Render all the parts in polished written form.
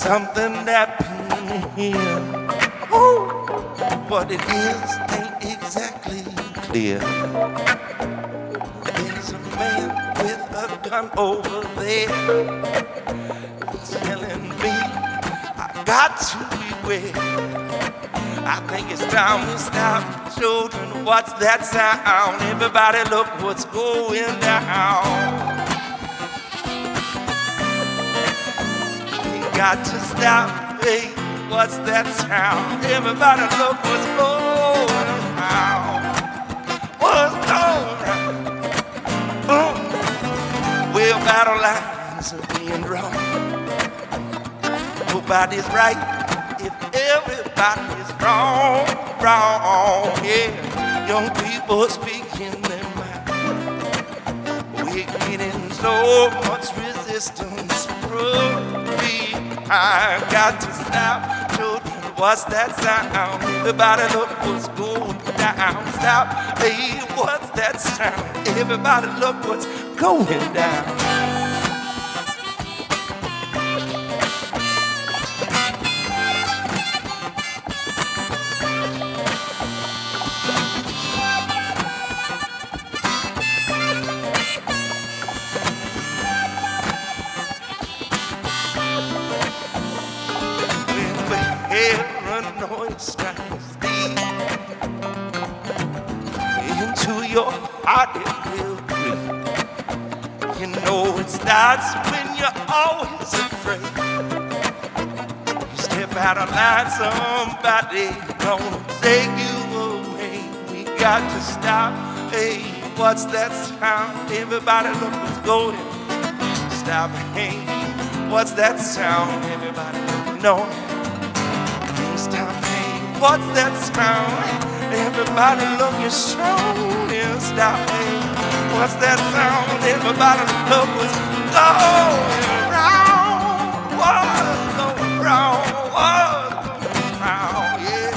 Something happened here. Ooh, what it is ain't exactly clear. There's a man with a gun over there telling me I got to beware. I think it's time we stop. Children, what's that sound? Everybody look what's going down. Got to stop, hey, what's that sound? Everybody look what's going on. What's going on? Well, battle lines are being drawn. Nobody's right if everybody's wrong, wrong, yeah. Young people speaking their mind. We're getting so much resistance from I got to stop, children, what's that sound? Everybody look what's going down. Stop, hey, what's that sound? Everybody look what's going down. Into your heart it will breathe. You know it starts when you're always afraid. You step out of line, somebody gonna take you away. We got to stop. Hey, what's that sound? Everybody look what's going. Stop, hey, what's that sound? Everybody look, no. Stop, hey, what's that sound? Everybody look, you're strong, yeah, stop, hey, what's that sound? Everybody look what's going wrong, what's going wrong, what's going wrong, yeah.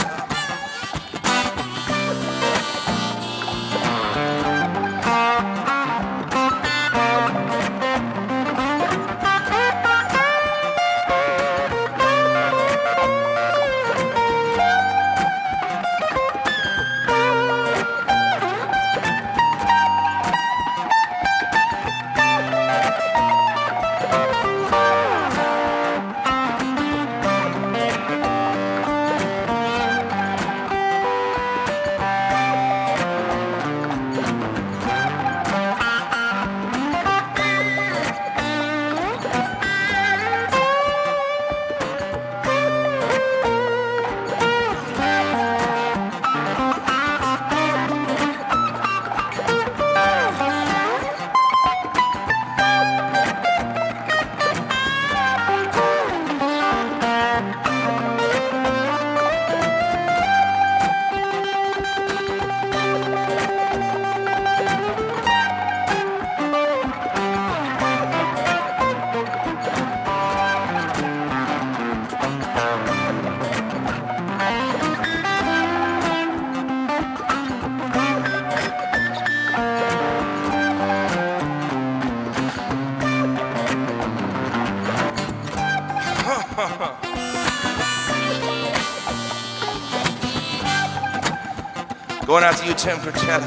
Going out to you, Tim Coachella,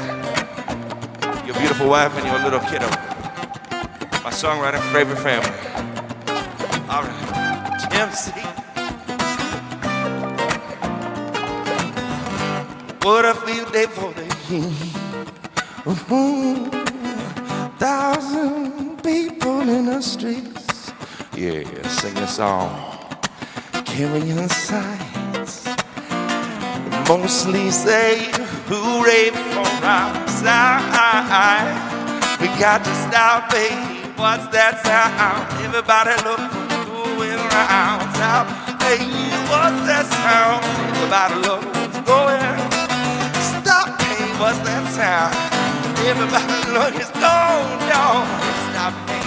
your beautiful wife and your little kiddo. My songwriter, favorite family. All right, Tim C. What a field day for the heat. 1,000 people in the streets. Yeah, sing a song, carrying signs. Mostly say hooray from our side. We got to stop, baby. What's that sound? Everybody look what's going around. Stop, hey, what's that sound? Everybody look what's going. Stop, hey, what's that sound? Everybody look, it's going down. Stop, hey,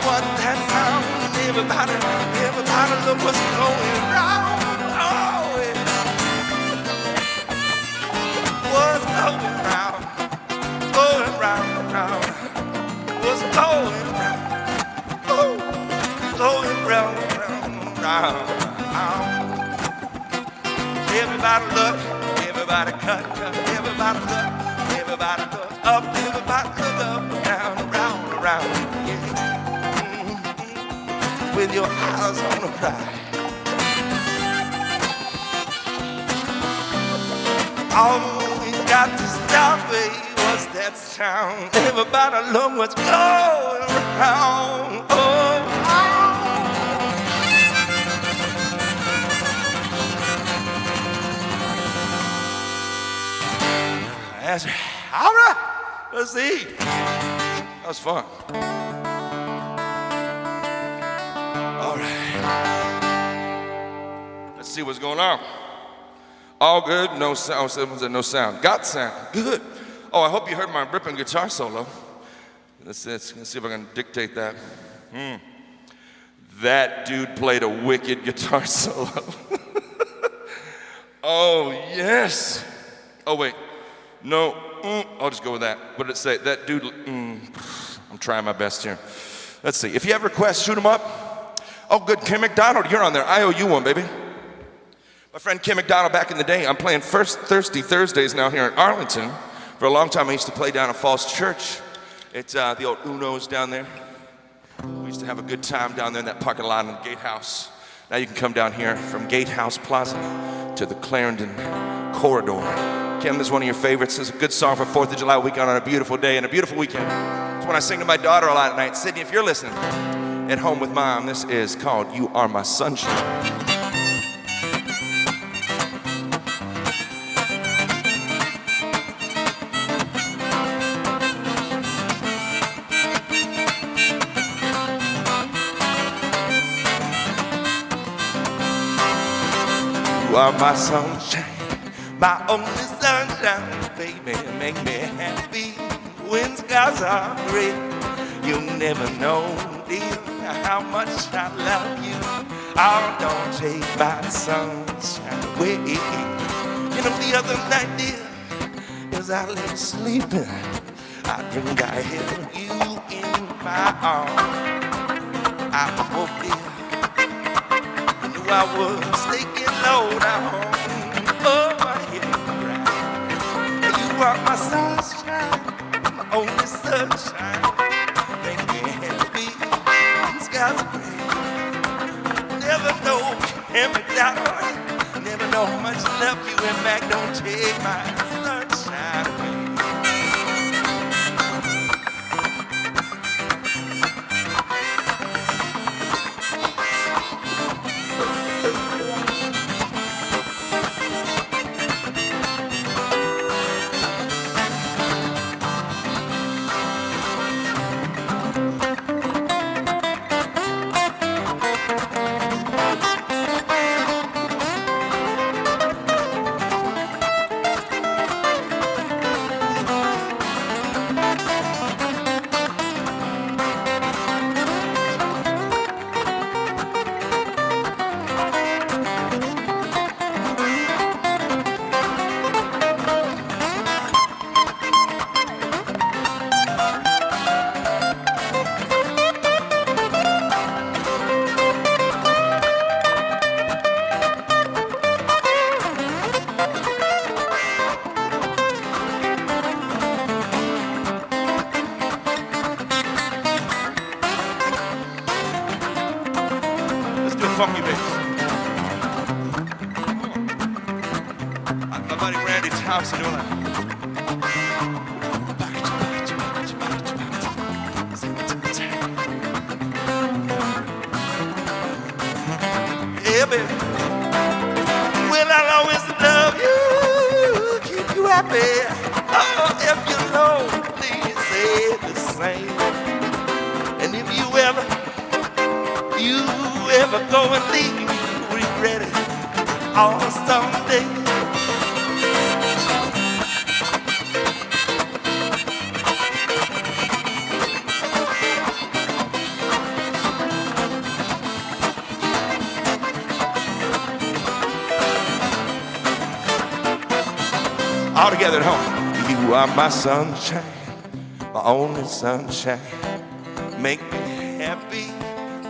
what's that sound? Everybody look what's going round. Oh, yeah. What's going round? Going round, round. What's going round? Oh, going round, round, round. Everybody look, everybody cut, everybody look, everybody look up, everybody look up, down, around, around, yeah. With your eyes on the prize. Always got to stop, baby. What's that sound? Everybody look what's going around. Oh. That's right. All right. Let's see. That was fun. All right. Let's see what's going on. All good. No sound. No sound. Got sound. Good. Oh, I hope you heard my ripping guitar solo. Let's see if I can dictate that. That dude played a wicked guitar solo. Oh, yes. Oh, wait. No, I'll just go with that. What did it say? That dude, I'm trying my best here. Let's see. If you have requests, shoot them up. Oh, good. Kim McDonald, you're on there. I owe you one, baby. My friend Kim McDonald back in the day. I'm playing First Thirsty Thursdays now here in Arlington. For a long time, I used to play down at Falls Church. It's the old Uno's down there. We used to have a good time down there in that parking lot in the Gatehouse. Now you can come down here from Gatehouse Plaza to the Clarendon Corridor. Kim, this is one of your favorites. This is a good song for 4th of July weekend on a beautiful day and a beautiful weekend. It's when I sing to my daughter a lot at night. Sydney, if you're listening at home with Mom, this is called You Are My Sunshine. You are my sunshine, my only sunshine, baby, make me happy when skies are gray. You'll never know, dear, how much I love you. Oh, don't take my sunshine away. You know, the other night, dear, as I lay sleeping, I dreamed I held you in my arms. I woke, dear, I knew I was taking low down. Oh, I hear you cry. You are my sunshine, my only sunshine. Make me happy, the skies are gray. Never know, never doubt. Never know how much love you in back. Don't take my sunshine away. Funky bass. My buddy Randy Thompson doing that. Yeah, baby. Well, I'll always love you, keep you happy. Oh, if you're lonely, say the same. And if you ever go and leave, regret it all someday. All together at home. You are my sunshine, my only sunshine. Make me happy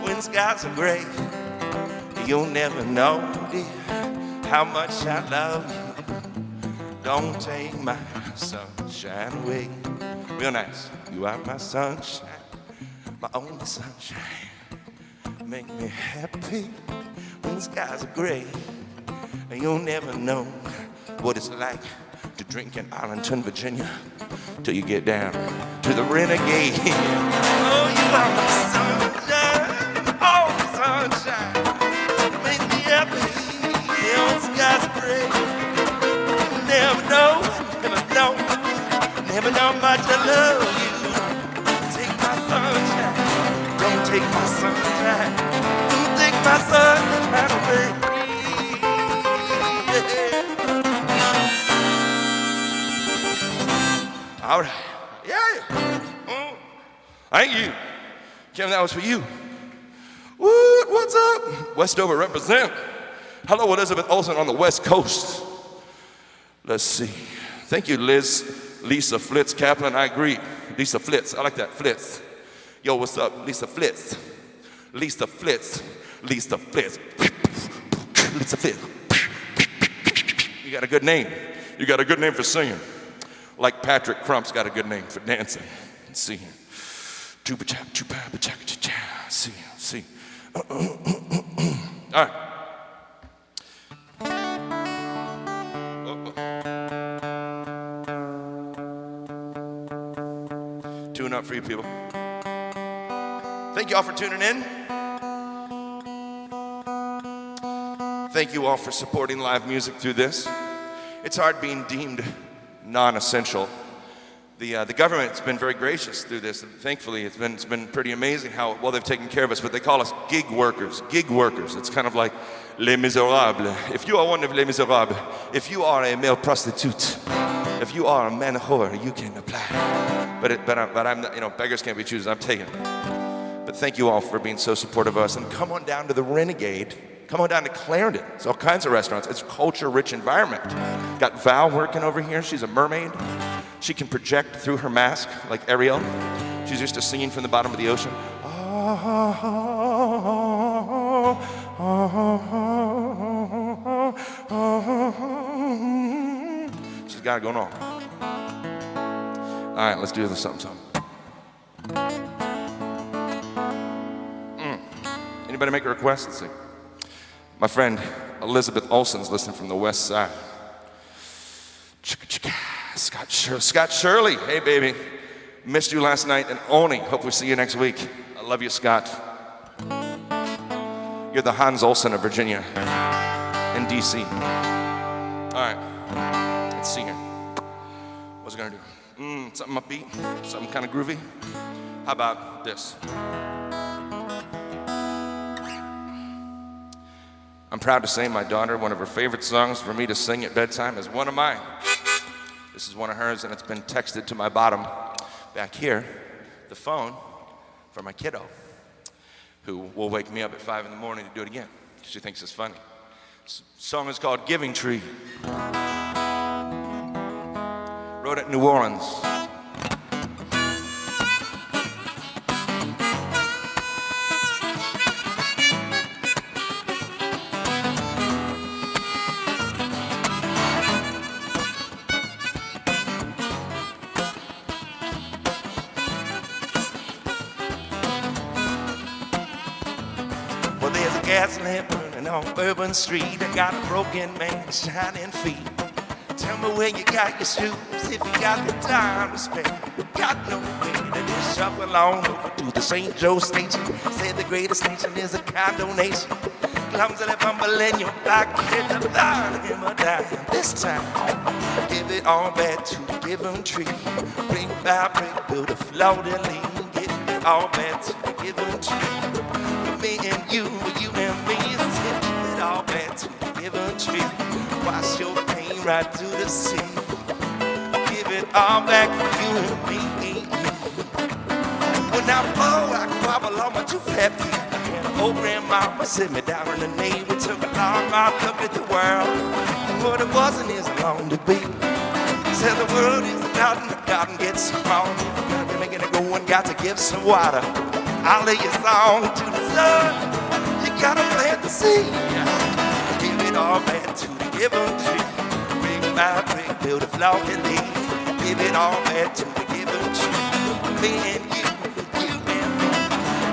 when skies are gray. You'll never know, dear, how much I love you. Don't take my sunshine away. Real nice. You are my sunshine, my only sunshine. Make me happy when the skies are gray. And you'll never know what it's like to drink in Arlington, Virginia, till you get down to the Renegade. Oh, you are my sunshine, oh, sunshine. Make me happy when the skies are gray. You never know how much I love you. Take my sunshine, don't take my sunshine, don't take my sunshine away. All right, yeah. Thank you. Kim, that was for you. What's up? Westover represent. Hello, Elizabeth Olsen on the West Coast. Let's see. Thank you, Lisa Flitz Kaplan. I agree. Lisa Flitz. I like that. Flitz. Yo, what's up? Lisa Flitz. Lisa Flitz. Lisa Flitz. Lisa Flitz. You got a good name. You got a good name for singing. Like Patrick Crump's got a good name for dancing. Let's see here. See. All right. Tune up for you people. Thank you all for tuning in. Thank you all for supporting live music through this. It's hard being deemed non-essential. The government's been very gracious through this. And thankfully, it's been pretty amazing how well they've taken care of us. But they call us gig workers. Gig workers. It's kind of like Les Miserables. If you are one of Les Miserables, if you are a male prostitute, if you are a man whore, you can apply. But I'm not, beggars can't be choosers. I'm taking it. But thank you all for being so supportive of us. And come on down to the Renegade. Come on down to Clarendon. It's all kinds of restaurants. It's a culture-rich environment. Got Val working over here. She's a mermaid. She can project through her mask like Ariel. She's used to singing from the bottom of the ocean. She's got it going on. All right, let's do this something. Anybody make a request? Let's see. My friend Elizabeth Olsen's listening from the west side. Scott Shirley. Hey, baby. Missed you last night in Oni. Hope we see you next week. I love you, Scott. You're the Hans Olsen of Virginia and D.C. All right. Let's see here. What's it going to do? Something upbeat? Something kind of groovy? How about this? I'm proud to say my daughter, one of her favorite songs for me to sing at bedtime is one of mine. This is one of hers, and it's been texted to my bottom back here, the phone, for my kiddo, who will wake me up at 5 in the morning to do it again. She thinks it's funny. This song is called Giving Tree. Wrote it in New Orleans. Gas lamp burning on Bourbon Street. I got a broken man shining feet. Tell me where you got your shoes if you got the time to spend. Got no way to just shuffle on over to the St. Joe station. Said the greatest nation is a kind donation. Clumsily fumbling your back, hit the line, him a dime. This time, give it all back to the given tree. Brick by brick, build a floating lean. Give it all back to the given tree. Me and you and me, give it all back to the given tree. Wash your pain right to the sea. Give it all back to you and me. When I fall, I quabble on my 2 flat feet. And old grandma sit me down in the knee. We took a long, hard look at the world. And what it wasn't is long to be. said the world is a garden gets smaller. If you're gonna be making it go, one got to give some water. I'll lay your song to the sun. You gotta plant the seed. Give it all back to the given tree. Brick by brick, build a flowery leaf. Give it all back to the given tree. Me and you and me.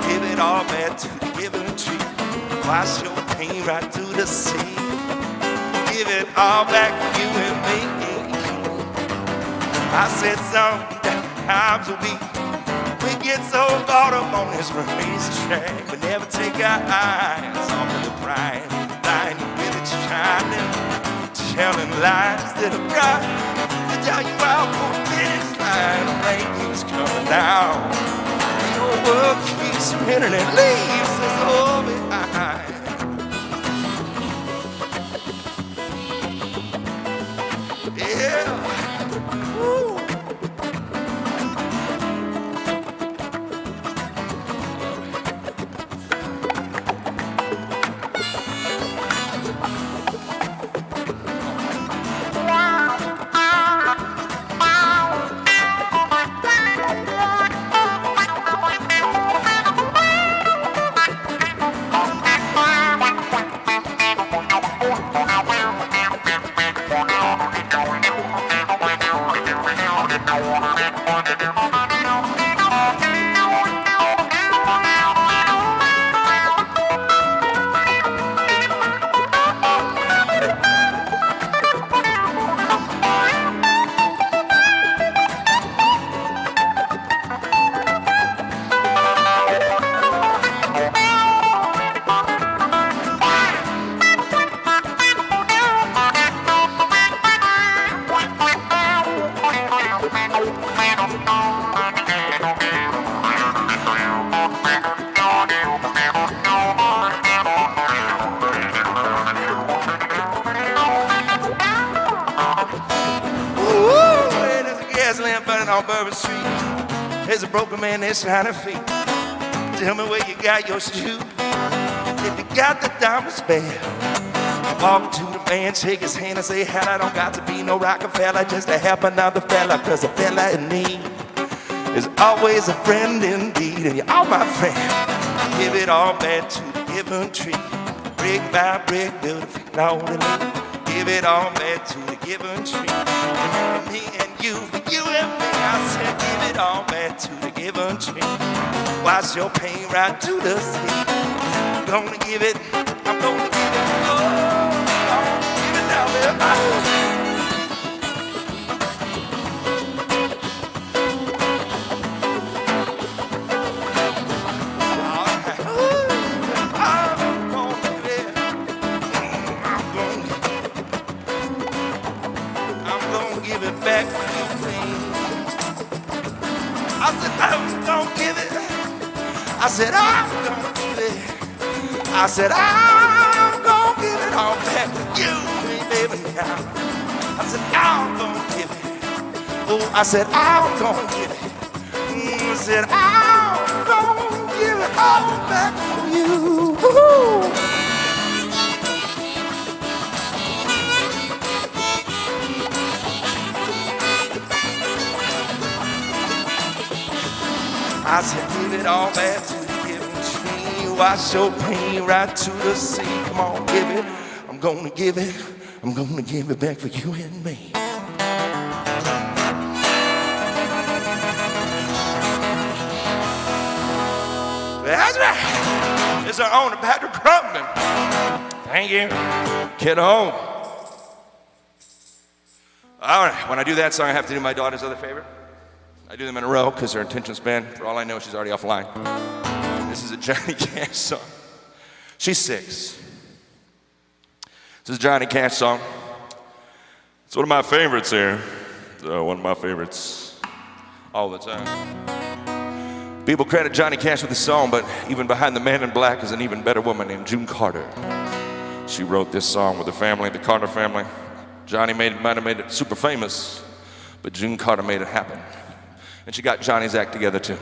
Give it all back to the given tree. Wash your pain right through the sea. Give it all back to you and me. I said sometimes we get so caught up on this racetrack, but never take our eyes off of the pride line with its shining, telling lies that are right. To tell you out for the finish line, the rain keeps coming down. Your world keeps spinning and leaves us all behind. Yeah. Woo. There's a broken man that's trying to feed. Tell me where you got your shoe. If you got the diamond spare, walk to the man, shake his hand and say, hell, I don't got to be no Rockefeller just to help another fella, cause a fella in need is always a friend indeed. And you're all my friend. Give it all back to the given tree. Brick by brick, build a flowery leaf. Give it all back to the given tree. For me and you, for you and me. I said, give it all back to the given tree. Wash your pain right to the sea. I'm gonna give it, I'm gonna give it, oh, I'm gonna give it down there. Give it back to you. I said, I'm gonna give it. I said, I'm gonna give it. I said, I'm gonna give it all back to you, baby, now. I said, I'm gonna give it. Oh, I said, I'm gonna give it. I said, I'm gonna give it all back to you. Woo-hoo. I said, give it all back to the given tree. Wash your pain right to the sea. Come on, give it. I'm gonna give it. I'm gonna give it back for you and me. That's right. It's our own Patrick Crumpman. Thank you. Get home. All right, when I do that song, I have to do my daughter's other favorite. I do them in a row because her attention span, for all I know, she's already offline. This is a Johnny Cash song. She's 6. This is a Johnny Cash song. It's one of my favorites here. One of my favorites all the time. People credit Johnny Cash with the song, but even behind the man in black is an even better woman named June Carter. She wrote this song with the family, the Carter family. Johnny might have made it super famous, but June Carter made it happen. And she got Johnny's act together too.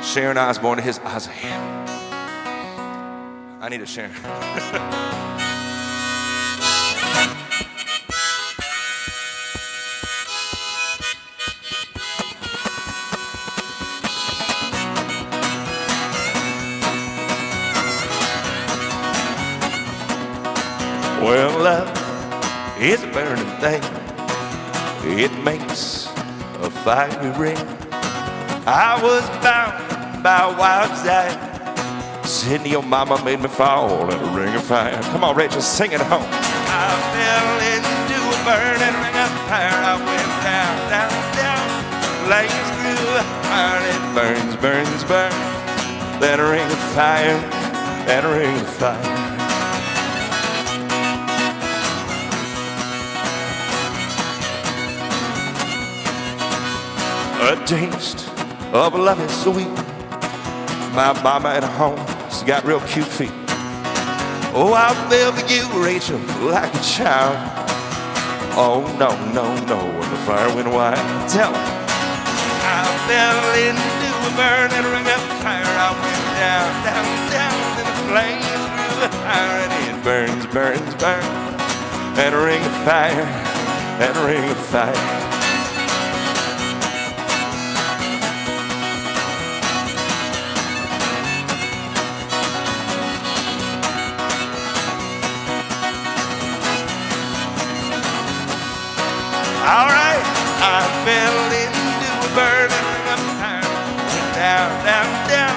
Sharon Osbourne and his Ozzy. I need a Sharon. Well, love is a burning thing. It makes a fiery ring. I was bound by a wild desire. Sydney, your mama made me fall in a ring of fire. Come on, Rachel, sing it home. I fell into a burning ring of fire. I went down, down, down. Flames grew higher. It burns, burns, burns. That ring of fire, that ring of fire. A taste of love is sweet. My mama at home, she got real cute feet. Oh, I fell for you, Rachel, like a child. Oh, no, no, no, when the fire went wild. Tell her. I fell into a burning ring of fire. I went down, down, down, and the flames grew higher. And it burns, burns, burns. That ring of fire, that ring of fire. All right, I fell into a burning ring of fire. Down, down, down,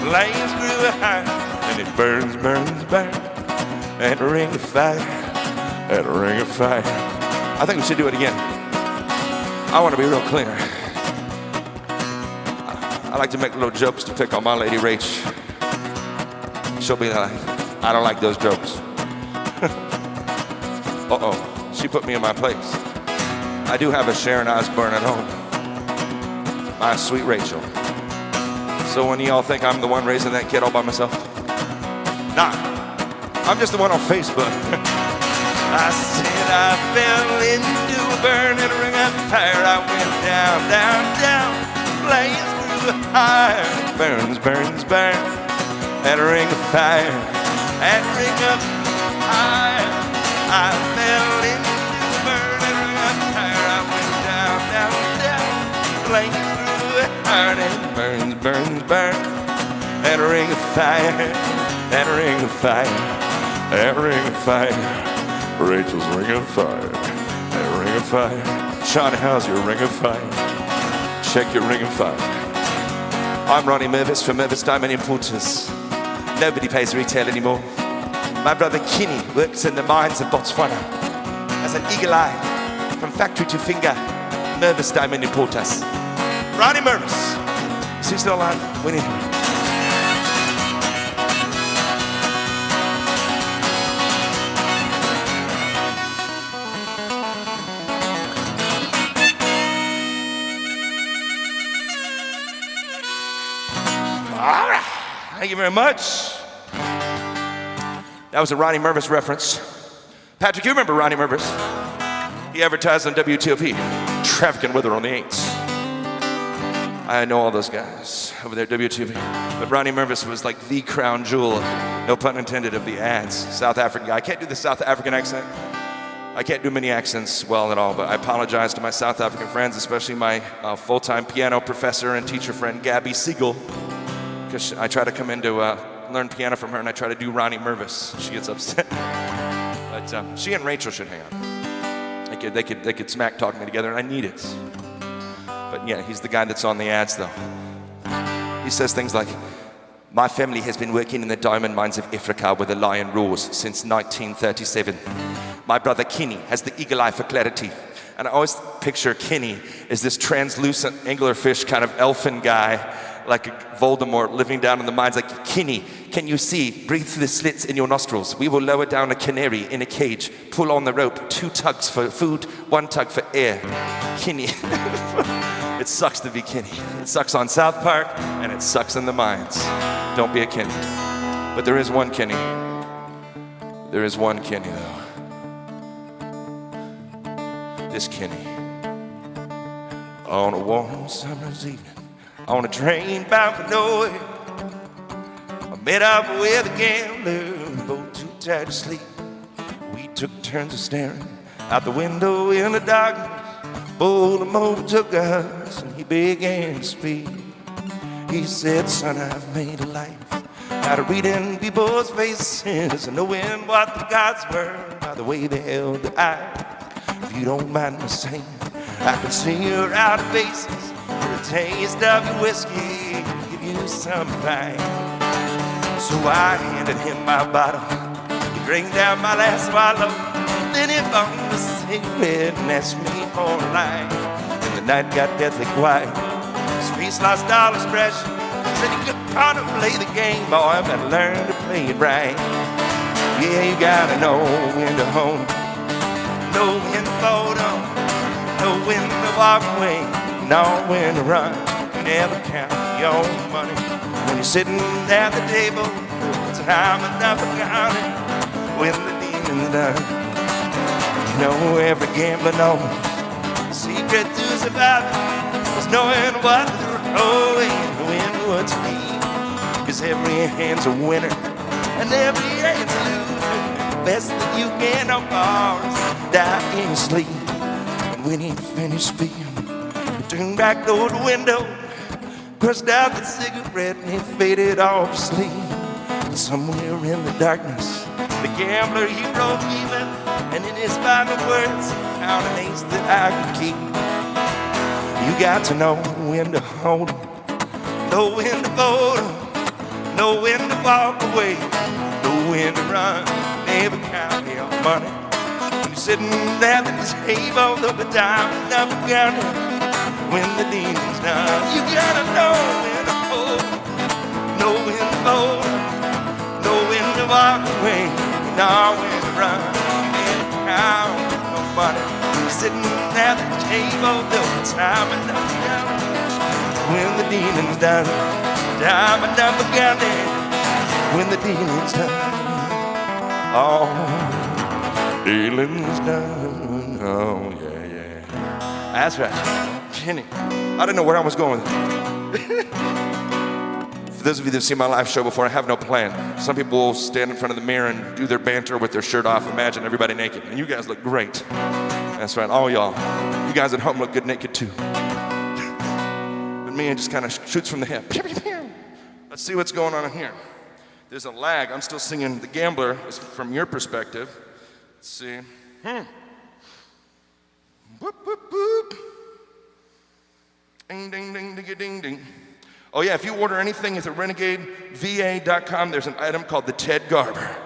flames grew high, and it burns, burns, burns. That ring of fire, that ring of fire. I think we should do it again. I want to be real clear. I like to make little jokes to pick on my lady Rach. She'll be like, I don't like those jokes. Uh-oh, she put me in my place. I do have a Sharon Osbourne at home, my sweet Rachel. So when y'all think I'm the one raising that kid all by myself, nah, I'm just the one on Facebook. I said I fell into a burning ring of fire. I went down, down, down, flames grew higher. Burns, burns, burns, that ring of fire, that ring of fire. I fell into flames through the heart and burns, burns, burns. That ring of fire, that ring of fire, that ring of fire. Rachel's ring of fire, that ring of fire. Sean, how's your ring of fire? Check your ring of fire. I'm Ronnie Mervis from Mervis Diamond Importers. Nobody pays retail anymore. My brother Kinney works in the mines of Botswana as an eagle eye from factory to finger. Mervis Diamond Importers. Ronnie Mervis. Is he still alive? We need him. All right. Thank you very much. That was a Ronnie Mervis reference. Patrick, you remember Ronnie Mervis? He advertised on WTOP, trafficking with her on the Aints. I know all those guys over there at WTOP. But Ronnie Mervis was like the crown jewel, no pun intended, of the ads. South African guy. I can't do the South African accent. I can't do many accents well at all, but I apologize to my South African friends, especially my full-time piano professor and teacher friend, Gabby Siegel, because I try to come in to learn piano from her, and I try to do Ronnie Mervis. She gets upset. But she and Rachel should hang out. They could smack talk me together, and I need it. But yeah, he's the guy that's on the ads, though. He says things like, my family has been working in the diamond mines of Africa where the lion roars since 1937. My brother Kinney has the eagle eye for clarity. And I always picture Kinney as this translucent anglerfish kind of elfin guy, like Voldemort living down in the mines. Like, Kinney, can you see? Breathe through the slits in your nostrils. We will lower down a canary in a cage. Pull on the rope. 2 tugs for food, 1 tug for air. Kinney. It sucks to be Kinney. It sucks on South Park, and it sucks in the mines. Don't be a Kinney. But there is one Kinney. There is one Kinney, though. This Kinney. On a warm summer's evening, on a train bound for nowhere, I met up with a gambler, both too tired to sleep. We took turns of staring out the window in the darkness. Boredom overtook us, and he began to speak. He said, son, I've made a life out of reading people's faces and knowing what the gods were by the way they held their eyes. If you don't mind me saying, I can sing you out of faces for the taste of your whiskey and give you some advice. So I handed him my bottle. He drank down my last swallow. Then he found a cigarette and asked me for a line. And the night got deathly quiet. His face lost all expression. He said, you gotta play the game, boy, but learn to play it right. Yeah, you gotta know when to hold 'em, know when to fold 'em, know when to walk away, know when to run. Never count your money when you're sitting at the table. Time enough for counting when the dealing's done. You know every gambler knows the secret to surviving is knowing what to throw and when what to leave. 'Cause every hand's a winner and every hand's a loser. The best that you can hope for is die in your sleep. And when he finished speaking, he turned back toward the window, crushed out the cigarette and he faded off to sleep. And somewhere in the darkness, the gambler he broke even, and in his final words, found an ace that I could keep. You got to know when to hold 'em, know when to fold 'em, know when to walk away, know when to run. Never count your money when you're sitting at the table. There'll be time enough to count it when the dealing's done. You gotta know when to hold 'em, know when to fold 'em, know when to walk away, know when to run. Never count your money when you're sitting at the table. There'll be time enough to count it when the dealing's done. Time enough to count it when the dealing's done. Oh, dealing's done. Oh, yeah, yeah. That's right. Kenny. I didn't know where I was going with it. For those of you that have seen my live show before, I have no plan. Some people will stand in front of the mirror and do their banter with their shirt off, imagine everybody naked. And you guys look great. That's right, all y'all. You guys at home look good naked too. But me, it just kind of shoots from the hip. Let's see what's going on in here. There's a lag. I'm still singing The Gambler from your perspective. Let's see. Boop, boop, boop. Ding, ding, ding, ding, ding, ding. Oh yeah, if you order anything at the RenegadeVA.com, there's an item called the Ted Garber.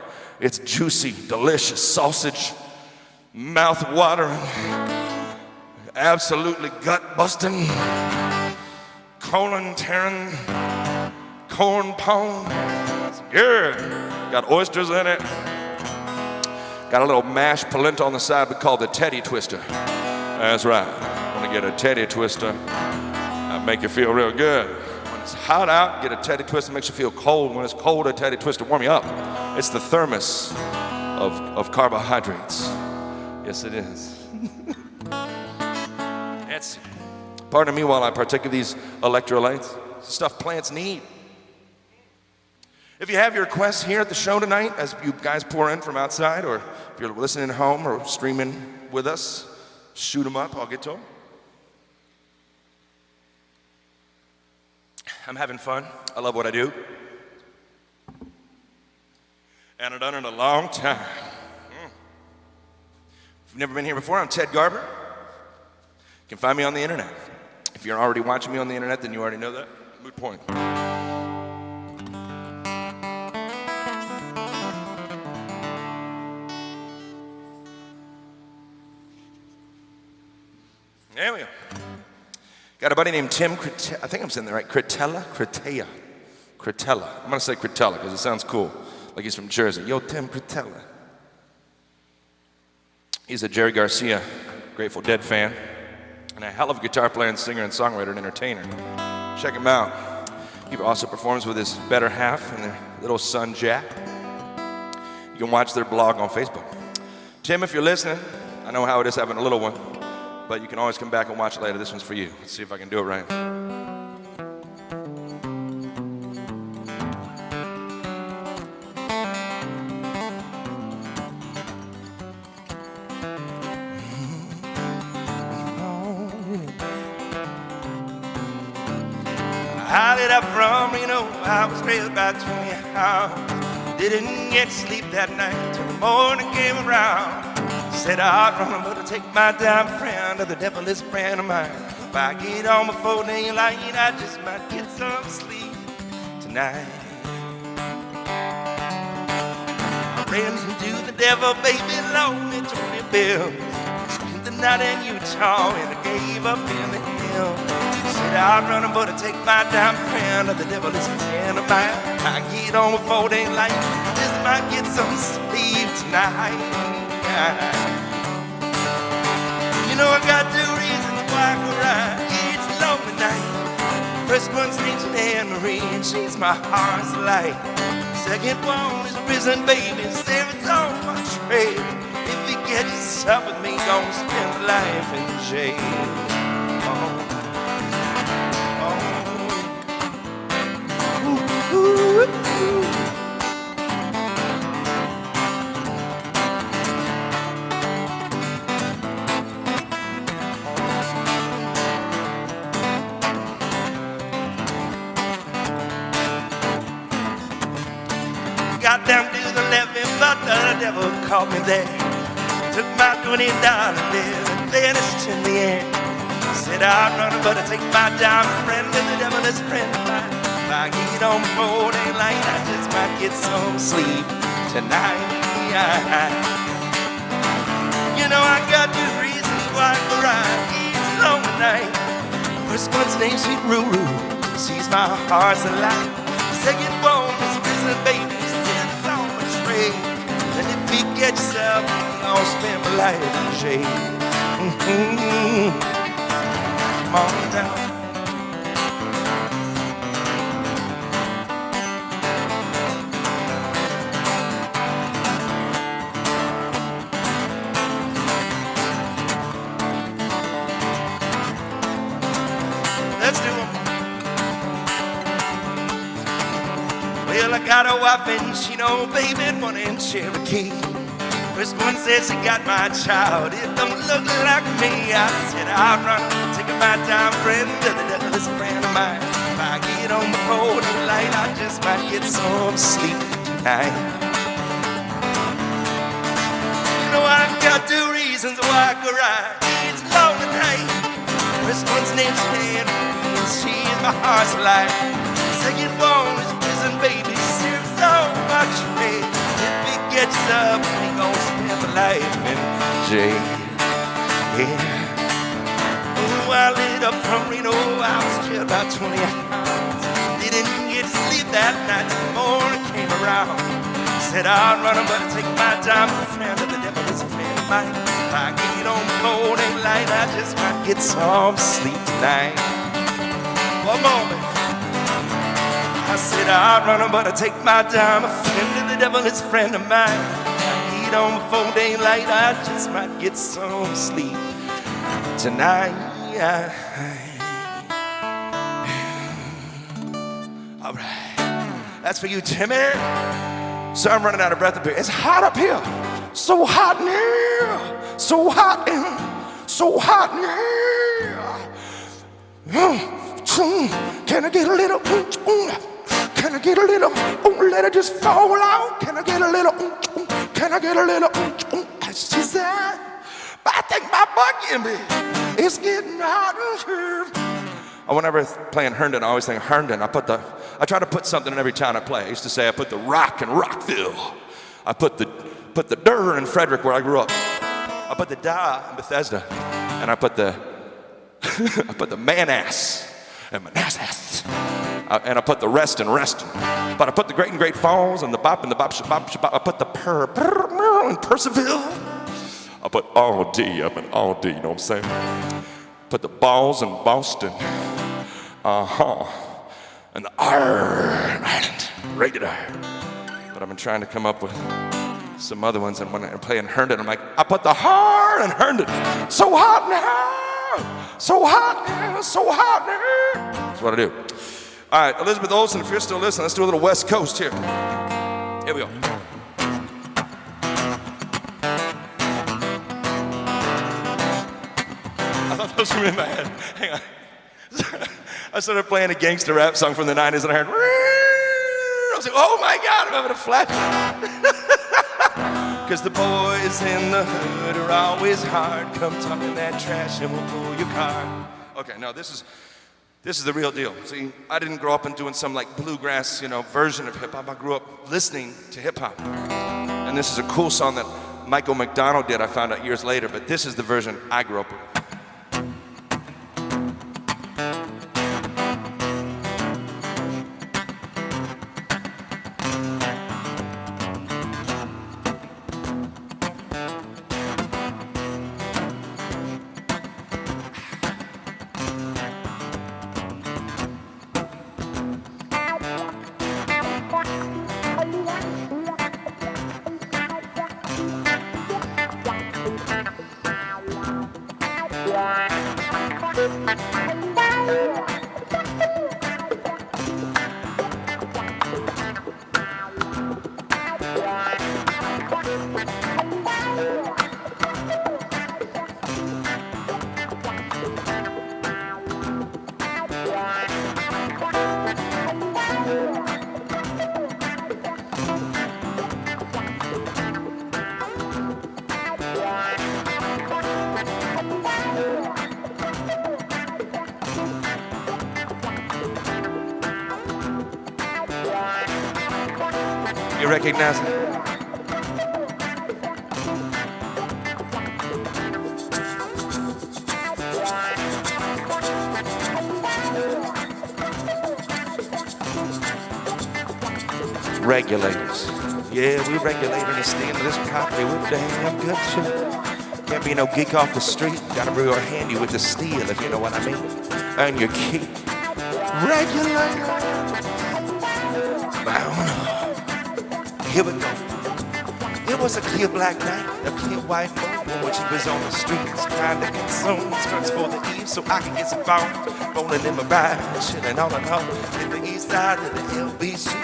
It's juicy, delicious sausage, mouth-watering, absolutely gut-busting, colon-tearing, corn pone. It's good. Got oysters in it. Got a little mashed polenta on the side we call the Teddy Twister. That's right. Want to get a Teddy Twister, that'll make you feel real good. When it's hot out, get a Teddy Twister, makes you feel cold. When it's cold, a Teddy Twister warm you up. It's the thermos of carbohydrates. Yes, it is. That's, pardon me while I partake of these electrolytes. Stuff plants need. If you have your requests here at the show tonight, as you guys pour in from outside, or if you're listening at home or streaming with us, shoot them up, I'll get to them. I'm having fun. I love what I do. And I've done it a long time. If you've never been here before, I'm Ted Garber. You can find me on the internet. If you're already watching me on the internet, then you already know that. Moot point. There we go. Got a buddy named Tim, I think I'm saying that right, Cretella. I'm gonna say Cretella because it sounds cool, like he's from Jersey. Yo, Tim Cretella. He's a Jerry Garcia, Grateful Dead fan, and a hell of a guitar player and singer and songwriter and entertainer. Check him out. He also performs with his better half and their little son, Jack. You can watch their blog on Facebook. Tim, if you're listening, I know how it is having a little one, but you can always come back and watch it later. This one's for you. Let's see if I can do it right. I did up from Reno, I was raised by 20 hours. Didn't get sleep that night till the morning came around. Said I'd run, but to take my damn friend, the devil is a friend of mine. If I get on before daylight, I just might get some sleep tonight. I ran into the devil, baby, loaned me 20 bills. Spent the night in Utah and I gave up in the hill. Said I'd run, but to take my damn friend, the devil is a friend of mine. I get on before daylight, I just might get some sleep tonight. You know I got 2 reasons why I go ride each lonely night. First one's named Anne Marie, and she's my heart's light. Second one is a prison baby, Sarah's on my trail. If you get yourself with me, gonna spend life in jail. Ooh, ooh, ooh. Got down to the levee, but the devil caught me there. Took my $20 bill and vanished in the air. Said I'd run, but I take my diamond friend, and the devil is a friend of mine. If I get on before daylight, I just might get some sleep tonight. You know I got 2 reasons why I go ride each lonely night. First one's named Sweet Ruru, she's my heart's delight. Second one is prison baby, sits on my tray. And if you get yourself, I'll spend my life in shade. Come on down. Let's do it. Well, I got a wife and she know baby, one in Cherokee. First one says she got my child, it don't look like me. I said I'll run, take my time, friend, the devil is a friend of mine. If I get on before daylight, I just might get some sleep tonight. You know I got 2 reasons why I go ride each lonely night. First one's named Stan, and she's my heart's light. Second one is prison baby, serves so much pain. If it gets up, we gon' spend the life in jail. Yeah. Oh, I lit up from Reno, I was jailed about 20 hours. Didn't get sleep that night till the morning came around. Said I'd run, but I take my time, friend, and the devil is a friend of mine. If I get on before daylight, I just might get some sleep tonight. One moment. I said I'd run, but I take my time, a friend of the devil is a friend of mine. I get on before daylight, I just might get some sleep tonight. All right, that's for you, Timmy. So I'm running out of breath up here. It's hot up here, so hot in here, so hot in, so hot in here. Can I get a little? Can I get a little? Let it just fall out. Can I get a little? Can I get a little? As she said, but I think my butt can be. It's getting hot in here. Whenever playing Herndon, I always think Herndon. I try to put something in every town I play. I used to say I put the rock in Rockville. I put the Durr in Frederick, where I grew up. I put the Da in Bethesda, and I put the I put the man-ass in Manassas. And I put the rest in Reston. But I put the Great in Great Falls and the Bop and the Bop Shabop Shabop. I put the in Percival. I put all D up in all D, you know what I'm saying? Put the balls in Boston. And the R in Ireland. Rated R. But I've been trying to come up with some other ones, and when I play in Herndon, I'm like, I put the har in Herndon. So hot now. So hot now. So hot now. That's what I do. All right, Elizabeth Olsen, if you're still listening, let's do a little West Coast here. Here we go. I thought those were in my head. Hang on. I started playing a gangster rap song from the 90s, and I heard, was like, oh my God, I'm having a flashback. Because the boys in the hood are always hard. Come talking that trash and we'll pull your car. Okay, no, this is the real deal. See, I didn't grow up in doing some like bluegrass, version of hip hop. I grew up listening to hip hop. And this is a cool song that Michael McDonald did, I found out years later, but this is the version I grew up with. You recognize it? Regulators. Yeah, we regulate any staying to this property. We're damn good shit. Can't be no geek off the street. Gotta be real handy with the steel, if you know what I mean. Earn your keep. Regulators. I don't know. Here we go. It was a clear black night, a clear white moon when she was on the streets trying to consume skirts for the eve so I could get some bones. Rolling in my ride, chilling on and off. In the east side of the LBC. She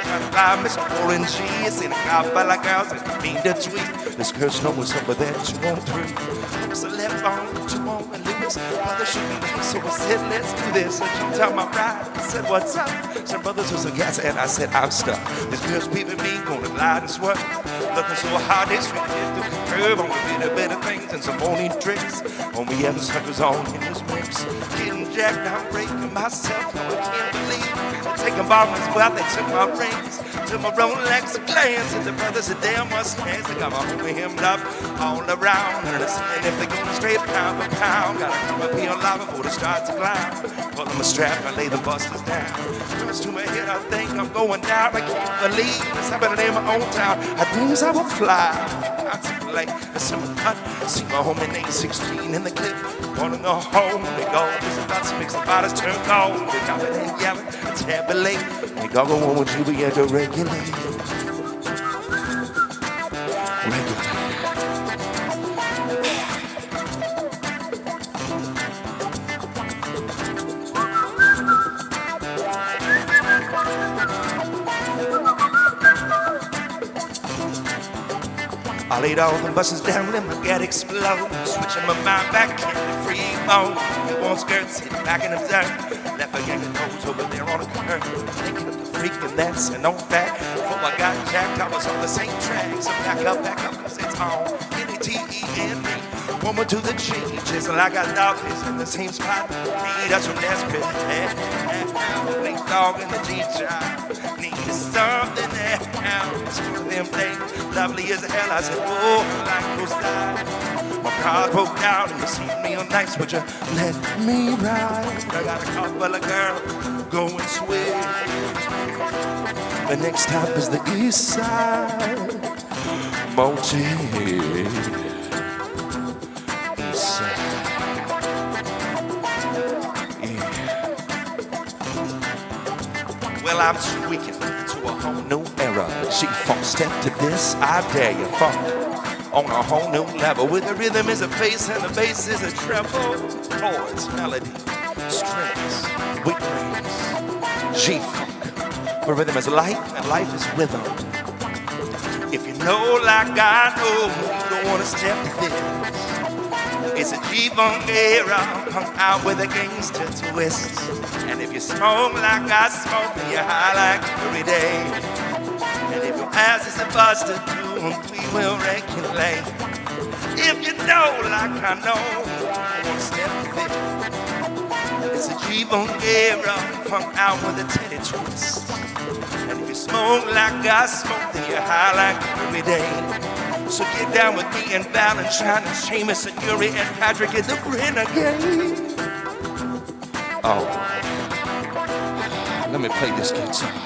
trying to buy Miss Orange G. Seen a car by like girls and mean to tweet. This girl's know what's up with that 213. So left on, 2 on and Lewis. Brother should be nice, so I said, let's do this. I jumped out my ride. I said, what's up? Some brothers was a gas and I said, I'm stuck. This girl's peeping me, gonna glide and swerve. Looking so hard, they straight hit the curve. On the better things and some morning tricks. On me, other suckers on in this mix. Getting jacked, I'm breaking myself. No, I can't believe it. Taking bombs, well, they took my rings. Took my Rolex a glance. And the brothers are damn Mustangs. They got my homie hemmed up all around. And if they're going straight pound for pound, gotta come up here alive before they start to climb. Pull them a strap and lay the busters down. First to my head, I think I'm going down. I can't believe this happening in my own town. I dreams I would fly. I took late, I see my cut. See my homie name 16 in the clip. Wanna go home, they go. There's about to make some bodies turn cold. They're jumping and yelling, it's happy late. They go on with you, we had to regulate. I laid all the buses down and my gat explode. Switching my mind back into free mode. You want skirts, hit back in the zone. Left a gang of toes over there on the curb. Thinking of the freak and that's an old fact. Before I got jacked, I was on the same track. So back up, cause it's on N-E-T-E-N-E. Woman to the G, just like I thought it's in the same spot. Me, that's what that's been. Big dog in the G-Child. Need something that it's one of them things, lovely as hell. I said, oh, I like those style. My car's broke down and you see me on nights. Would you let me ride? I got a car full of girls going swing. The next stop is the east side. Motel. East side. Yeah. Well, I'm tweaking to a whole new era. G-funk, step to this, I dare you, funk. On a whole new level, where the rhythm is a bass and the bass is a treble. Chords, melody, strings, weaklings, G-funk. Where rhythm is life and life is rhythm. If you know like I know, you don't want to step to this. It's a G-Bone-Era, hung out with a gangster twist. And if you smoke like I smoke, then you high like every day. And if your ass is a buster, we will regulate. If you know like I know, one step with it. It's a G-Bone-Era, hung out with a teddy twist. And if you smoke like I smoke, then you high like every day. So get down with me and Valentine and Seamus and Yuri and Patrick and the Renegade. Oh, let me play this guitar.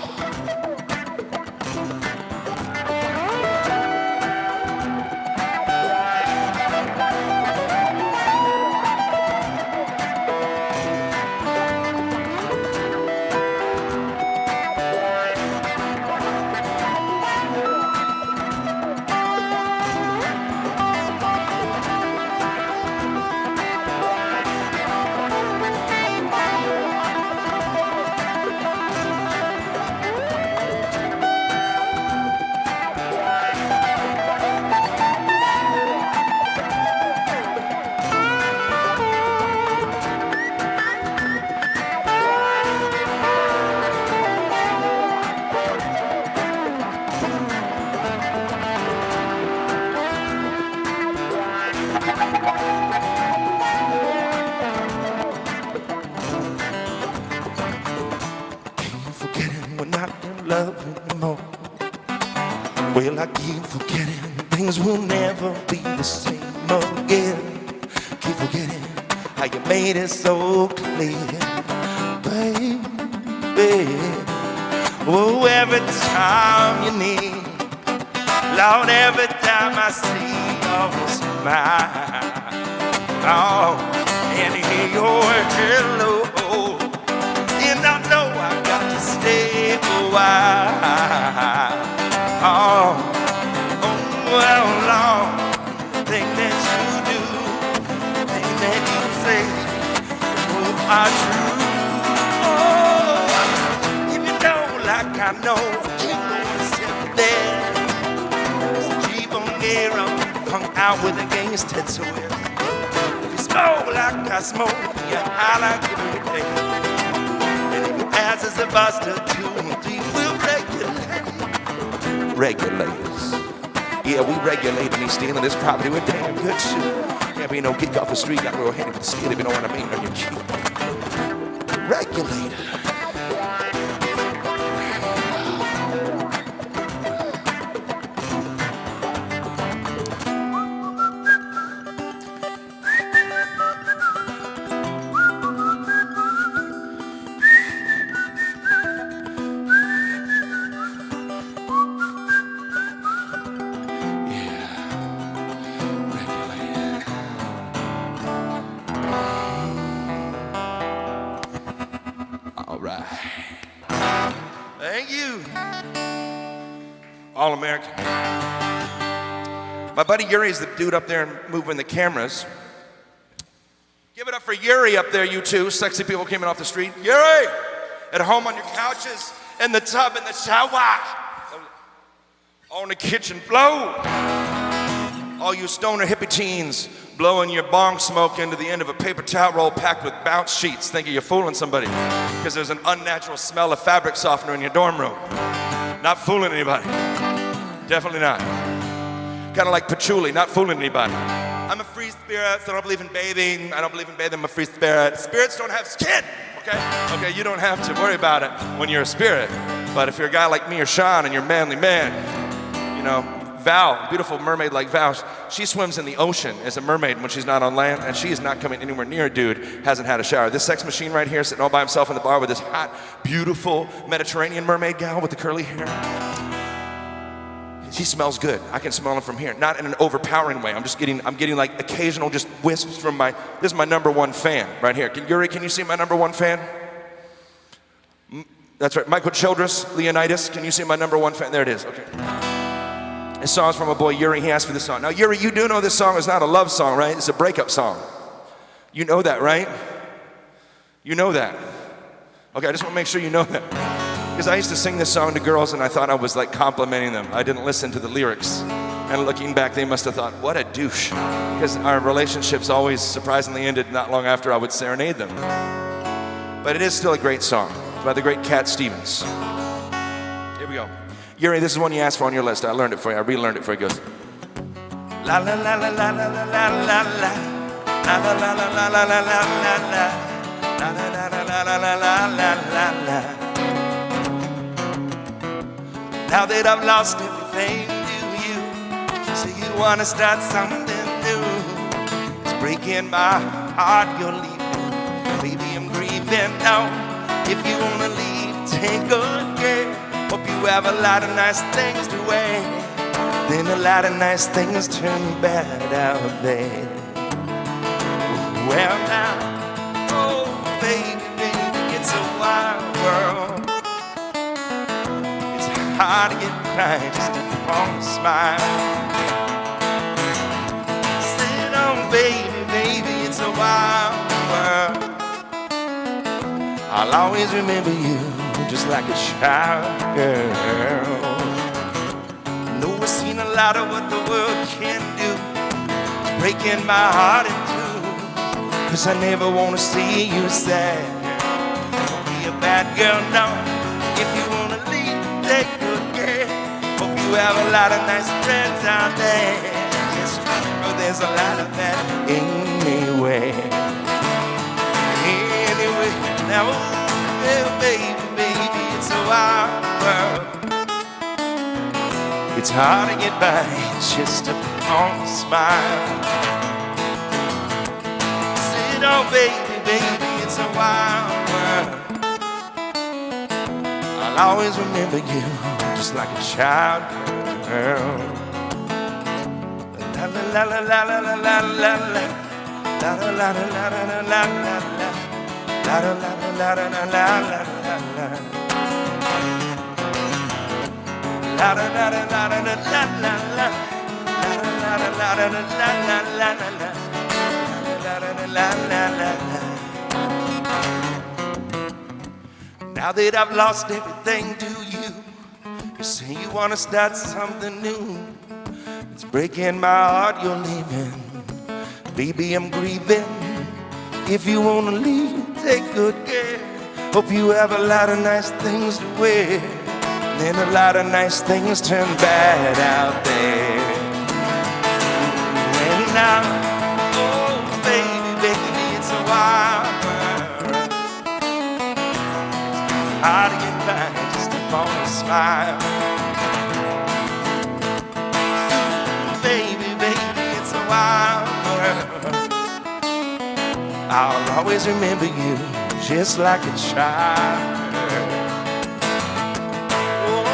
Well, I keep forgetting things will never be the same again. Keep forgetting how you made it so clear, baby. Oh, every time you need, Lord, every time I see your smile, oh, and hear your hello, then I know I got to stay a while. Oh, well, Lord, thing that you do, thing that you say, are true. Oh, if you know like I know, you know step there. It's a G-Bone-Era, hung out with a gangster twist. If you smoke like I smoke, you high like every day. And if your ass is a buster, 2 and 3 will regulate. Regulators. Yeah, we regulate any stealing this property. We're damn good shit. Can't be no geek off the street. Got real handy with the steel if you know what I mean on your cheek. Regulator. Thank you. All American. My buddy Yuri's the dude up there moving the cameras. Give it up for Yuri up there, you two. Sexy people came in off the street. Yuri! At home on your couches, in the tub, in the shower. On the kitchen floor. All you stoner hippie teens blowing your bong smoke into the end of a paper towel roll packed with bounce sheets thinking you're fooling somebody because there's an unnatural smell of fabric softener in your dorm room. Not fooling anybody. Definitely not. Kind of like patchouli, not fooling anybody. I'm a free spirit, so I don't believe in bathing. I don't believe in bathing, I'm a free spirit. Spirits don't have skin, okay? Okay, you don't have to worry about it when you're a spirit. But if you're a guy like me or Sean and you're a manly man, you know, Val, beautiful mermaid like Val, she swims in the ocean as a mermaid when she's not on land, and she is not coming anywhere near a dude hasn't had a shower. This sex machine right here sitting all by himself in the bar with this hot, beautiful Mediterranean mermaid gal with the curly hair. She smells good. I can smell it from here. Not in an overpowering way. I'm getting like occasional just wisps from this is my #1 fan right here. Yuri, can you see my #1 fan? That's right, Michael Childress, Leonidas. Can you see my #1 fan? There it is, okay. This song's from a boy, Yuri. He asked for this song. Now, Yuri, you do know this song is not a love song, right? It's a breakup song. You know that, right? You know that. Okay, I just want to make sure you know that. Because I used to sing this song to girls and I thought I was like complimenting them. I didn't listen to the lyrics. And looking back, they must have thought, what a douche. Because our relationships always surprisingly ended not long after I would serenade them. But it is still a great song by the great Cat Stevens. Here we go. Yuri, this is one you asked for on your list. I learned it for you. I relearned it for you. It goes. La la la la la la la la la la. La la la la la la la la la. La la la la la la la la la la. Now that I've lost everything to you, so you wanna start something new. It's breaking my heart, you're leaving. Baby, I'm grieving now. If you wanna leave, take good care. Hope you have a lot of nice things to wear. Then a lot of nice things turn bad out there. Well now, oh baby, baby, it's a wild world. It's hard to get by just on a smile. Sit on, baby, baby, it's a wild world. I'll always remember you just like a child girl. I know I've seen a lot of what the world can do. It's breaking my heart in two. 'Cause I never wanna see you sad. Don't be a bad girl, no. If you wanna leave, take good care. Hope you have a lot of nice friends out there. Just remember there's a lot of that anyway. Anyway, now, oh, baby, baby, it's a wild world. It's hard to get by just upon a smile. Sit on, baby, baby, it's a wild world. I'll always remember you just like a child girl. La la la la la la la la la. La la la la la la la la la. La la la la la la la la la. La la la la la la la la la. La la la la la la la la la. La la la la. Now that I've lost everything to you, you say you wanna start something new. It's breaking my heart you're leaving. Baby, I'm grieving. If you wanna leave, take good care. Hope you have a lot of nice things to wear. Then a lot of nice things turn bad out there. And now, oh baby, baby, it's a wild world. It's hard to get by just upon a smile. Baby, baby, it's a wild world. I'll always remember you just like a child. Oh,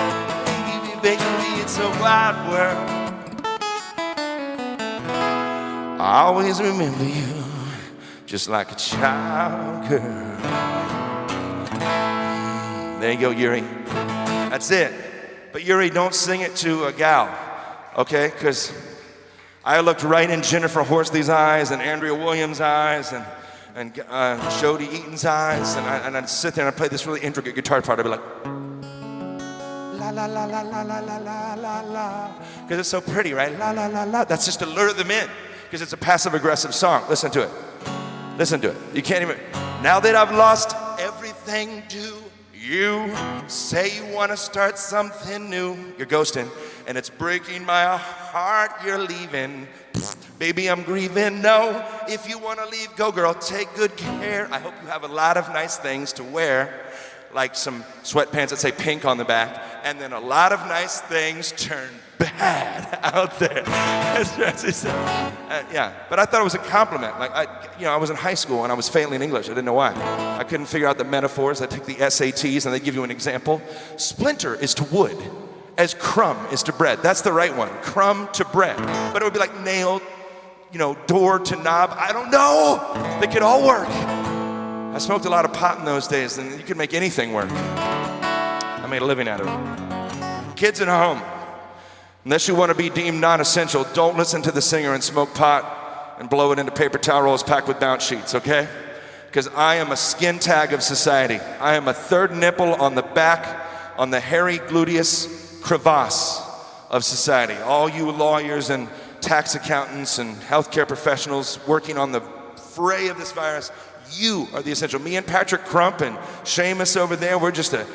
baby, baby, it's a wild world. I always remember you just like a child girl. There you go, Yuri. That's it. But Yuri, don't sing it to a gal, okay? Because I looked right in Jennifer Horsley's eyes and Andrea Williams' eyes and Jodie Eaton's eyes, and I'd sit there and I'd play this really intricate guitar part. I'd be like, la la la la la la la la la la, because it's so pretty, right? La la la la. That's just to lure them in, because it's a passive-aggressive song. Listen to it. Listen to it. You can't even. Now that I've lost everything to you, say you want to start something new. You're ghosting, and it's breaking my heart. You're leaving. Baby, I'm grieving. No, if you want to leave, go girl, take good care. I hope you have a lot of nice things to wear, like some sweatpants that say pink on the back, and then a lot of nice things turn bad out there. Yeah, but I thought it was a compliment. Like, I was in high school and I was failing English. I didn't know why. I couldn't figure out the metaphors. I took the SATs and they give you an example. Splinter is to wood as crumb is to bread. That's the right one, crumb to bread. But it would be like nailed, door to knob. I don't know. They could all work. I smoked a lot of pot in those days, and you could make anything work. I made a living out of it. Kids at home, unless you want to be deemed non-essential, don't listen to the singer and smoke pot and blow it into paper towel rolls packed with bounce sheets, okay? Because I am a skin tag of society. I am a third nipple on the back, on the hairy gluteus crevasse of society. All you lawyers and tax accountants and healthcare professionals working on the fray of this virus, you are the essential. Me and Patrick Crump and Seamus over there, we're just a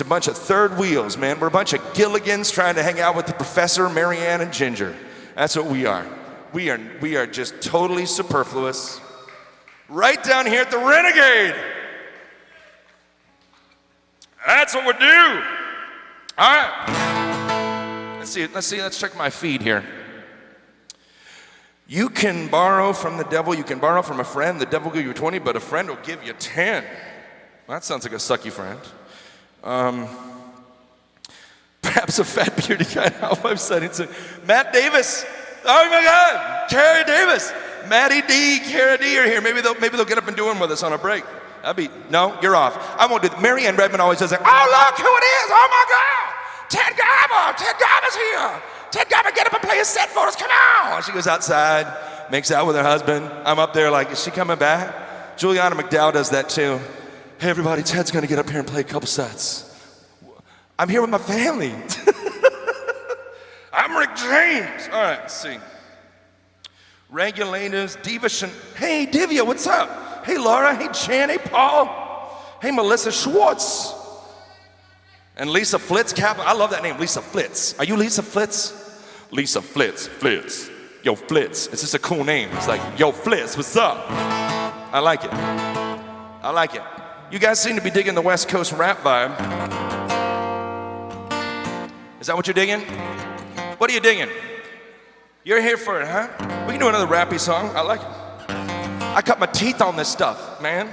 bunch of third wheels, man. We're a bunch of Gilligans trying to hang out with the professor, Marianne, and Ginger. That's what we are. We are just totally superfluous. Right down here at the Renegade. That's what we do. All right. Let's check my feed here. You can borrow from the devil, you can borrow from a friend. The devil will give you 20, but a friend will give you 10. That sounds like a sucky friend. Perhaps a fat bearded guy on our website. It's Matt Davis. Oh my God, Carrie Davis. Matty D, Cara D are here. Maybe they'll get up and do one with us on a break. No, you're off. I won't do that. Marianne Redmond always does that. Oh, look who it is. Oh my God. Ted Garber. Ted Garber's here. Ted Garber, get up and play a set for us. Come on. She goes outside, makes out with her husband. I'm up there like, is she coming back? Juliana McDowell does that too. Hey everybody, Ted's gonna get up here and play a couple sets. I'm here with my family. I'm Rick James. All right, let's see. Regulators, hey Divya, what's up? Hey Laura, hey Jan, hey Paul. Hey Melissa Schwartz. And Lisa Flitz, I love that name, Lisa Flitz. Are you Lisa Flitz? Lisa Flitz. Yo Flitz, it's just a cool name. It's like, yo Flitz, what's up? I like it. You guys seem to be digging the West Coast rap vibe. Is that what you're digging? What are you digging? You're here for it, huh? We can do another rappy song. I like it. I cut my teeth on this stuff, man.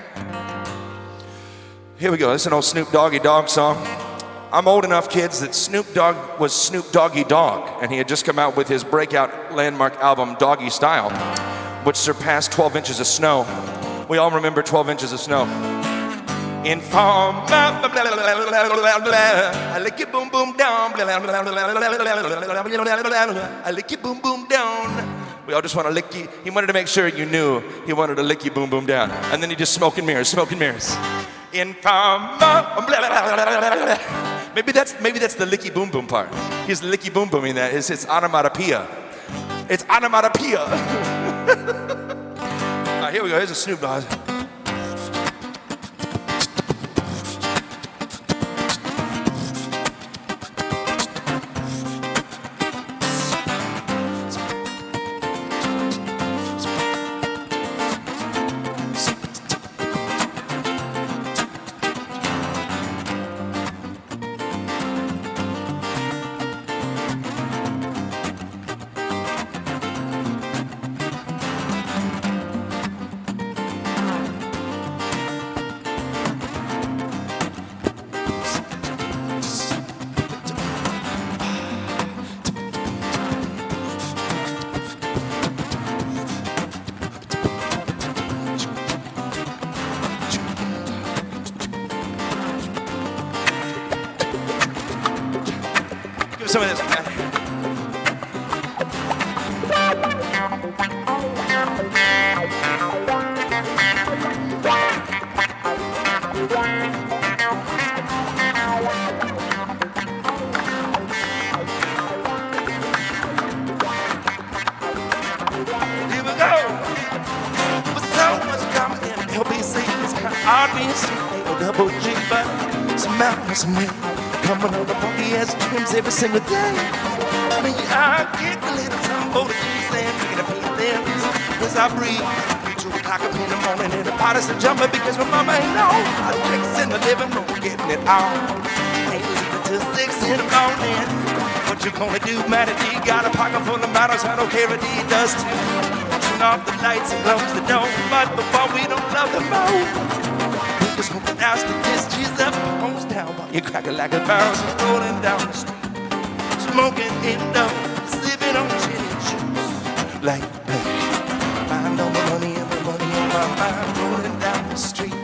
Here we go. This is an old Snoop Doggy Dogg song. I'm old enough, kids, that Snoop Dogg was Snoop Doggy Dogg, and he had just come out with his breakout landmark album, Doggy Style, which surpassed 12 inches of snow. We all remember 12 inches of snow. Inform, I lick it boom boom down, I lick it boom boom down. We all just want to lick you. He wanted to make sure you knew he wanted to lick you boom boom down. And then he just smoke and mirrors. Inform, maybe that's the licky boom boom part. He's licky boom booming that. It's onomatopoeia. It's onomatopoeia. All right, here we go. Here's a Snoop Dogg. Some of this, man. Here we go. With so much drama in LBC, it's kind of odd being seen. Double G, but somehow, some way. Coming on the funky ass trims every single day. I mean, I get a little something for the cheese and making a feelings as I breathe. 2 o'clock in the morning and the party's a jumper because my mama ain't on. I drinks in the living room, getting it on. Ain't leaving till 6 in the morning. What you gonna do, Matty D? Got a pocket full of bottles, I don't care if D does too. Turn off the lights and close the door, but before we don't love the moon. Just hoping out the dishes up, homes down while you crack it like a bounce and rolling down the street. Smoking indoors, sipping on gin and juice. Like that. Mind on my money and my money on my mind, rolling down the street.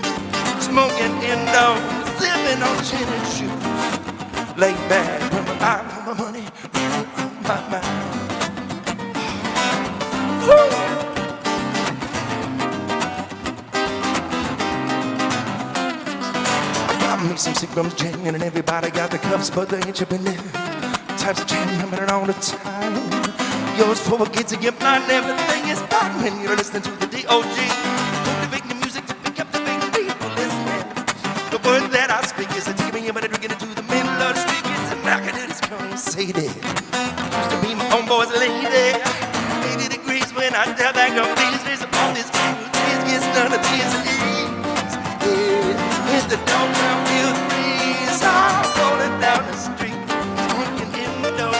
Smoking indoors, sipping on gin and juice. Like that. With my mind on my money, on my mind. Woo! Me some Seagram's gin and everybody got the cups, but they ain't chipping in. times of change, I'm it all the time. Yours for a kid to get mine, everything is fine when you're listening to the D.O.G. Cultivating the music to pick up the big people listening. The word that I speak is to take me in, but I drink it into the middle of the street. It's a knock and it's come say that. Used to be my homeboy's lady. 80 degrees when I tell that girl, please, there's all this food, please get none of these ease. Yeah, it's the downtown feel the breeze. I'm rolling down the street, smoking in the door,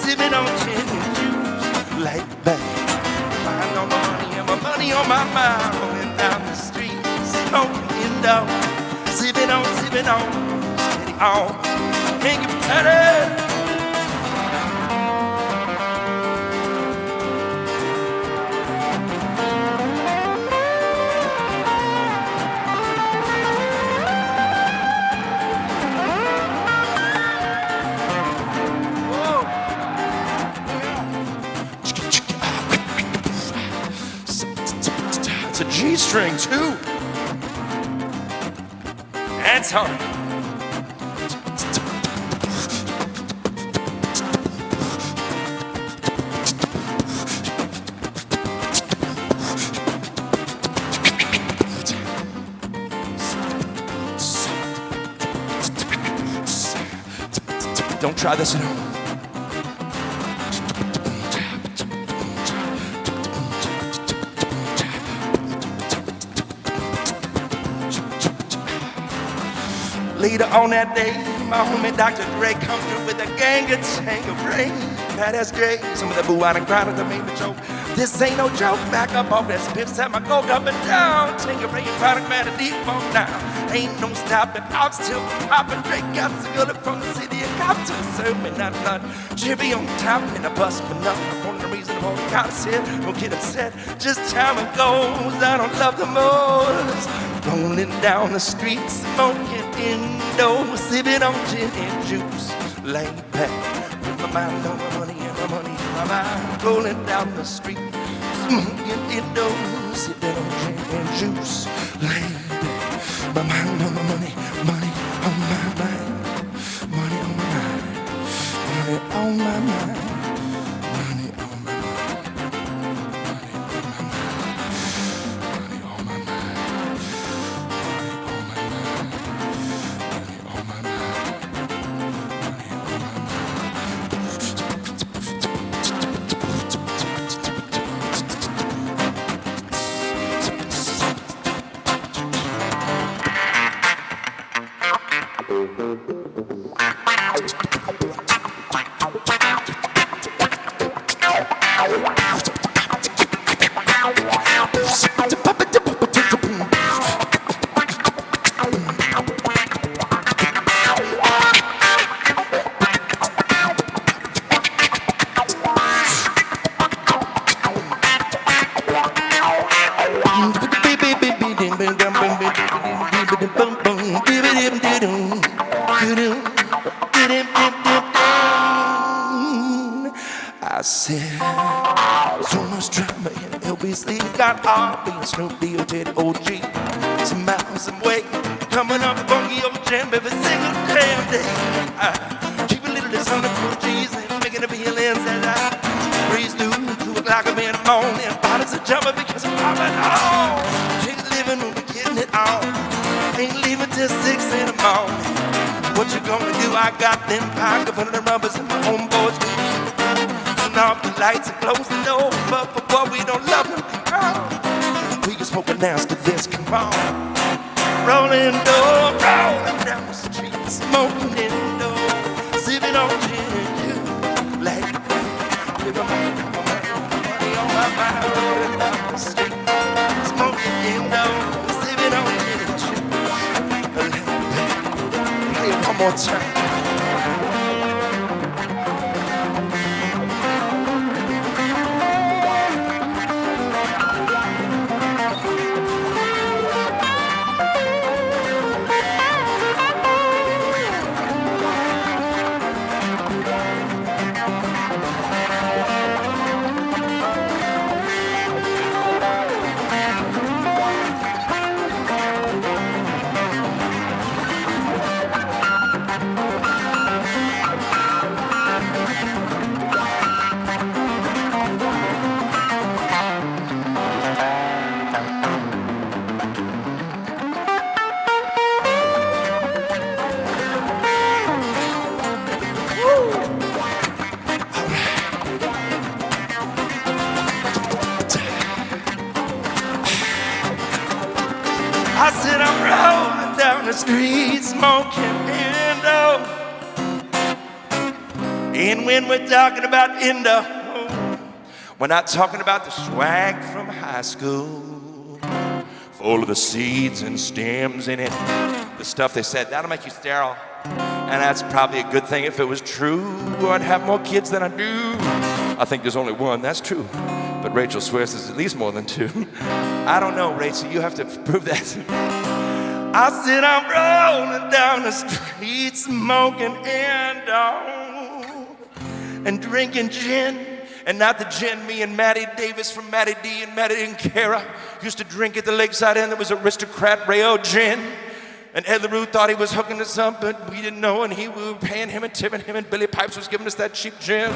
sipping on gin and juice, like that. Mind on my money and my money on my mind. Rolling down the street, smoking in the door, sipping on, steady on. Can't get better. It's a G string too. That's hard. Don't try this at home. Later on that day, my homie Dr. Dre come through with a gang of tango brain. Badass Dre, some of the boo out and grind that made me joke. This ain't no joke, back up off that spit, set my coke up and down. Tango brain, product man, a deep on now. Ain't no stopping, I'm still popping. Dre got the good from the city and cop to serve me none. Chippy on top and a bust for nothing. One of the reasons all the cops said, don't get upset, just time it goes. I don't love the most. Rolling down the street, smoking indoors, sipping on gin and juice, laying back with my mind on my money and my money on my mind. Rolling down the street, smoking indoors, sipping on gin and juice, laying back. My mind on my money, money on my mind, money on my mind, money on my mind. I said, so much drama in LBC. Got R.B. and Snoop D, Teddy O.G. Some miles, some way, coming up the funky old jam every single damn day. I keep a little this 100 G's and making the feelings that I breeze through 2 o'clock in the morning. Bodies are jumping because I'm popping on. Ain't living when we're getting it on. Ain't leaving till 6 in the morning. What you gonna do? I got them pockets full of the rubbers and my homeboys. Turn off the lights and close the door. But for what we don't love them, we can smoke a nasty this, come on. Rolling down the street, smoking indoors, sipping on gin and juice, like with my money on my mind. Rolling down the street, smoking indoors, sipping on gin and juice. Play it one more time. down the street smoking Indo. And when we're talking about Indo, we're not talking about the swag from high school, full of the seeds and stems in it. The stuff they said, that'll make you sterile. And that's probably a good thing if it was true. I'd have more kids than I do. I think there's only one, that's true. But Rachel swears there's at least more than two. I don't know, Rachel, you have to prove that to me. I said I'm rolling down the street smoking Indo and drinking gin. And not the gin me and Matty Davis from Matty D and Matty and Kara used to drink at the Lakeside Inn. There was aristocrat Rayo gin. And Ed LaRue thought he was hooking us up, but we didn't know, and we were paying him and tipping him, and Billy Pipes was giving us that cheap gin.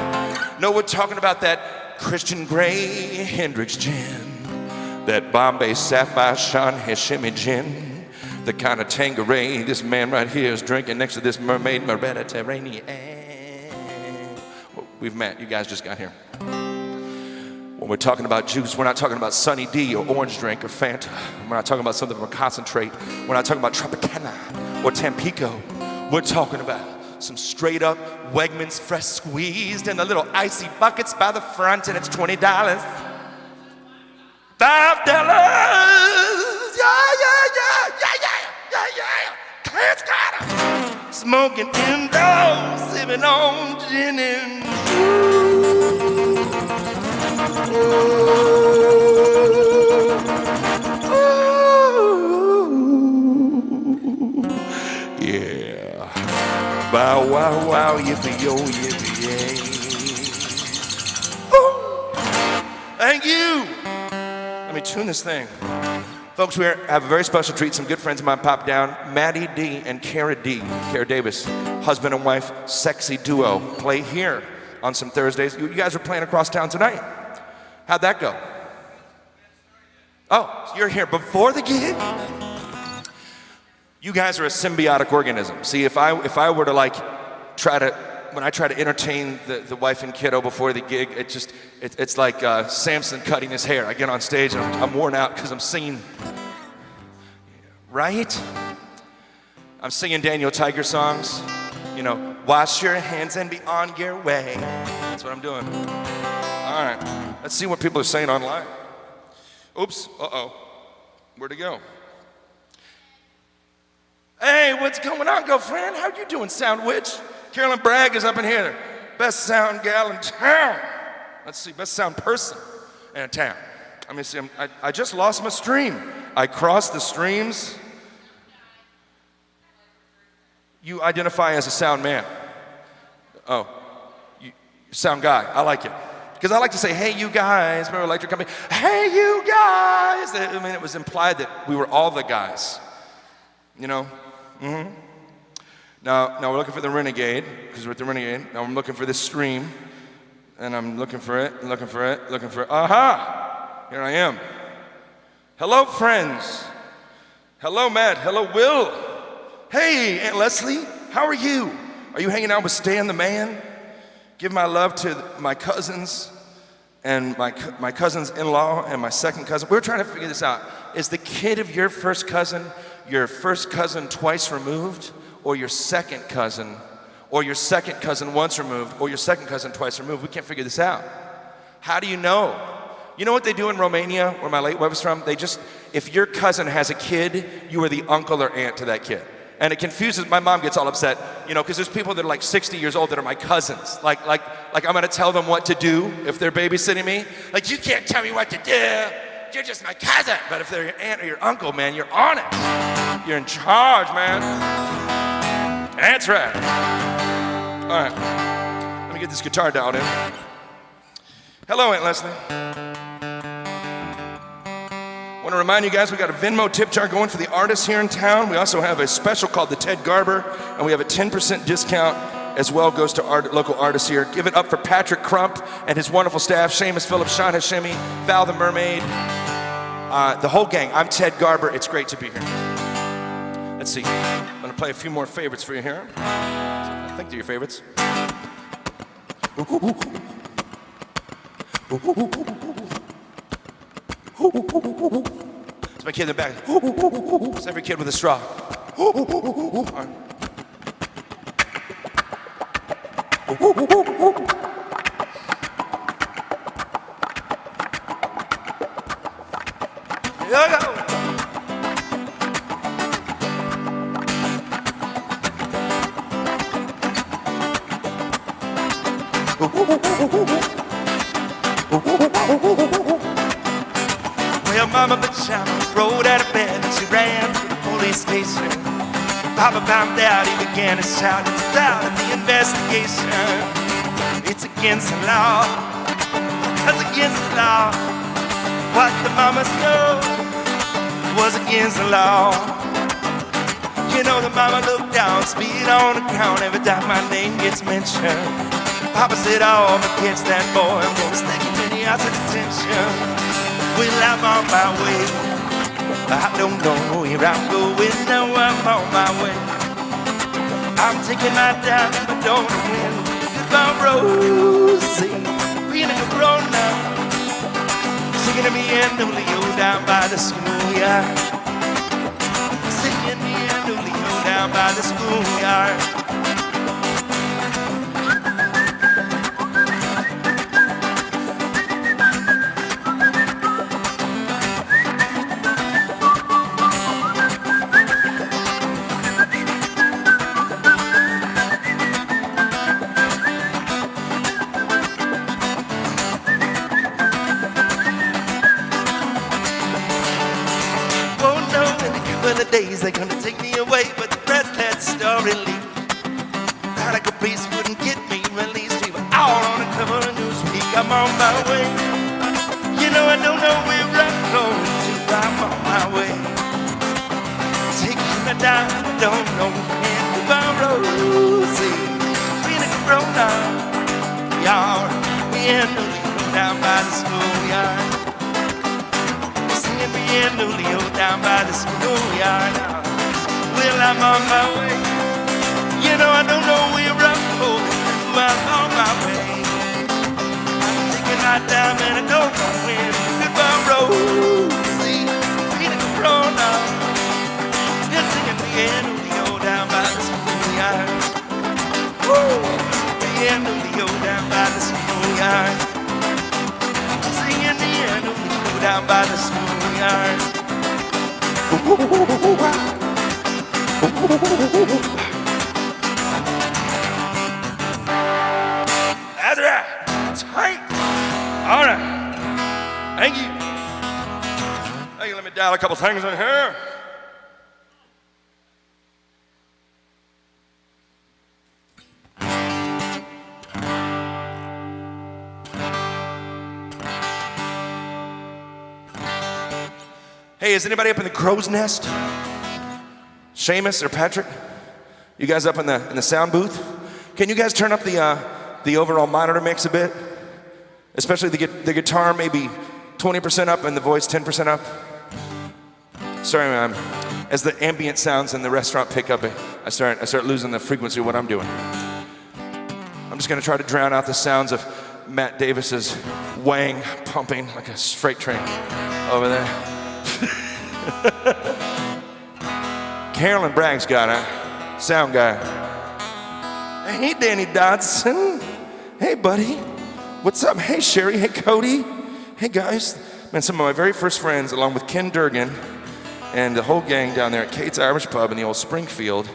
No, we're talking about that Christian Grey Hendrix gin, that Bombay Sapphire Sean Hashimi gin, the kind of Tanqueray this man right here is drinking next to this mermaid Mediterranean. We've met, you guys just got here. When we're talking about juice, we're not talking about Sunny D or orange drink or Fanta. We're not talking about something from a concentrate. We're not talking about Tropicana or Tampico. We're talking about some straight up Wegmans fresh squeezed in the little icy buckets by the front, and it's $20. $5. Yeah. Clarence Carter. Smoking indoors, sipping on gin and yeah. Bow wow wow yippee yo yippee yay. Thank you. Let me tune this thing. Folks, we have a very special treat. Some good friends of mine popped down. Matty D and Kara D, Kara Davis, husband and wife, sexy duo, play here on some Thursdays. You guys are playing across town tonight. How'd that go? Oh, so you're here before the gig? You guys are a symbiotic organism. See, if I were to when I try to entertain the wife and kiddo before the gig, it's like Samson cutting his hair. I get on stage and I'm worn out because I'm singing, right? I'm singing Daniel Tiger songs. You know, wash your hands and be on your way. That's what I'm doing. All right, let's see what people are saying online. Oops, uh-oh, where'd it go? Hey, what's going on, girlfriend? How you doing, Sound Witch? Carolyn Bragg is up in here, best sound gal in town. Let's see, best sound person in town. Let me see, I just lost my stream. I crossed the streams. You identify as a sound man. Oh, you sound guy, I like it. Because I like to say, hey, you guys, remember Electric Company? Hey, you guys. I mean, it was implied that we were all the guys, you know? Mm-hmm. Now we're looking for the Renegade, because we're at the Renegade. Now I'm looking for this stream, and I'm looking for it. Aha! Here I am. Hello, friends. Hello, Matt. Hello, Will. Hey, Aunt Leslie, how are you? Are you hanging out with Stan the Man? Give my love to my cousins and my cousin's in-law and my second cousin. We're trying to figure this out. Is the kid of your first cousin twice removed, or your second cousin once removed, or your second cousin twice removed? We can't figure this out. How do you know? You know what they do in Romania, where my late wife was from? If your cousin has a kid, you are the uncle or aunt to that kid. And it confuses, my mom gets all upset, you know, because there's people that are like 60 years old that are my cousins. Like I'm gonna tell them what to do if they're babysitting me. Like, you can't tell me what to do, you're just my cousin. But if they're your aunt or your uncle, man, you're on it. You're in charge, man. That's right. All right, let me get this guitar down in. Hello, Aunt Leslie. I want to remind you guys, we got a Venmo tip jar going for the artists here in town. We also have a special called the Ted Garber, and we have a 10% discount as well, goes to local artists here. Give it up for Patrick Crump and his wonderful staff, Seamus Phillips, Sean Hashimi, Val the Mermaid, the whole gang. I'm Ted Garber. It's great to be here. Let's see. I'm going to play a few more favorites for you here. I think they're your favorites. It's my kid in the back. It's every kid with a straw. Well, Mama Pajama rolled out of bed and she ran to the police station. Papa found out, he began to shout, it's out of the investigation. It's against the law, that's against the law. What the mama stole was against the law. You know the mama looked down, spit on the ground every time my name gets mentioned. Papa said, oh, I'm against that boy, I'm gonna stick him in the house of detention. Well, I'm on my way, I don't know where I'm going, now I'm on my way. I'm taking my time, but don't win. Goodbye, Rosie, being a grown now. Singing to me and Leo down by the schoolyard. Singing me and Leo down by the schoolyard. Days they're gonna take me away, but the rest that story leave. Thought like a piece wouldn't get me released. We were all on the cover of Newsweek. I'm on my way. You know I don't know where I'm going to. I'm on my way. Taking me down, I don't know when. Goodbye, Rosie. Being a grown up, y'all. Me and Leo down by the schoolyard. Me and Leo down by the schoolyard. Well, I'm on my way. You know I don't know where I'm going. I'm on my way. I'm taking my time and I don't know when. Goodbye, Rosie, being a grown up. You're singing me and Leo down by the schoolyard. Woo! Me and Leo down by the schoolyard. Singing me and Leo down by the schoolyard. That's right. Tight. All right. Thank you. Thank you. Let me dial a couple things in here. Hey, is anybody up in the crow's nest? Seamus or Patrick? You guys up in the sound booth? Can you guys turn up the overall monitor mix a bit? Especially the guitar maybe 20% up and the voice 10% up? Sorry, man. As the ambient sounds in the restaurant pick up, I start losing the frequency of what I'm doing. I'm just gonna try to drown out the sounds of Matt Davis's wang pumping like a freight train over there. Carolyn Bragg's got a sound guy. Hey, Danny Dodson. Hey, buddy. What's up? Hey, Sherry. Hey, Cody. Hey, guys. Man, some of my very first friends, along with Ken Durgan and the whole gang down there at Kate's Irish Pub in the old Springfield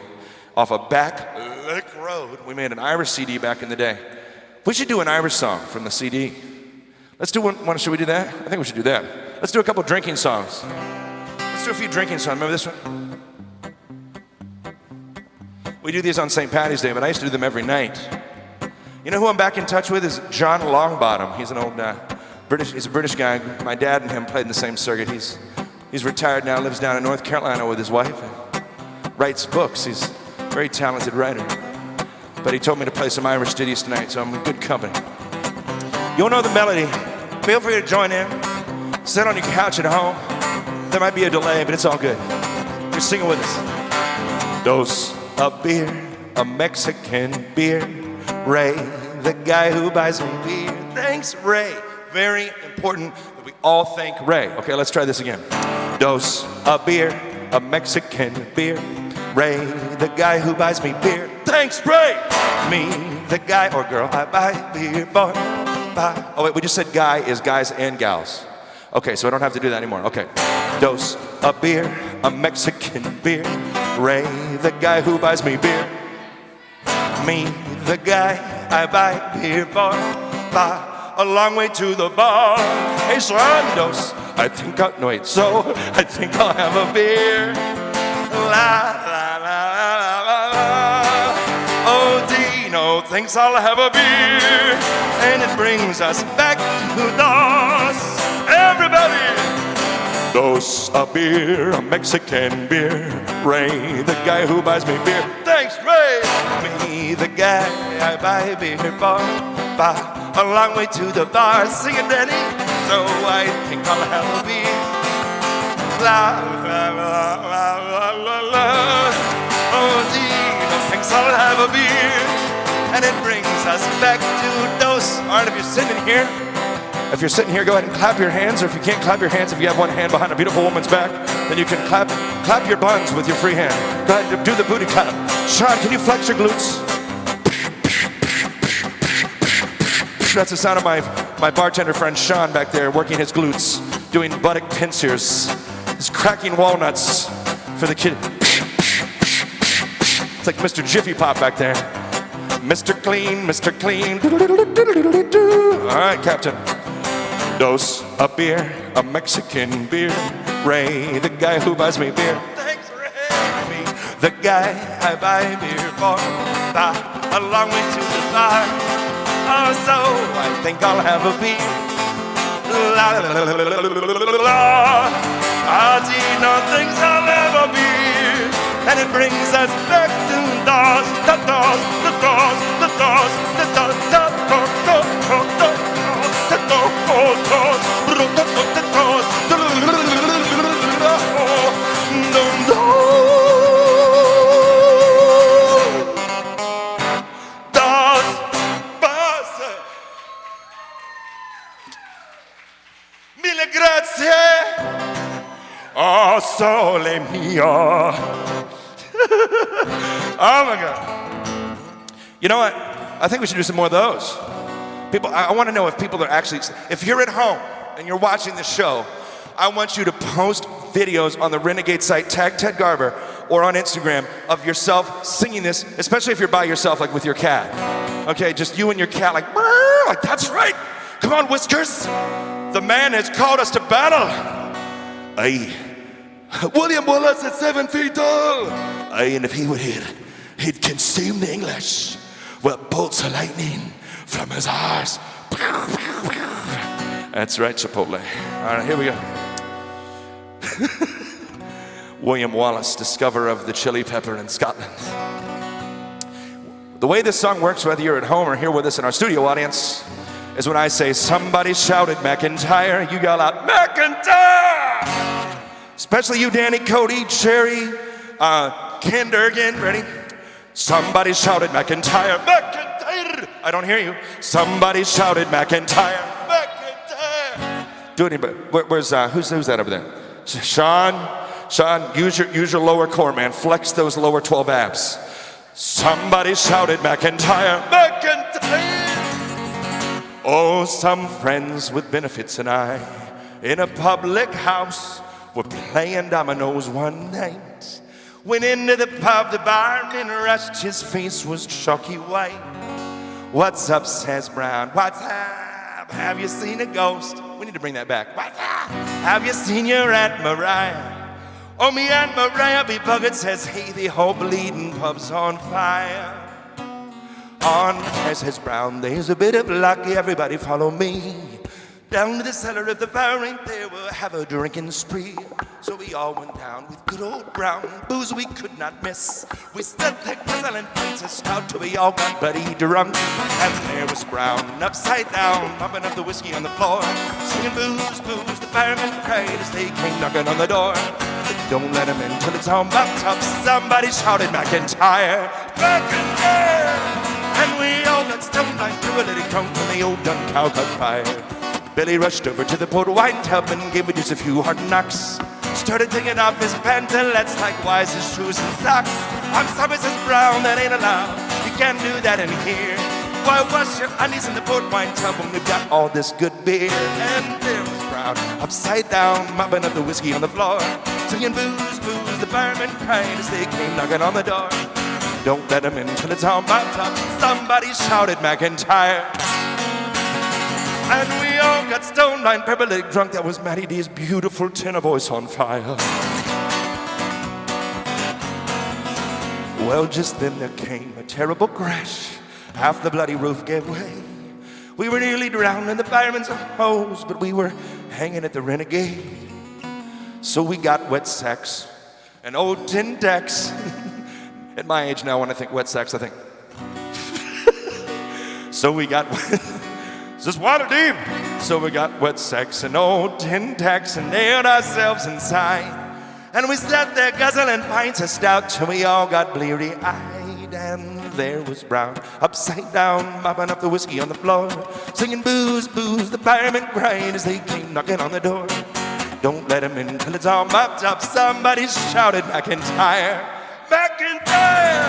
off of Back Lake Road. We made an Irish CD back in the day. We should do an Irish song from the CD. Let's do one. Should we do that? I think we should do that. Let's do a couple drinking songs. Let's do a few drinking songs. Remember this one? We do these on St. Paddy's Day, but I used to do them every night. You know who I'm back in touch with is John Longbottom. He's an old he's a British guy. My dad and him played in the same circuit. He's retired now, lives down in North Carolina with his wife, and writes books. He's a very talented writer. But he told me to play some Irish ditties tonight, so I'm in good company. You'll know the melody. Feel free to join in. Sit on your couch at home. There might be a delay, but it's all good. Just sing it with us. Dos a beer, a Mexican beer. Ray, the guy who buys me beer. Thanks, Ray. Very important that we all thank Ray. Okay, let's try this again. Dos a beer, a Mexican beer. Ray, the guy who buys me beer. Thanks, Ray. Me, the guy or girl I buy beer for. Bye. Oh wait, we just said guy is guys and gals. Okay, so I don't have to do that anymore. Okay. Dose a beer, a Mexican beer. Ray, the guy who buys me beer. Me, the guy I buy beer for. Bye. A long way to the bar. Hey, son, dose. I think I'll have a beer. La la la la la la. Oh, Dino thinks I'll have a beer, and it brings us back to DOS. Everybody, dose a beer, a Mexican beer. Ray, the guy who buys me beer. Thanks, Ray. Me, the guy I buy beer for. Bye. A long way to the bar. Sing it, Danny. So I think I'll have a beer. La la la la la la la. Oh, Dino thinks I'll have a beer, and it brings us back to DOS. All right, if you're sitting here, go ahead and clap your hands. Or if you can't clap your hands, if you have one hand behind a beautiful woman's back, then you can clap your buns with your free hand. Go ahead and do the booty clap. Sean, can you flex your glutes? That's the sound of my bartender friend Sean back there working his glutes, doing buttock pincers. He's cracking walnuts for the kid. It's like Mr. Jiffy Pop back there. Mr. Clean, Mr. Clean. All right, Captain. Dose a beer, a Mexican beer. Ray, the guy who buys me beer. Thanks, Ray. Me, the guy I buy beer for. Bye. A long way to the bar. Oh, so I think I'll have a beer. La la la la la la la. Dino thinks I'll have a beer, and it brings us back to DOS, the DOS, the DOS, the DOS, the DOS, the DOS, the Mille grazie. Oh, sole mio. Oh my God. You know what? I think we should do some more of those. People, I want to know if people are actually, if you're at home and you're watching this show, I want you to post videos on the Renegade site, tag Ted Garber, or on Instagram of yourself singing this, especially if you're by yourself, like with your cat. Okay, just you and your cat, like that's right. Come on, Whiskers. The man has called us to battle. Aye. William Wallace at 7 feet tall. Aye, and if he were here, he'd consume the English with bolts of lightning from his eyes. That's right, Chipotle. All right, here we go. William Wallace, discoverer of the chili pepper in Scotland. The way this song works, whether you're at home or here with us in our studio audience, is when I say, somebody shouted McIntyre, you yell out, McIntyre! Especially you, Danny, Cody, Cherry, Ken Durgan, ready? Somebody shouted McIntyre, McIntyre! I don't hear you. Somebody shouted McIntyre, McIntyre! Do it, where's, who's that over there? Sean, use your lower core, man. Flex those lower 12 abs. Somebody shouted McIntyre, McIntyre! Oh, some friends with benefits and I, in a public house, were playing dominoes one night. Went into the pub, the barman rushed, his face was chalky white. What's up, says Brown, what's up? Have you seen a ghost? We need to bring that back. What's up? Have you seen your Aunt Mariah? Oh, me Aunt Mariah be bugged, says he, the whole bleeding pub's on fire. On, says Brown, there's a bit of luck, everybody follow me. Down to the cellar, if the fire ain't there, we'll have a drinking spree. So we all went down with good old Brown, booze we could not miss. We stood there selling pints of stout till we all got bloody drunk. And there was Brown, upside down, pumping up the whiskey on the floor, singing booze, booze. The firemen cried as they came knocking on the door. Don't let him in till it's all bucked up. Somebody shouted McIntyre, McIntyre! And we all got stoned like through a little drunk when the old dun cow caught fire. Billy rushed over to the port wine tub and gave it just a few hard knocks. Started taking off his pantalettes like wise his shoes and socks. I'm sorry, Mrs. Brown, that ain't allowed. You can't do that in here. Why, wash your undies in the port wine tub when we've got all this good beer? And there was Brown, upside down, mopping up the whiskey on the floor, singing booze, booze, the firemen crying as they came knocking on the door. Don't let them in till it's all mopped up. Somebody shouted McIntyre. And we all got stone blind, paralytic drunk. That was Matty D's beautiful tenor voice on fire. Well, just then there came a terrible crash. Half the bloody roof gave way. We were nearly drowned in the firemen's hose, but we were hanging at the Renegade. So we got wet sacks and old tin tacks. At my age now, when I think wet sacks, I think. So we got, is this water deep? So we got wet sacks and old tin tacks and nailed ourselves inside. And we sat there guzzling pints of stout till we all got bleary-eyed. And there was Brown, upside down, mopping up the whiskey on the floor, singing booze, booze, the firemen cried as they came knocking on the door. Don't let them in till it's all mopped up. Somebody shouted McIntyre. McIntyre!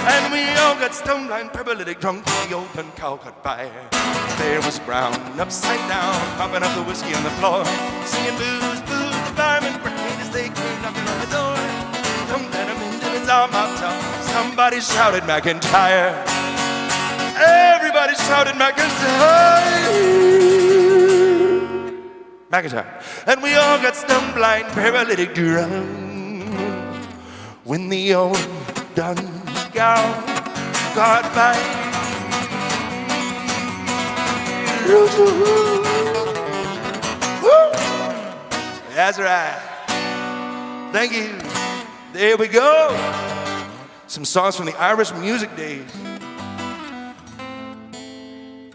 And we all got stone blind, paralytic drunk in the open cow cut fire. There was Brown, upside down, mopping up the whiskey on the floor, singing booze, booze, the firemen cried as they came knocking on the door. Don't let them in till it's all mopped up. Somebody shouted McIntyre. Everybody shouted McIntyre. McIntyre. And we all got stone blind, paralytic drunk when the old dun gal got by. That's right. Thank you. There we go. Some songs from the Irish music days.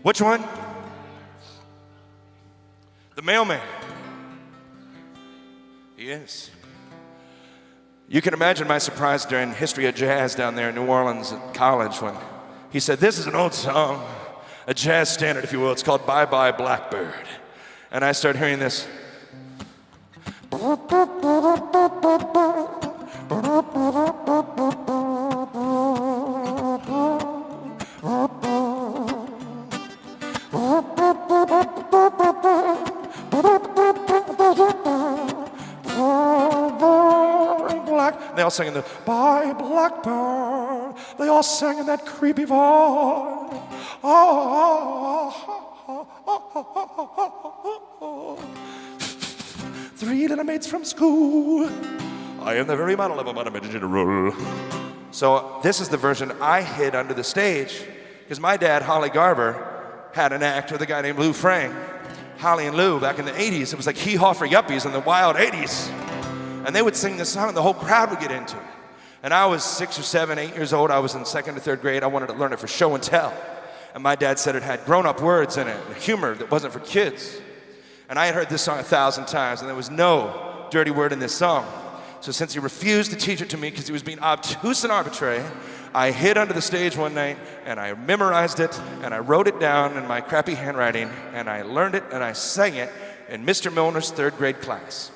Which one? The Mailman. Yes. You can imagine my surprise during History of Jazz down there in New Orleans at college when he said, this is an old song, a jazz standard, if you will. It's called Bye Bye Blackbird. And I started hearing this. They all singing the Bye Blackbird. They all sang in that creepy voice. Three little maids from school. I am the very model of a Madame General. So this is the version I hid under the stage because my dad, Holly Garber, had an act with a guy named Lou Frang. Holly and Lou back in the 80s. It was like Hee Haw for Yuppies in the wild 80s. And they would sing this song and the whole crowd would get into it. And I was 6 or 7, 8 years old. I was in 2nd or 3rd grade. I wanted to learn it for show and tell. And my dad said it had grown-up words in it, humor that wasn't for kids. And I had heard this song 1,000 times, and there was no dirty word in this song. So since he refused to teach it to me because he was being obtuse and arbitrary, I hid under the stage one night, and I memorized it, and I wrote it down in my crappy handwriting, and I learned it, and I sang it in Mr. Milner's 3rd grade class.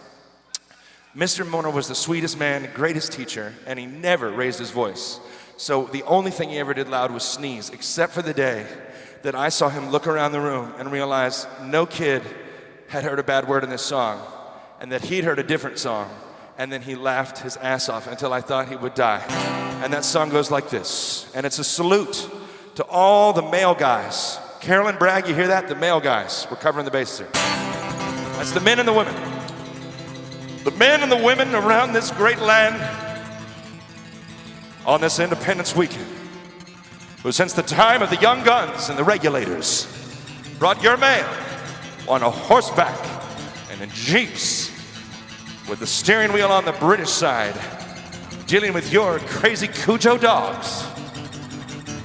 Mr. Milner was the sweetest man, greatest teacher, and he never raised his voice. So the only thing he ever did loud was sneeze, except for the day that I saw him look around the room and realize no kid had heard a bad word in this song, and that he'd heard a different song, and then he laughed his ass off until I thought he would die. And that song goes like this, and it's a salute to all the male guys. Carolyn Bragg, you hear that? The male guys. We're covering the bases here. That's the men and the women. The men and the women around this great land on this Independence weekend, who since the time of the Young Guns and the Regulators brought your mail on a horseback and in jeeps with the steering wheel on the British side, dealing with your crazy Cujo dogs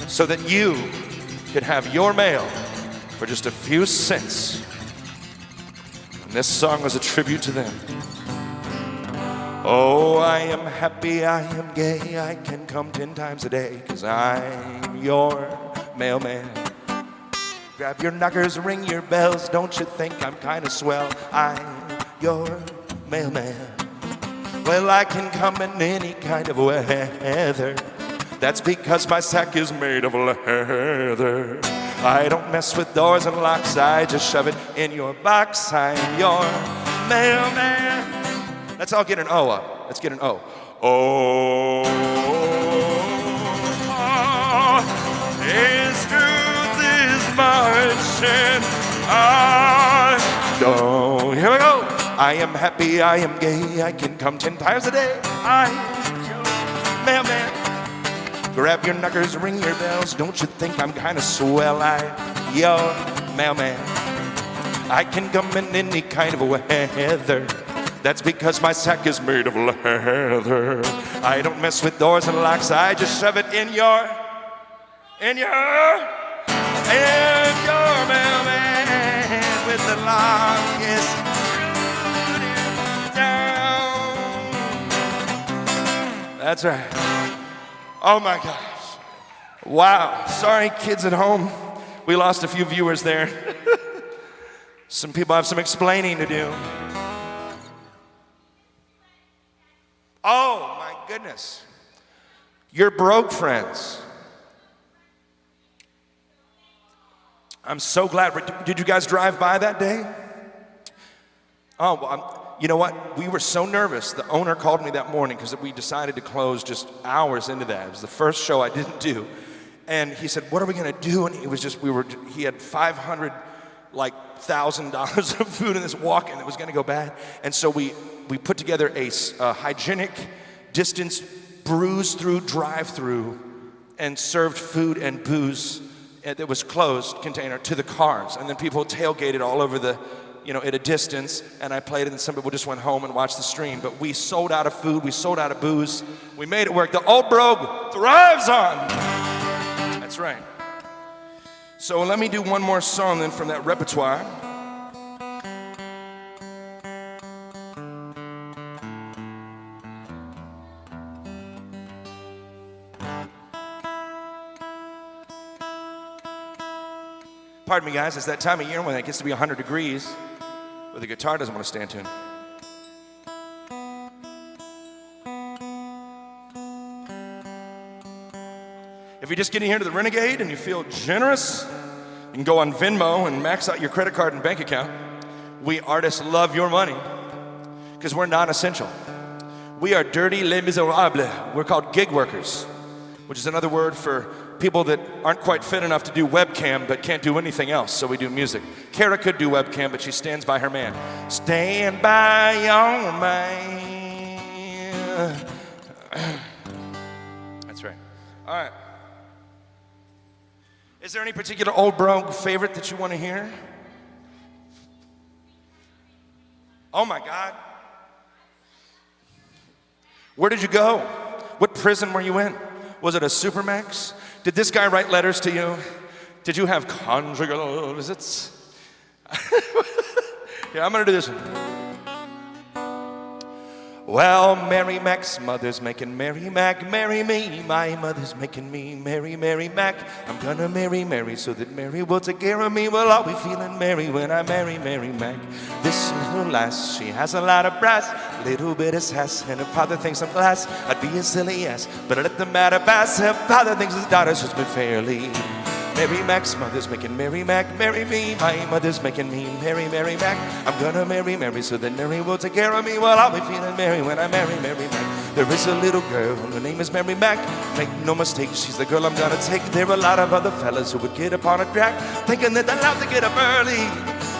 so that you could have your mail for just a few cents. And this song was a tribute to them. Oh, I am happy, I am gay, I can come 10 times a day, 'cause I'm your mailman. Grab your knockers, ring your bells, don't you think I'm kinda swell? I'm your mailman. Well, I can come in any kind of weather. That's because my sack is made of leather. I don't mess with doors and locks, I just shove it in your box. I'm your mailman. Let's all get an O up. Let's get an O. Oh, His truth is marching on. Oh, here we go. I am happy, I am gay, I can come 10 times a day. I'm your mailman. Grab your knuckers, ring your bells. Don't you think I'm kind of swell? I'm your mailman. I can come in any kind of weather. That's because my sack is made of leather. I don't mess with doors and locks. I just shove it in your mailman with the longest down. That's right. Oh my gosh. Wow. Sorry, kids at home. We lost a few viewers there. Some people have some explaining to do. Oh my goodness. You're broke, friends. I'm so glad. Did you guys drive by that day? Oh, well, you know what? We were so nervous. The owner called me that morning because we decided to close just hours into that. It was the first show I didn't do. And he said, what are we going to do? And it was just, he had $500,000 of food in this walk-in that was going to go bad. And so we put together a hygienic distance bruise-through drive-through and served food and booze that was closed container to the cars. And then people tailgated all over the, at a distance, and I played it, and some people just went home and watched the stream. But we sold out of food, we sold out of booze, we made it work. The old brogue thrives on. That's right. So let me do one more song then from that repertoire. Pardon me, guys, it's that time of year when it gets to be 100 degrees, where the guitar doesn't want to stay in tune. If you're just getting here to the Renegade and you feel generous, you can go on Venmo and max out your credit card and bank account. We artists love your money because we're non-essential. We are dirty les miserables. We're called gig workers, which is another word for people that aren't quite fit enough to do webcam but can't do anything else, so we do music. Kara could do webcam, but she stands by her man. Stand by your man. That's right. All right. Is there any particular old brogue favorite that you want to hear? Oh my God. Where did you go? What prison were you in? Was it a Supermax? Did this guy write letters to you? Did you have conjugal visits? Yeah, I'm gonna do this one. Well, Mary Mac's mother's making Mary Mac marry me. My mother's making me marry Mary Mac. I'm gonna marry Mary so that Mary will take care of me. Well, I'll be feeling merry when I marry Mary Mac. This little lass, she has a lot of brass, little bit of sass, and her father thinks I'm class. I'd be a silly ass, but I let the matter pass. Her father thinks his daughter's just been fairly. Mary Mac's mother's making Mary Mac marry me. My mother's making me marry Mary Mac. I'm gonna marry Mary so that Mary will take care of me. Well, I'll be feeling merry when I marry Mary Mac. There is a little girl, her name is Mary Mac. Make no mistake, she's the girl I'm gonna take. There are a lot of other fellas who would get upon a track, thinking that they're allowed to get up early.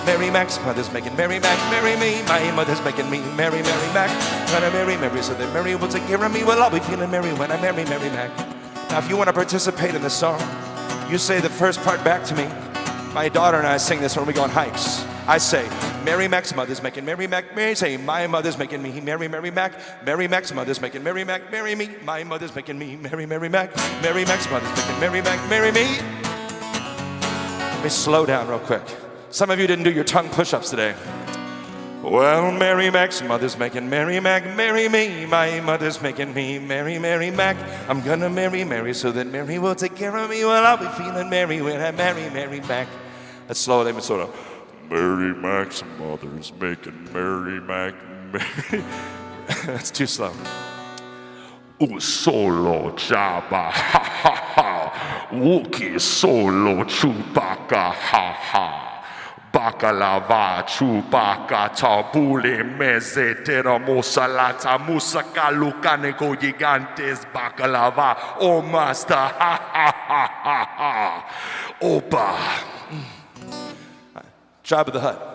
Mary Mac's mother's making Mary Mac marry me. My mother's making me marry Mary Mac. Gonna marry Mary so that Mary will take care of me. Well, I'll be feeling merry when I marry Mary Mac. Now, if you want to participate in this song, you say the first part back to me. My daughter and I sing this when we go on hikes. I say, Mary Mac's mother's making Mary Mac marry. Say, my mother's making me marry Mary Mac. Mary Mac's mother's making Mary Mac marry me. My mother's making me marry Mary Mac. Mary Mac's mother's making Mary Mac marry me. Let me slow down real quick. Some of you didn't do your tongue push-ups today. Well, Mary Mac's mother's making Mary Mac marry me. My mother's making me marry Mary Mac. I'm gonna marry Mary so that Mary will take care of me. Well, I'll be feeling merry when I marry Mary Mac. Let's slow it down sort of. Mary Mac's mother's making Mary Mac marry. That's too slow. Solo Jabba, ha ha ha. Wookie solo Chewbacca, ha ha. Bakalava, Chewbacca, tabule, meze, teramosalata, musaka, lucaneko, gigantes, bakalava, oh master, ha ha ha ha ha. Opa. Jabba the Hutt.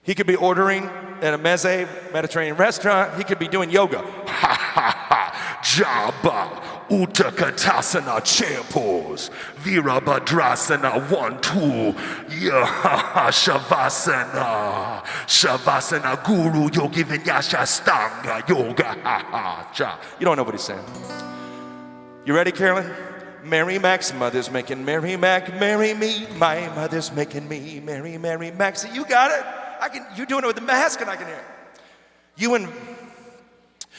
He could be ordering at a meze, Mediterranean restaurant. He could be doing yoga. Ha ha ha. Jabba. Utakatasana champos. Virabhadrasana 1, 2. Yaha Shavasana. Shavasana Guru Yogi Vinyasa Stanga Yoga. Ha ha. Ja. You don't know what he's saying. You ready, Carolyn? Mary Mac's mother's making Mary Mac marry me. My mother's making me Mary Mac. See, you got it. You're doing it with the mask and I can hear it.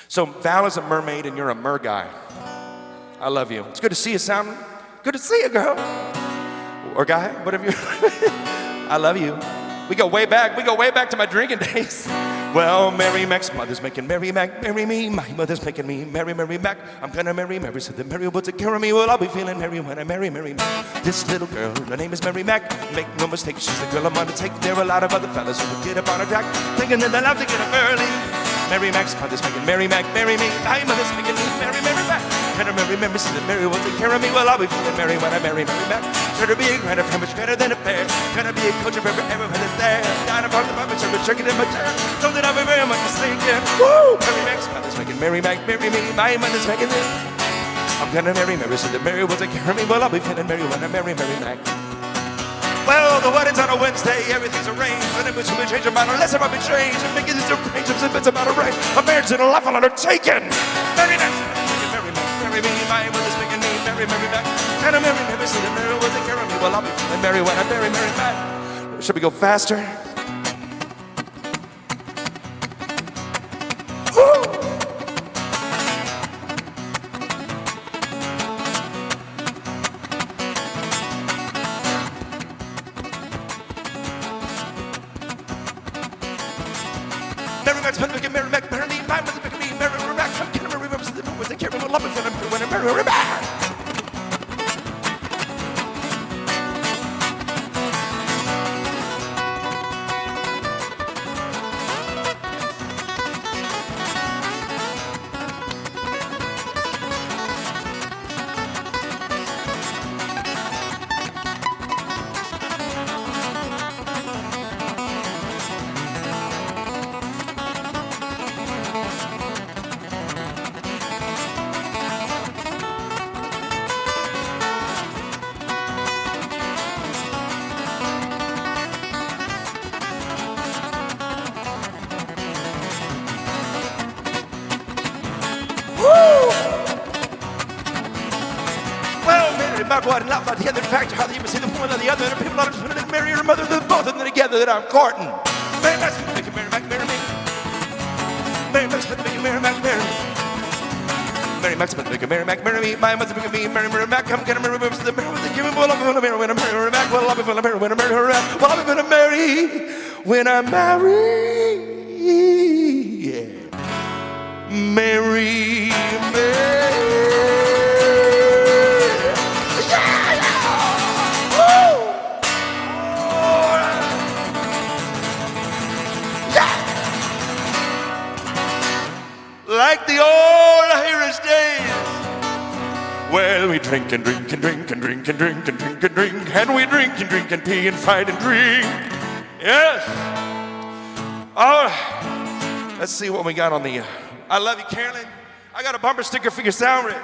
So Val is a mermaid and you're a mer guy. I love you. It's good to see you, Sam. Good to see you, girl. Or guy, whatever you I love you. We go way back to my drinking days. Well, Mary Mac's mother's making Mary Mac marry me. My mother's making me Mary Mac. I'm gonna marry Mary so that Mary will take care of me. Well, I'll be feeling Mary when I marry Mary Mac. This little girl, her name is Mary Mac. Make no mistake, she's the girl I'm gonna take. There are a lot of other fellas who will get up on her track, thinking that they'll have to get up early. Mary Mac's mother's making Mary Mac marry me. My mother's making me Mary Mac. Can I marry Mary so that Mary will take care of me? Well, I'll be feeling Mary when I marry Mary Mac. Sure to be a grand affair, much better than a fair. Gonna be a coach of everyone that's there. Dying apart the puppet, sure shaking in my chair. Told that I'll be very much mistaken. Woo! Mary Mac's mother's making Mary Mac marry me. My mother's making this. I'm gonna marry Mary so that Mary will take care of me. Well, I'll be feeling Mary when I marry Mary Mac. Well, the wedding's on a Wednesday, everything's arranged. And if it's to be changed about unless I'm changed. And making this arranged if it's about a right. A marriage and a life undertaken. Mary Mac's Mary Mac marry me. My mother's making me Mary Mac. And I marry Mary so that Mary will take care of me. Well, I'll be feeling Mary when I marry Mary Mac. Should we go faster? Mary Mac's making Mary Mac marry me. My mother's making me Mary Mac. I'm gonna marry Mary so that Mary will take care of me. Well, I'll be feeling Mary when I marry Mary Mac. About what and not about the other factor, how they even see the one or the other, and people not understanding that marry her mother, the both of them together that I'm courting. Mary Mac's making Mary Mac marry me. Mary Mac's making Mary Mac marry me. Mary Mac's making Mary Mac marry me. My mother's making me Mary Mac. I'm gonna marry Mary so the Mary with the give me. Well, I'll be gonna marry when I marry Mary Mac. Well, I'll be gonna marry when I marry her. Well, I'll be gonna marry when I marry. Yeah. Mary. Like the old Irish days, where we drink and drink and drink and drink and drink and drink and drink, and we drink and drink and pee and fight and drink. Yes. All right. Let's see what we got on the. I love you, Carolyn. I got a bumper sticker for your sound rig.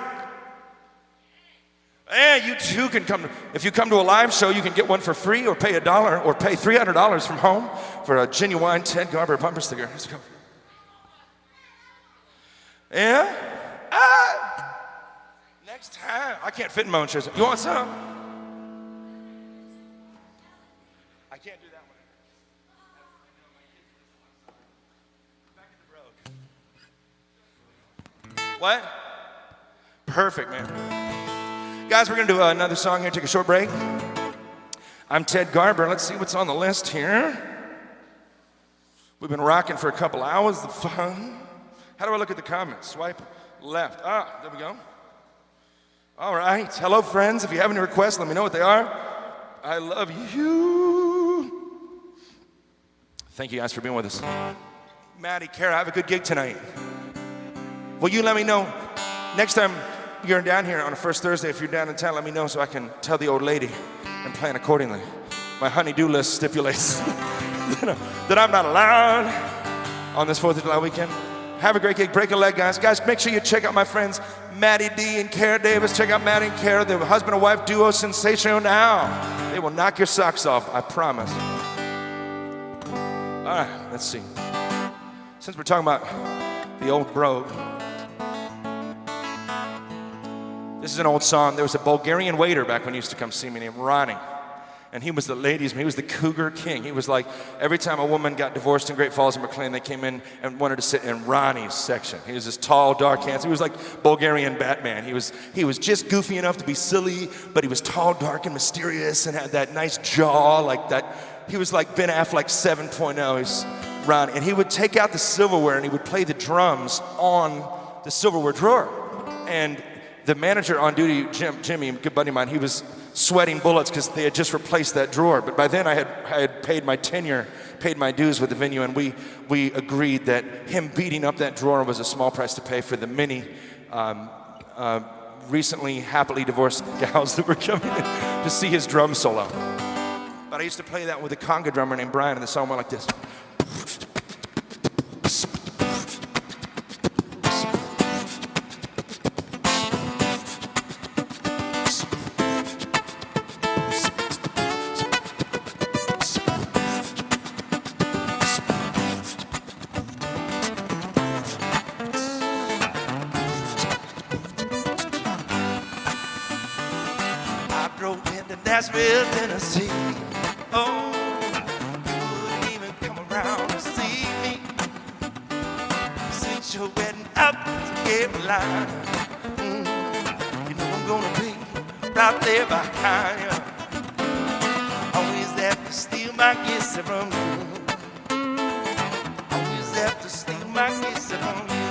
And you too can come. If you come to a live show, you can get one for free, or pay $1, or pay $300 from home for a genuine Ted Garber bumper sticker. Let's go. Yeah? Next time. I can't fit in my own shoes. You want some? I can't do that one. Back in the road. What? Perfect, man. Guys, we're going to do another song here. Take a short break. I'm Ted Garber. Let's see what's on the list here. We've been rocking for a couple hours. The fun. How do I look at the comments? Swipe left. Ah, there we go. All right. Hello, friends. If you have any requests, let me know what they are. I love you. Thank you guys for being with us. Maddie, Kara, have a good gig tonight. Will you let me know next time you're down here on a first Thursday, if you're down in town, let me know so I can tell the old lady and plan accordingly. My honey-do list stipulates that I'm not allowed on this 4th of July weekend. Have a great gig. Break a leg, guys. Guys, make sure you check out my friends Maddie D and Kara Davis. Check out Maddie and Kara, the husband and wife duo sensational now. They will knock your socks off, I promise. All right, let's see. Since we're talking about the old brogue, this is an old song. There was a Bulgarian waiter back when he used to come see me named Ronnie. And he was the ladies' man. He was the cougar king. He was like, every time a woman got divorced in Great Falls and McLean, they came in and wanted to sit in Ronnie's section. He was this tall, dark, handsome. He was like Bulgarian Batman. He was just goofy enough to be silly, but he was tall, dark, and mysterious and had that nice jaw like that. He was like Ben Affleck 7.0. He's Ronnie. And he would take out the silverware and he would play the drums on the silverware drawer. And the manager on duty, Jimmy, a good buddy of mine, he was sweating bullets because they had just replaced that drawer. But by then I had paid my tenure, paid my dues with the venue, and we agreed that him beating up that drawer was a small price to pay for the many recently happily divorced gals that were coming in to see his drum solo. But I used to play that with a conga drummer named Brian, and the song went like this. Nashville, Tennessee. Oh, you wouldn't even come around to see me. Since you're wedding up to Carolina, you know I'm gonna be right there behind you. Always have to steal my kiss from you. Always have to steal my kiss from you.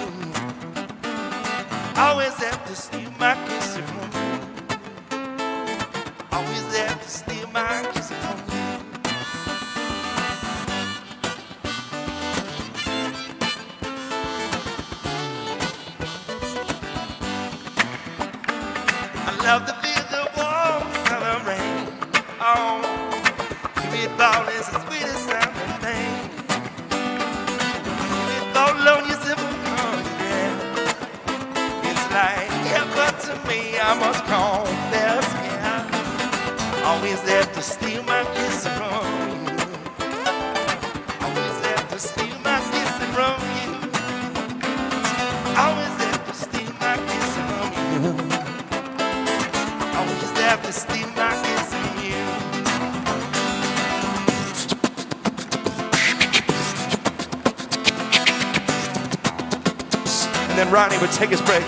Always have to steal my kiss from you. Always have to steal my kiss from you. I love to feel the warmth of the rain. Oh, meatball is the sweetest sounding thing. Meatball on your simple tongue, yeah. It's like heaven to me. I must confess, yeah. Always have to steal my kiss from you. Always have to steal my kiss from you. Always have to steal my kiss from you. Always have to steal my kiss from you. And then Ronnie would take his break.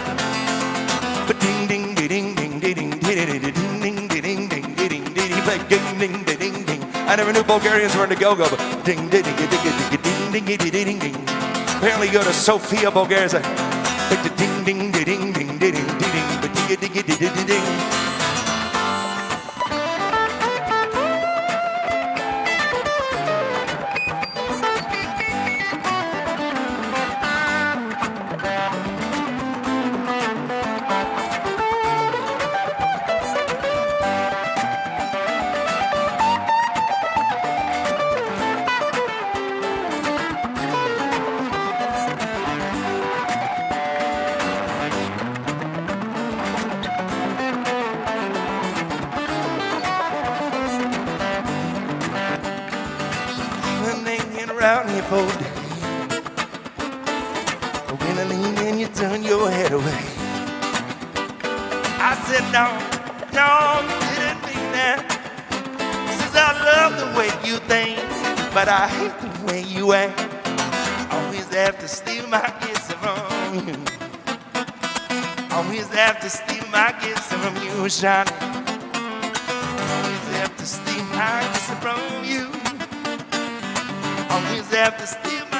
Ding ding ding ding ding ding ding ding ding ding ding. Ding, ding, ding, ding, ding. I never knew Bulgarians were into go-go, but ding, ding, ding, ding, ding, ding, ding, ding, ding. Apparently you go to Sofia, Bulgaria, it's like ding, ding, ding, ding, ding, ding, ding, ding, ding, ding, ding. Around here for days. When I lean in, you turn your head away. I said, no, you didn't mean that. Says I love the way you think, but I hate the way you act. Always have to steal my kiss from you. Always have to steal my kiss from you, Shawty. Always have to steal my kiss from you. Always have to steal my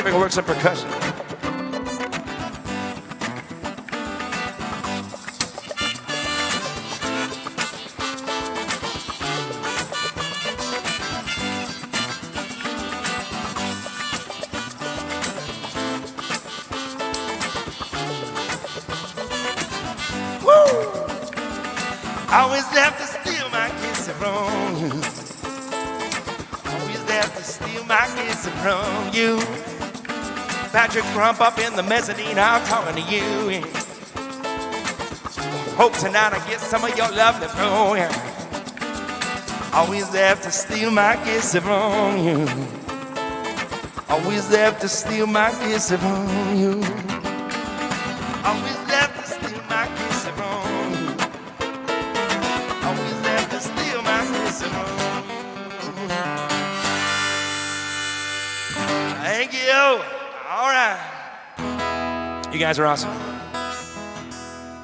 see if I can work some percussion. Always have to steal my kiss from you. Always have to steal my kiss from you. Patrick Crump up in the mezzanine, I'm talking to you. Hope tonight I get some of your love to throw. Always have to steal my kiss from you. Always have to steal my kiss from you. Always have to steal my kiss from you. Always have to steal my kiss from you. Thank you. All right. You guys are awesome.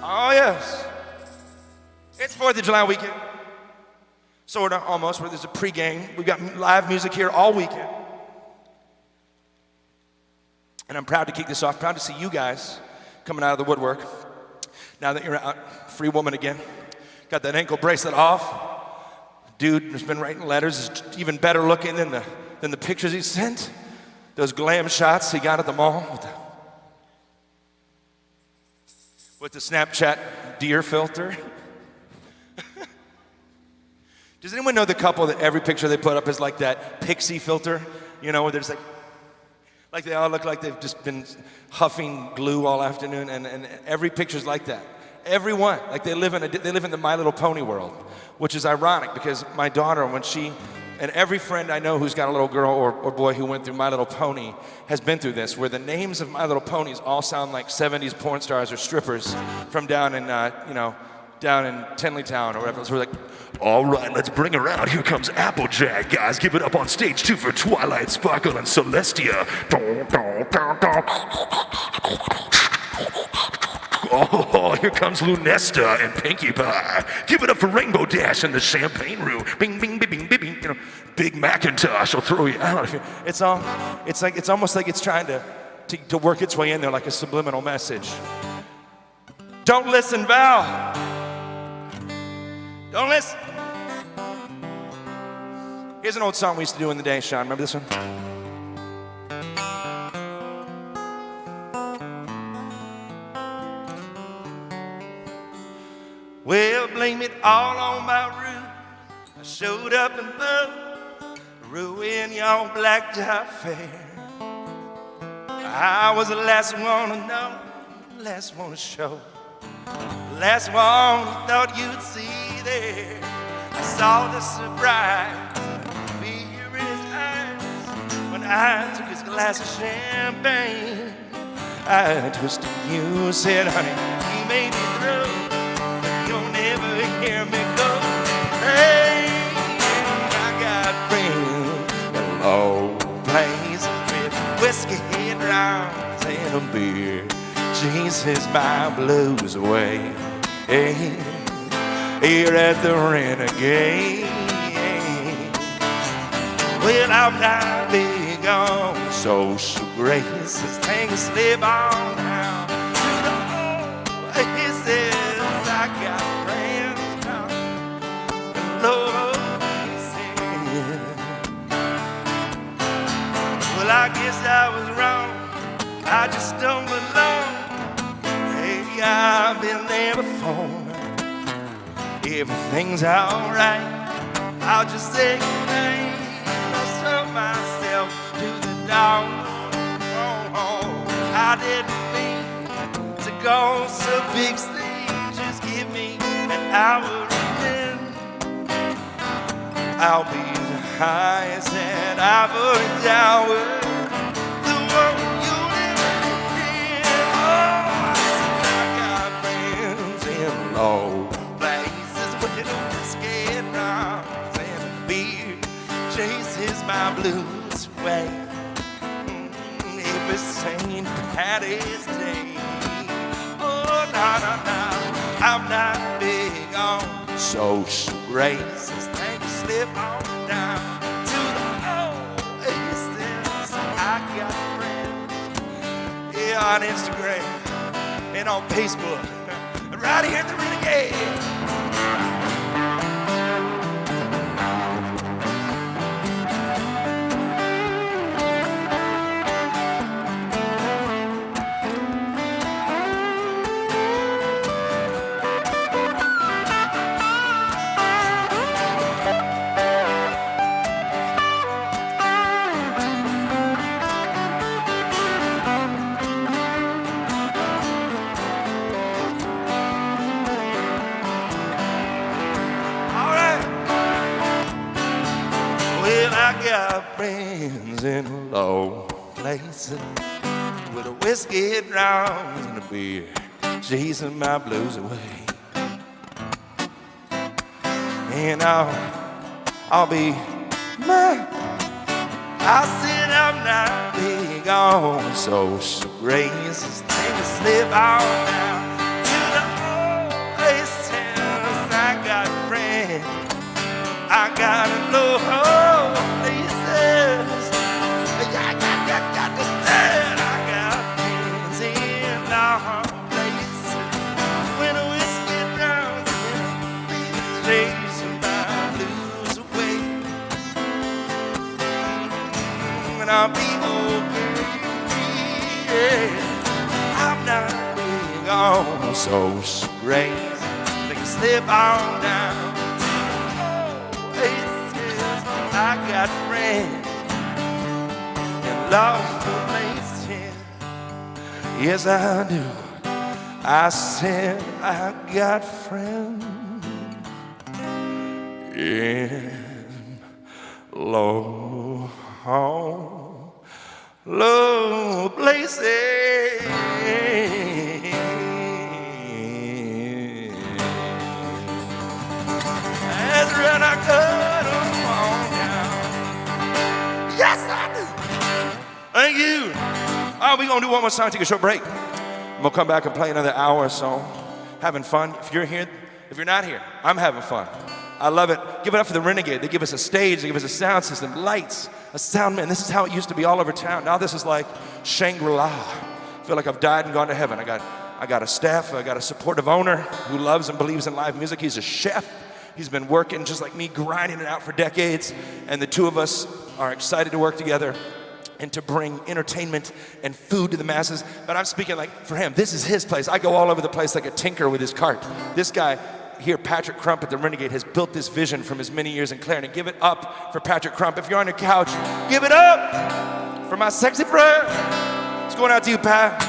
Oh, yes. It's 4th of July weekend. Sort of, almost, where there's a pregame. We've got live music here all weekend. And I'm proud to kick this off. Proud to see you guys coming out of the woodwork. Now that you're out, free woman again. Got that ankle bracelet off. Dude who's been writing letters is even better looking than the pictures he sent. Those glam shots he got at the mall with the Snapchat deer filter. Does anyone know the couple that every picture they put up is like that pixie filter? You know, where there's like they all look like they've just been huffing glue all afternoon, and every picture's like that. Everyone, like they live in the My Little Pony world, which is ironic because my daughter, when she, and every friend I know who's got a little girl or boy who went through My Little Pony has been through this, where the names of My Little Ponies all sound like 70s porn stars or strippers from down in, down in Tenleytown or whatever. So we're like, All right, let's bring her out. Here comes Applejack. Guys, give it up on stage 2 for Twilight Sparkle and Celestia. Oh, here comes Lunesta and Pinkie Pie. Give it up for Rainbow Dash and the Champagne Room. Bing, bing, bing, bing, bing, bing. You know, Big Macintosh will throw you out. It's almost like it's trying to work its way in there like a subliminal message. Don't listen, Val. Don't listen. Here's an old song we used to do in the day, Sean. Remember this one? Well, blame it all on my route. I showed up in boat, ruin your black tie fair. I was the last one to know, last one to show, last one you thought you'd see there. I saw the surprise, fear in his eyes when I took his glass of champagne. I twisted you, said, honey, he made me through. You'll never hear me go. Hey, I got friends in low places with whiskey head rounds and a beer. Jesus, my blues away. Hey, here at the Renegade. Well, I'm not big on social graces. Things slip on down to the oasis. I got friends now, and Lord, well, I guess I was wrong. I just don't belong. Hey, I've been there before. Everything's alright. I'll just say thanks. I'll serve myself to the dog. I didn't mean to go so big. Just give me an hour and then I'll be the highest that ivory tower. The world you live in. Oh, I got friends in low places with whiskey rounds and beer chases my blues away. Every St. Patty's Day. Oh, no. I'm not big on social graces. Things slip on down to the oasis. I got friends. on Instagram and on Facebook. Right here at the Renegade. I got friends in low places with a whiskey drums and a beer, chasing my blues away. And I'll be mine. I'll sit up now, be gone. So gracious, take a slip on down to the old places. I got friends, I gotta know places. I got to stand. I got friends in long places. When the whiskey drowns in the chasing my blues away. When I'll be okay, I'm not being on so great. They can slip on down. I got friends in lost places. Yes, I do. I said I got friends in low places. That's right, I cut them all down. Yes, I do. Thank you. All right, we're going to do one more song, take a short break. We'll come back and play another hour or so. Having fun. If you're here, if you're not here, I'm having fun. I love it. Give it up for the Renegade. They give us a stage, they give us a sound system, lights, a sound man. This is how it used to be all over town. Now this is like Shangri-La. I feel like I've died and gone to heaven. I got a staff, I got a supportive owner who loves and believes in live music. He's a chef. He's been working just like me, grinding it out for decades. And the two of us are excited to work together and to bring entertainment and food to the masses. But I'm speaking like for him, this is his place. I go all over the place like a tinker with his cart. This guy here, Patrick Crump at the Renegade, has built this vision from his many years in Clarendon. Give it up for Patrick Crump. If you're on your couch, give it up for my sexy friend. It's going out to you, Pat.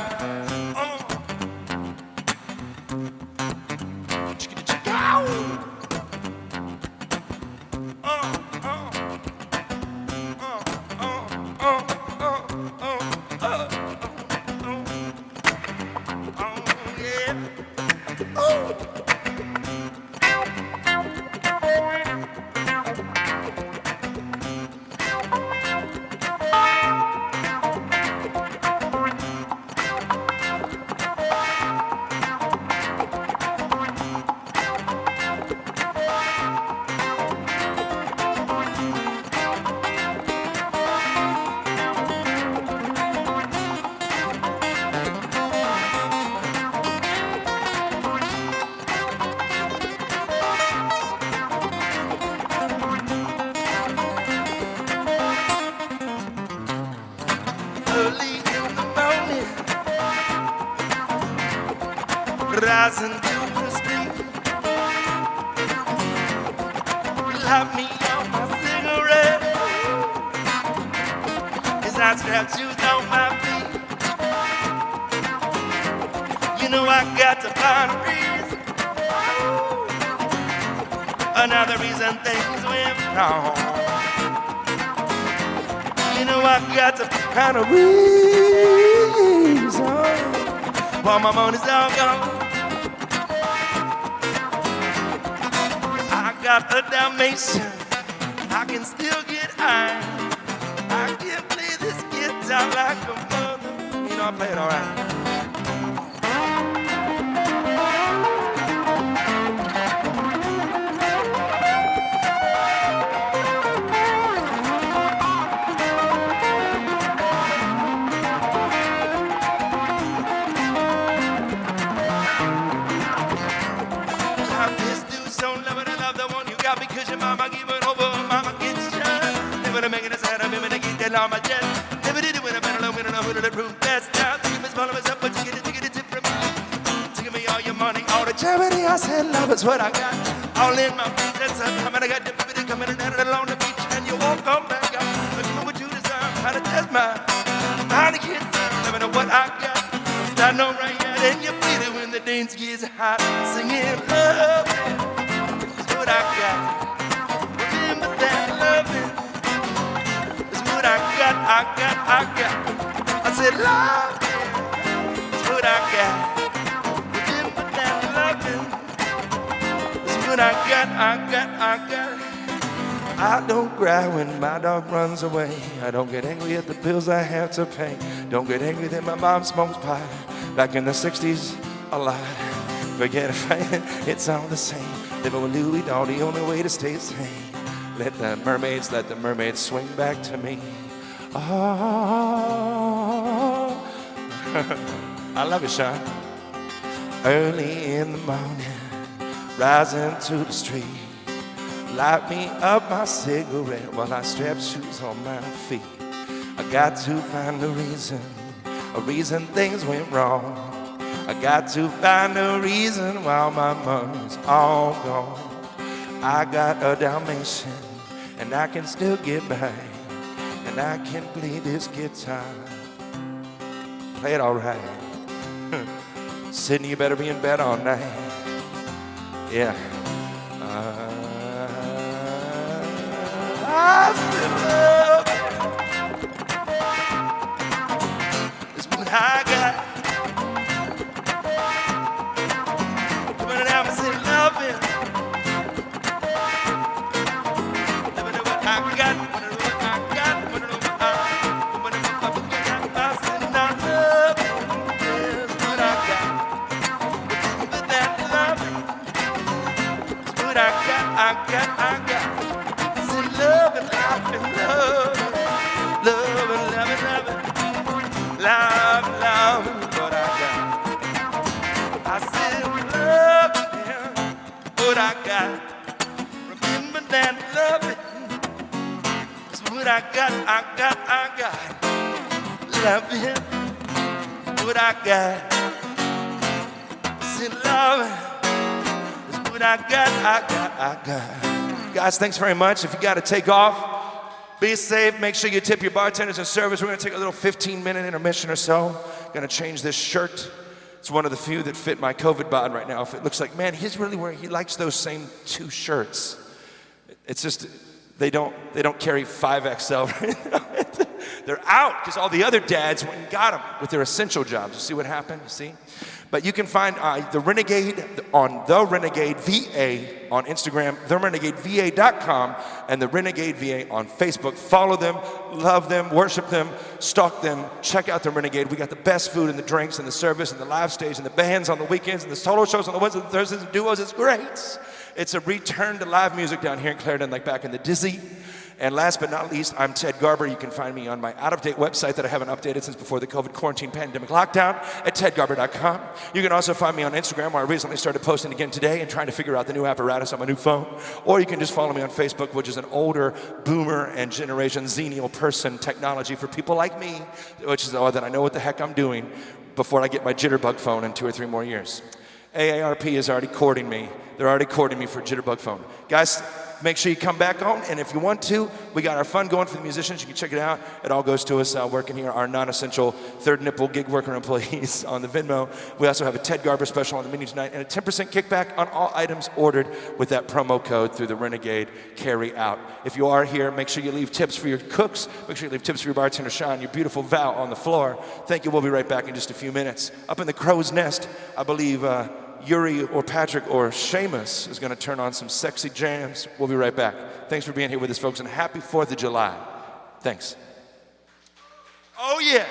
Rising to the street, light me on my cigarette as I strap shoes on my feet. You know I got to find a reason, another reason things went wrong. You know I got to find a reason while my money's all gone. Got a Dalmatian, I can still get high. I can play this guitar like a mother. You know I play it all right. and on my chest. Never did it when I better know when I know who to the room best. Now, think it's follow myself, but you get it from me. Give me all your money, all the charity. I said, love is what I got. All in my business, I'm coming, I got the biddy coming and along the beach, and you won't come back out. Look for what you deserve, how to test my, how to get down, never know what I got. I know right now, and you feel it when the dance gets hot. Singing love is what I got. Remember that loving is what I got. I said love is what I got. Remember that loving is what I got. I don't cry when my dog runs away. I don't get angry at the bills I have to pay. Don't get angry that my mom smokes pot. Back in the 60s, a lot. Forget it, it's all the same. Living with Louie Dog, the only way to stay sane. Let the mermaids swing back to me. Oh, I love it, Sean. Early in the morning, rising to the street. Light me up my cigarette while I strap shoes on my feet. I got to find a reason things went wrong. I got to find a reason while my money's all gone. I got a Dalmatian and I can still get by, and I can play this guitar. Play it all right. Sydney, you better be in bed all night. Yeah. I still love is what I got. When it happens, I say loving. When it what I got, when it what I got, when it what I said now loving is what I got. But that loving is what I got. Love and love and love, love and love and love, love what I got. I said love him, what I got. Remember that loving is what I got. Love him, what I got. I said love is what I got. Guys, thanks very much. If you got to take off, be safe. Make sure you tip your bartenders and servers. We're going to take a little 15-minute intermission or so. Going to change this shirt. It's one of the few that fit my COVID bod right now. If it looks like, man, he's really wearing, he likes those same two shirts. It's just, they don't carry 5XL right now. They're out because all the other dads went and got them with their essential jobs. You see what happened? You see? But you can find the Renegade on The Renegade VA on Instagram, therenegadeva.com, and The Renegade VA on Facebook. Follow them, love them, worship them, stalk them. Check out The Renegade. We got the best food and the drinks and the service and the live stage and the bands on the weekends and the solo shows on the Wednesdays and Thursdays and duos. It's great. It's a return to live music down here in Clarendon, like back in the Dizzy. And last but not least, I'm Ted Garber. You can find me on my out-of-date website that I haven't updated since before the COVID quarantine pandemic lockdown at tedgarber.com. You can also find me on Instagram, where I recently started posting again today and trying to figure out the new apparatus on my new phone. Or you can just follow me on Facebook, which is an older boomer and Generation Xennial person technology for people like me, which is that I know what the heck I'm doing before I get my jitterbug phone in 2 or 3 more years. AARP is already courting me. They're already courting me for jitterbug phone. Guys, make sure you come back on, and if you want to, we got our fund going for the musicians. You can check it out. It all goes to us working here, our non-essential third nipple gig worker employees on the Venmo. We also have a Ted Garber special on the menu tonight and a 10% kickback on all items ordered with that promo code through the Renegade Carry Out. If you are here, make sure you leave tips for your cooks. Make sure you leave tips for your bartender, Sean, your beautiful Val on the floor. Thank you. We'll be right back in just a few minutes. Up in the crow's nest, I believe Yuri or Patrick or Seamus is going to turn on some sexy jams. We'll be right back. Thanks for being here with us, folks, and happy 4th of July. Thanks. Oh, yeah.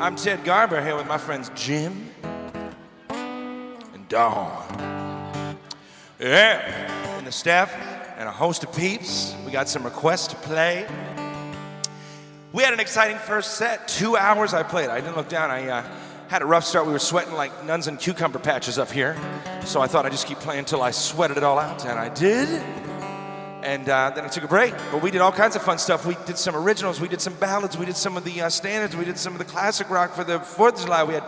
I'm Ted Garber here with my friends Jim and Dawn. Yeah, and the staff and a host of peeps. We got some requests to play. We had an exciting first set. 2 hours I played. I didn't look down. I had a rough start. We were sweating like nuns in cucumber patches up here. So I thought I'd just keep playing until I sweated it all out, and I did. And then I took a break. But we did all kinds of fun stuff. We did some originals. We did some ballads. We did some of the standards. We did some of the classic rock for the 4th of July. We had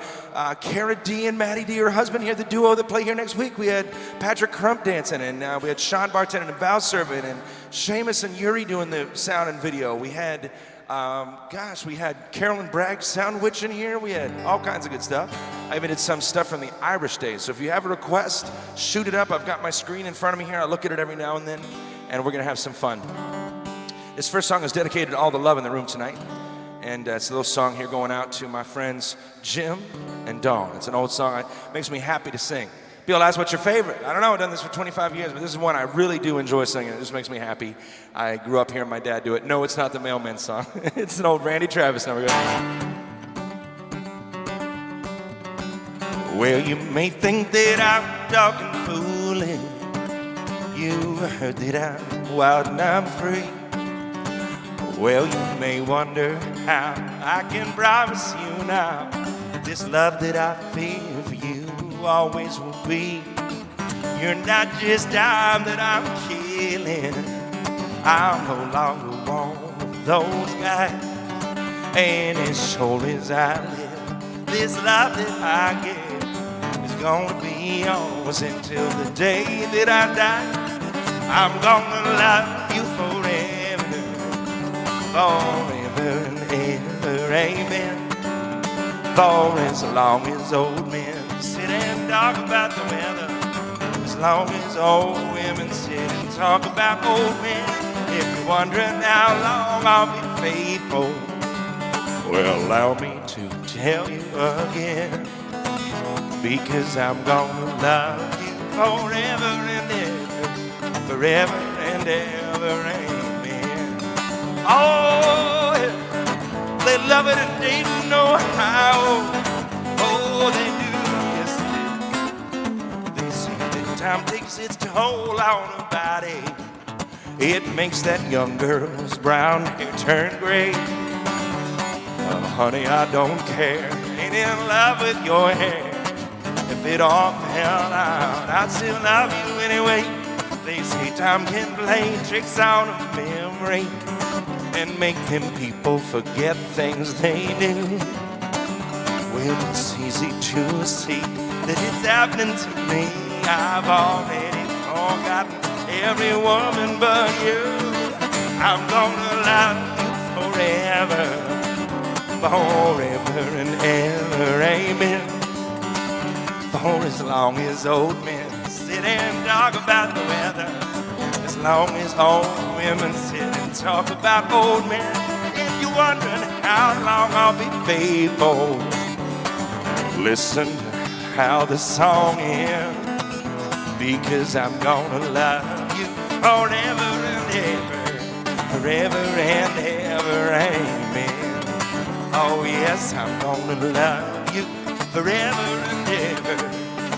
Cara D and Maddie D, her husband, here, the duo that play here next week. We had Patrick Crump dancing, and we had Sean bartending and Val serving, and Seamus and Yuri doing the sound and video. We had, we had Carolyn Bragg sound witch in here. We had all kinds of good stuff. I even did some stuff from the Irish days. So if you have a request, shoot it up. I've got my screen in front of me here. I look at it every now and then, and we're gonna have some fun. This first song is dedicated to all the love in the room tonight. And it's a little song here going out to my friends Jim and Dawn. It's an old song. It makes me happy to sing. People ask, what's your favorite? I don't know, I've done this for 25 years, but this is one I really do enjoy singing. It just makes me happy. I grew up hearing my dad do it. No, it's not the Mailman song. It's an old Randy Travis number. Well, you may think that I'm talking foolish. You heard that I'm wild and I'm free. Well, you may wonder how I can promise you now that this love that I feel for you always will be. You're not just time that I'm killing. I'm no longer one of those guys. And as sure as I live, this love that I give is gonna be yours until the day that I die. I'm gonna love you forever, forever and ever, amen. For as long as old men sit and talk about the weather, as long as old women sit and talk about old men, if you're wondering how long I'll be faithful, well, allow me to tell you again, because I'm gonna love you forever and ever, forever and ever, amen. Oh, they love it and they don't know how. Oh, they do, yes they do. They say that time takes its toll on a body. It makes that young girl's brown hair turn gray. Oh, honey, I don't care. Ain't in love with your hair. If it all fell out, I'd still love you anyway. They say time can play tricks on a memory and make them people forget things they do. Well, it's easy to see that it's happening to me. I've already forgotten every woman but you. I'm gonna love you forever, forever and ever, amen. For as long as old men sit and talk about the weather, as long as old women sit and talk about old men, if you're wondering how long I'll be faithful, listen to how the song ends, because I'm gonna love you forever and ever, forever and ever, amen. Oh yes, I'm gonna love you forever and ever,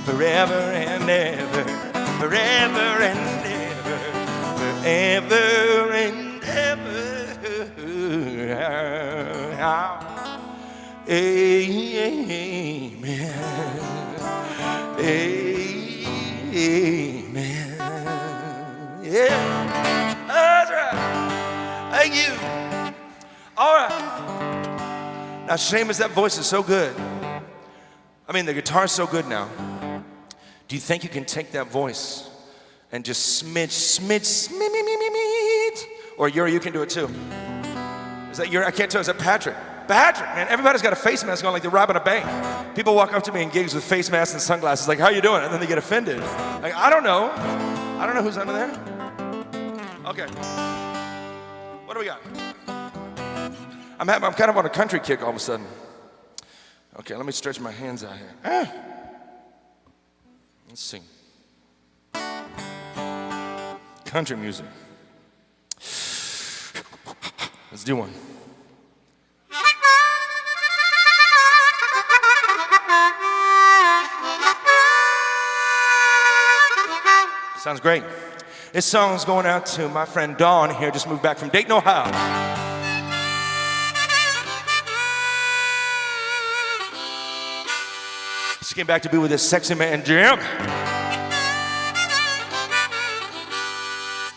forever and ever, forever and ever, forever and ever. Amen. Amen. Yeah, that's right. Thank you. All right. Now, Seamus, that voice is so good. I mean, the guitar's so good now. Do you think you can take that voice and just smidge, or Yuri, you can do it too. Is that Yuri? I can't tell. Is that Patrick? Patrick, man, everybody's got a face mask on like they're robbing a bank. People walk up to me in gigs with face masks and sunglasses like, how you doing? And then they get offended. Like, I don't know. I don't know who's under there. Okay. What do we got? I'm kind of on a country kick all of a sudden. Okay, let me stretch my hands out here. Let's sing. Country music. Let's do one. Sounds great. This song's going out to my friend Dawn here, just moved back from Dayton, Ohio. She came back to be with this sexy man, Jim.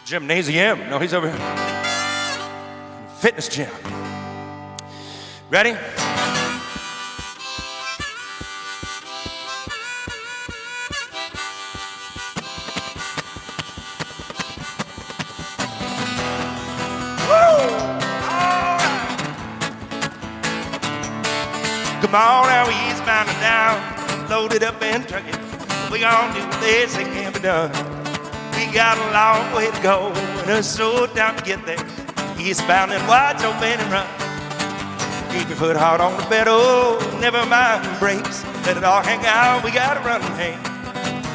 Gymnasium. No, he's over here. Fitness gym. Ready? Come on now, eastbound and down, loaded up and trucking. We gon' do this, it can't be done. We got a long way to go, and it's so time to get there. Eastbound and wide open and run. Keep your foot hard on the pedal, never mind the brakes. Let it all hang out, we gotta run and hang.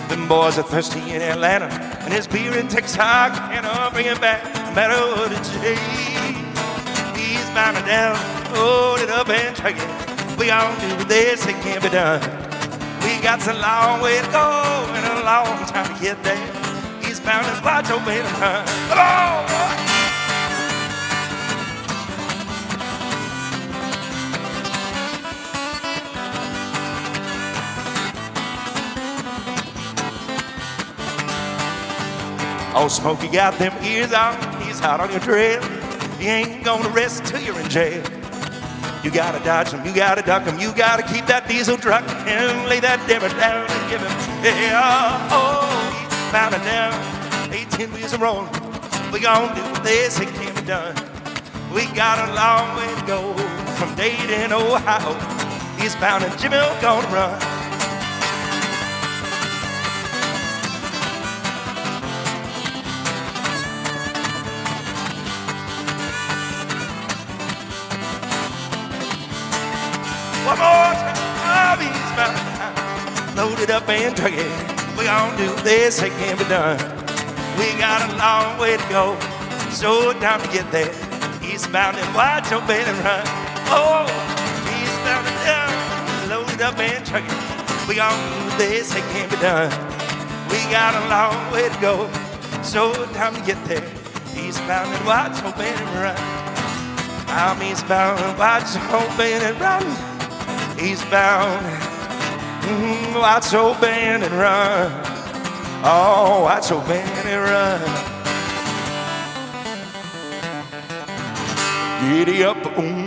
Them boys are thirsty in Atlanta, and his beer in Texas, and I'll bring it back, no matter what it takes. Eastbound and down, loaded up and trucking. We gon' do this, it can't be done. We got a long way to go and a long time to get there. Eastbound and watch open and run. Come on, boy. Oh, Smokey got them ears out, he's hot on your trail. He ain't gonna rest till you're in jail. You gotta dodge him, you gotta duck him, you gotta keep that diesel truck and lay that dimmer down and give him hell. Oh, he's bound and down, 18 wheels are rolling. We gon' do this, it can't be done. We got a long way to go from Dayton, Ohio. He's bound and Jimmy gonna run. One more time, eastbound, loaded up and trucking. We gon' do this, it can't be done. We got a long way to go, so time to get there. Eastbound and wide open and run. Oh, eastbound and down, loaded up and trucking. We gon' do this, it can't be done. We got a long way to go, so time to get there. Eastbound and wide open and run. I'm eastbound and wide open and run. Eastbound, watch open and run. Oh, watch open and run. Giddy up,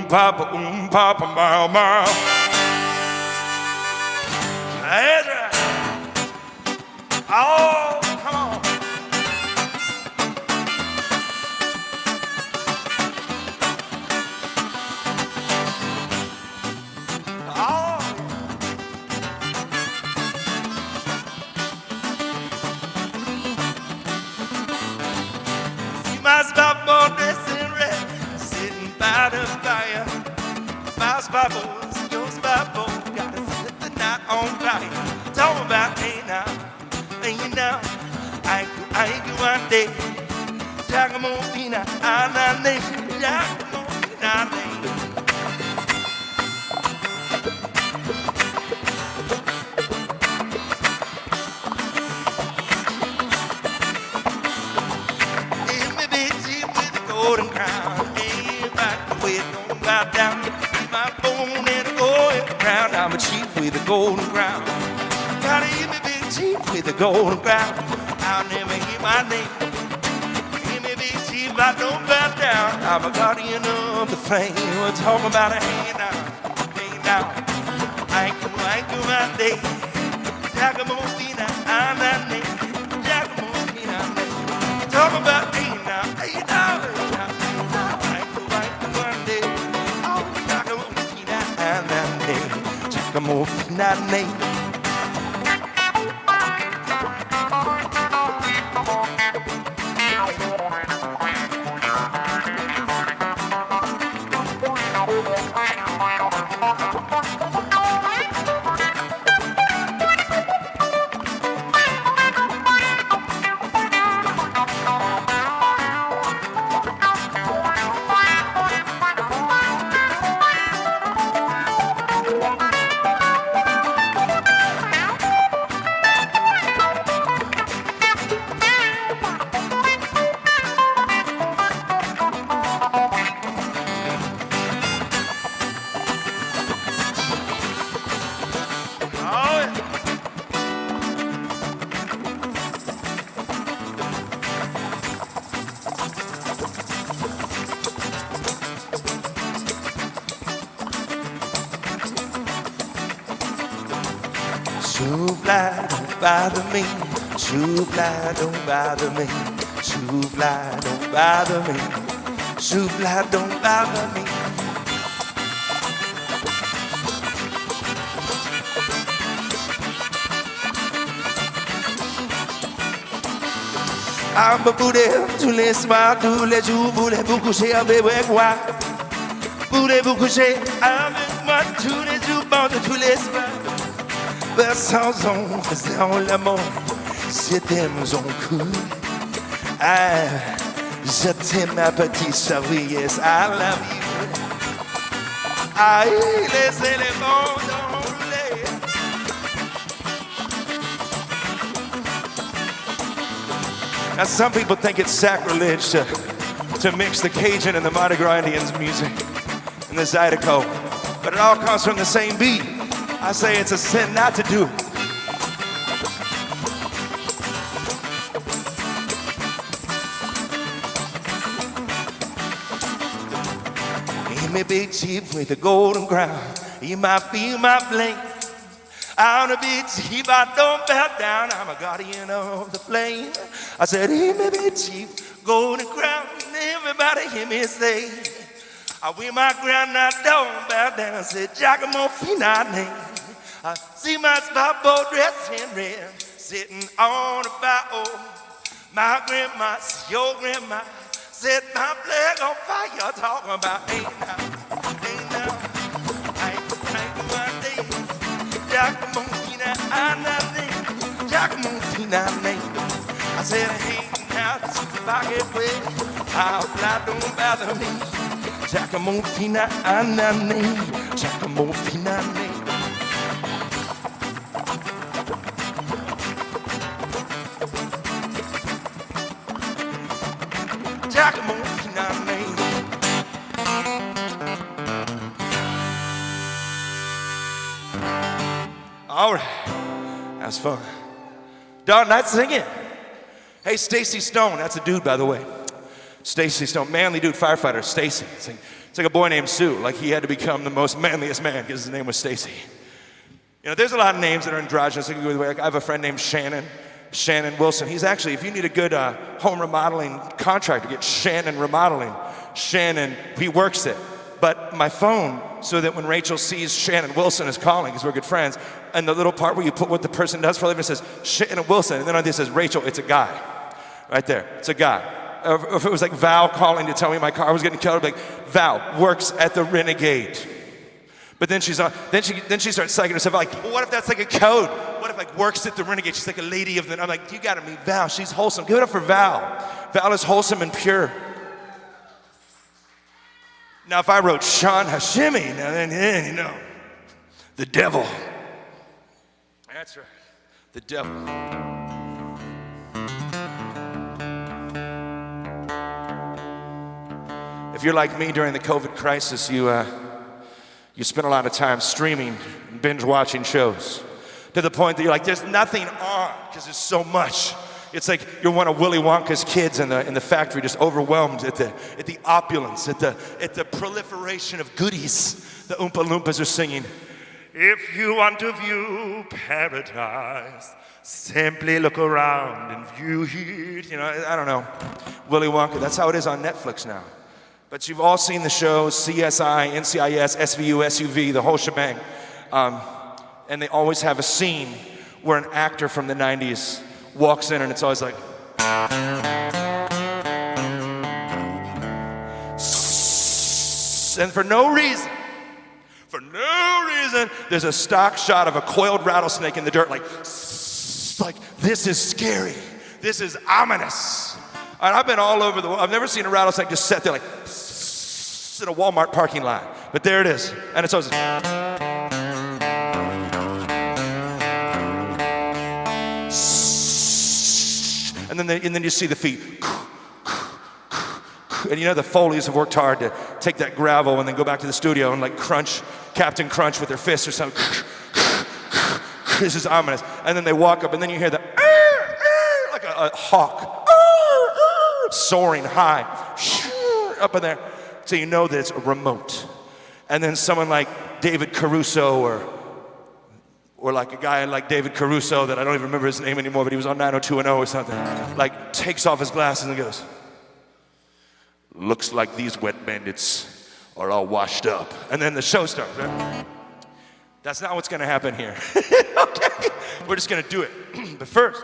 papa, mile, mile. That's right. Oh, come on. My spot boy dressed in red, sitting by the fire. My spot boy's your spot boy, gotta set the night on fire. Talk about ain't now, I ain't you one day. Jagamofina, I nation, Jagamofina, nation. Golden crown, ain't back the way it don't bow down. Keep my bone and a golden crown. I'm a chief with a golden crown. Gotta hear me big chief with a golden crown. I'll never hear my name. Hear me big chief, I don't bow down. I'm a guardian of the flame. We're talking about a hanging down. I ain't do my day. Jagamofina, I'm not name. Jagamofina, I'm name. Talk about ain't now. Come on, not name. Shoo-fly, don't bother me. Shoo-fly, don't bother me. Shoo-fly, don't bother me. Shoo-fly, don't bother me. I'm a boudet, tous les soirs, tous les jours, voulez-vous coucher avec moi? Voulez-vous coucher avec moi tous les jours, bon de tous les soirs? Ben sans on faisant l'amour, je t'aime en cool. Ah, je t'aime ma petite chérie, yes, I love you. Aïe, les éléments enroulés. Now some people think it's sacrilege to mix the Cajun and the Mardi Gras Indians music and the Zydeco, but it all comes from the same beat. I say it's a sin not to do. He may be cheap with a golden crown. He might be my flame. I wanna be cheap, I don't back down. I'm a guardian of the flame. I said he may be cheap, golden crown. Everybody hear me say, I wear my crown, I don't back down. I said Giacomo Finale. I see my spot boat dressed in red, sitting on a bow. My grandma, your grandma, set my flag on fire, talking about ain't now, ain't one day. Giacomo Finale, Giacomo Finale. I said ain't now, if I get wet, I'll fly, don't bother me. Giacomo Finale, Giacomo Finale. Giacomo Finale. All right, that's fun. Darn, night singing. Hey, Stacy Stone, that's a dude, by the way. Stacy Stone, manly dude, firefighter, Stacy. It's like a boy named Sue. Like he had to become the most manliest man because his name was Stacy. You know, there's a lot of names that are androgynous. Like I have a friend named Shannon Wilson. He's actually, if you need a good home remodeling contractor, get Shannon Remodeling. Shannon, he works it. But my phone, so that when Rachel sees Shannon Wilson is calling, because we're good friends, and the little part where you put what the person does for a living, it says Shannon Wilson, and then on this says Rachel, it's a guy. Right there, it's a guy. Or if it was like Val calling to tell me my car was getting killed, I'd be like, Val works at the Renegade. But then she starts psyching herself out, like, well, what if that's like a code? What if like works at the Renegade? She's like a lady of the, I'm like, you gotta meet Val, she's wholesome. Give it up for Val. Val is wholesome and pure. Now if I wrote Sean Hashimi, now then, you know, the devil. That's right, the devil. If you're like me during the COVID crisis, you spend a lot of time streaming and binge watching shows to the point that you're like, there's nothing on because there's so much. It's like you're one of Willy Wonka's kids in the factory, just overwhelmed at the opulence, at the proliferation of goodies. The Oompa Loompas are singing. If you want to view paradise, simply look around and view it. You know, I don't know, Willy Wonka. That's how it is on Netflix now. But you've all seen the shows, CSI, NCIS, SVU, SUV, the whole shebang. And they always have a scene where an actor from the 90s walks in and it's always like, and for no reason, there's a stock shot of a coiled rattlesnake in the dirt, like this is scary, this is ominous. And I've been all over the world. I've never seen a rattlesnake just sit there like in a Walmart parking lot. But there it is. And it's always, and then you see the feet. And you know the Foleys have worked hard to take that gravel and then go back to the studio and like crunch, Captain Crunch with their fists or something. This is ominous. And then they walk up and then you hear the like a hawk soaring high up in there. So you know that it's a remote. And then someone like David Caruso or or like a guy like David Caruso that I don't even remember his name anymore, but he was on 90210 or something, like takes off his glasses and goes, looks like these wet bandits are all washed up. And then the show starts, right? That's not what's gonna happen here. Okay, we're just gonna do it. But first,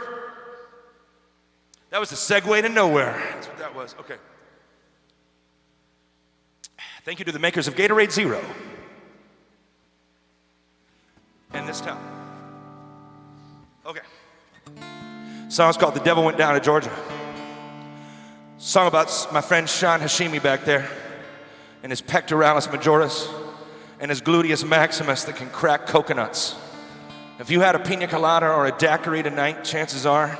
that was a segue to nowhere. That's what that was, okay. Thank you to the makers of Gatorade Zero. And this time. Okay. Song's called The Devil Went Down to Georgia. Song about my friend Sean Hashimi back there and his pectoralis majoris and his gluteus maximus that can crack coconuts. If you had a pina colada or a daiquiri tonight, chances are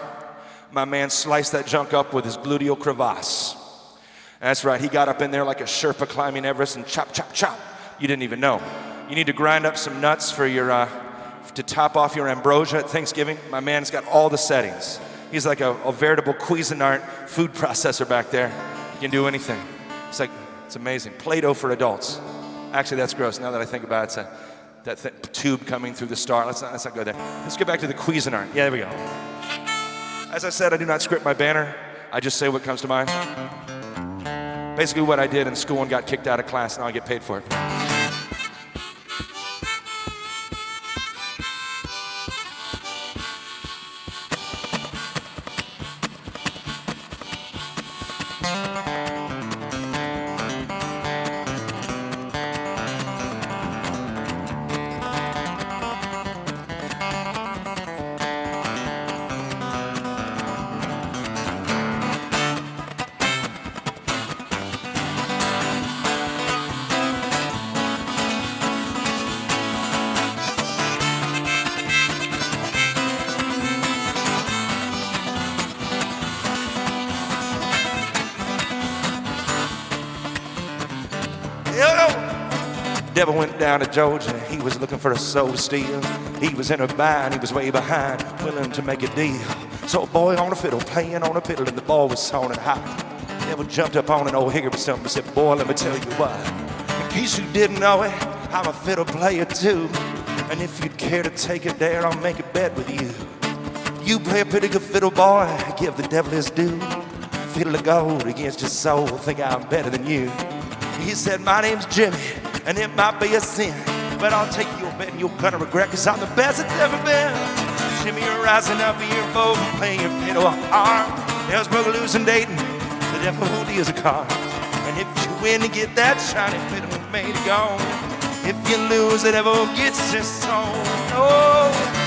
my man sliced that junk up with his gluteal crevasse. That's right, he got up in there like a Sherpa climbing Everest and chop, chop, chop. You didn't even know. You need to grind up some nuts for your, to top off your ambrosia at Thanksgiving. My man's got all the settings. He's like a veritable Cuisinart food processor back there. He can do anything. It's amazing. Play-Doh for adults. Actually, that's gross. Now that I think about it, it's that tube coming through the star. Let's not go there. Let's get back to the Cuisinart. Yeah, there we go. As I said, I do not script my banner. I just say what comes to mind. Basically what I did in school and got kicked out of class, now I get paid for it. Devil went down to Georgia, he was looking for a soul to steal. He was in a bind, he was way behind, willing to make a deal. So a boy on a fiddle, playing on a fiddle, and the ball was sounding hot. Devil jumped up on an old hickory stump and said, boy, let me tell you what. In case you didn't know it, I'm a fiddle player too. And if you'd care to take it there, I'll make a bet with you. You play a pretty good fiddle, boy, give the devil his due. Fiddle of gold against your soul, think I'm better than you. He said, my name's Jimmy, and it might be a sin, but I'll take your bet and you're gonna regret, cause I'm the best it's ever been. Jimmy, you're rising up in your boat and playing your fiddle arm. There's brother losing dating, the devil won't deal a card. And if you win, you get that shiny fiddle made of gold. If you lose, the devil gets his soul. Oh.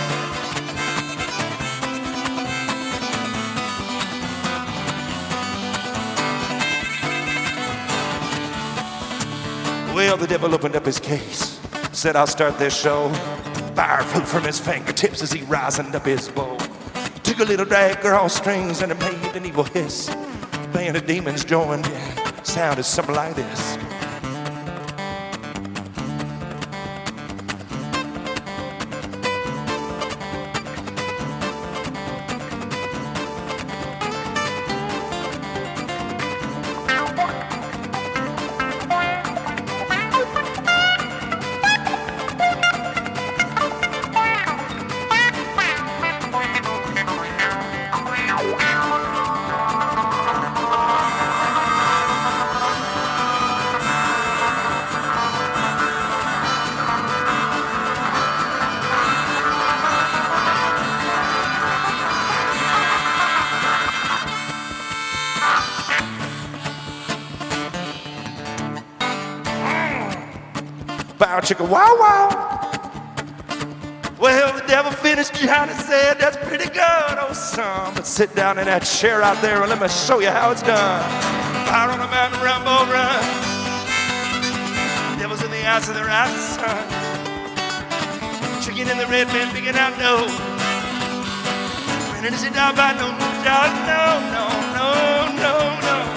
Well, the devil opened up his case, said I'll start this show. Fire flew from his fingertips as he risened up his bow. Took a little drag girl strings and it made an evil hiss. Band of demons joined in, sounded something like this. Bow chicka wow wow. Well, the devil finished Johnny said, that's pretty good, oh son. But sit down in that chair out there and let me show you how it's done. Fire on a mountain, Rambo run. Devil's in the eyes of the rising sun. Chicken in the red man, picking out no. When is he down by no, no, no, no, no, no.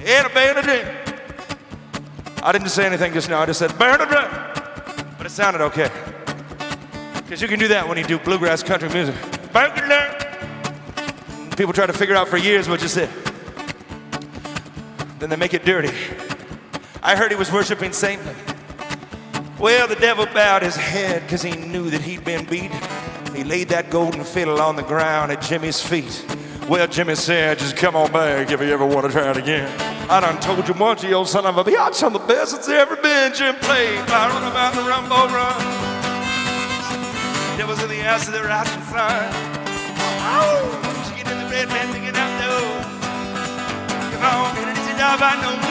and a Bernadette. I didn't say anything just now, I just said Bernadette. But it sounded okay. Because you can do that when you do bluegrass country music. Bernadette. People try to figure out for years what you said. Then they make it dirty. I heard he was worshiping Satan. Well, the devil bowed his head because he knew that he'd been beat. He laid that golden fiddle on the ground at Jimmy's feet. Well, Jimmy said, just come on back if you ever want to try it again. I done told you once, you old son of a bitch, I'm the best that's ever been. Jim played, I run about the rumbo run. Devils in the house of the rising sun. Oh, she get in the red man, pick it up, no. Come on, get it, it's a job, I know, no.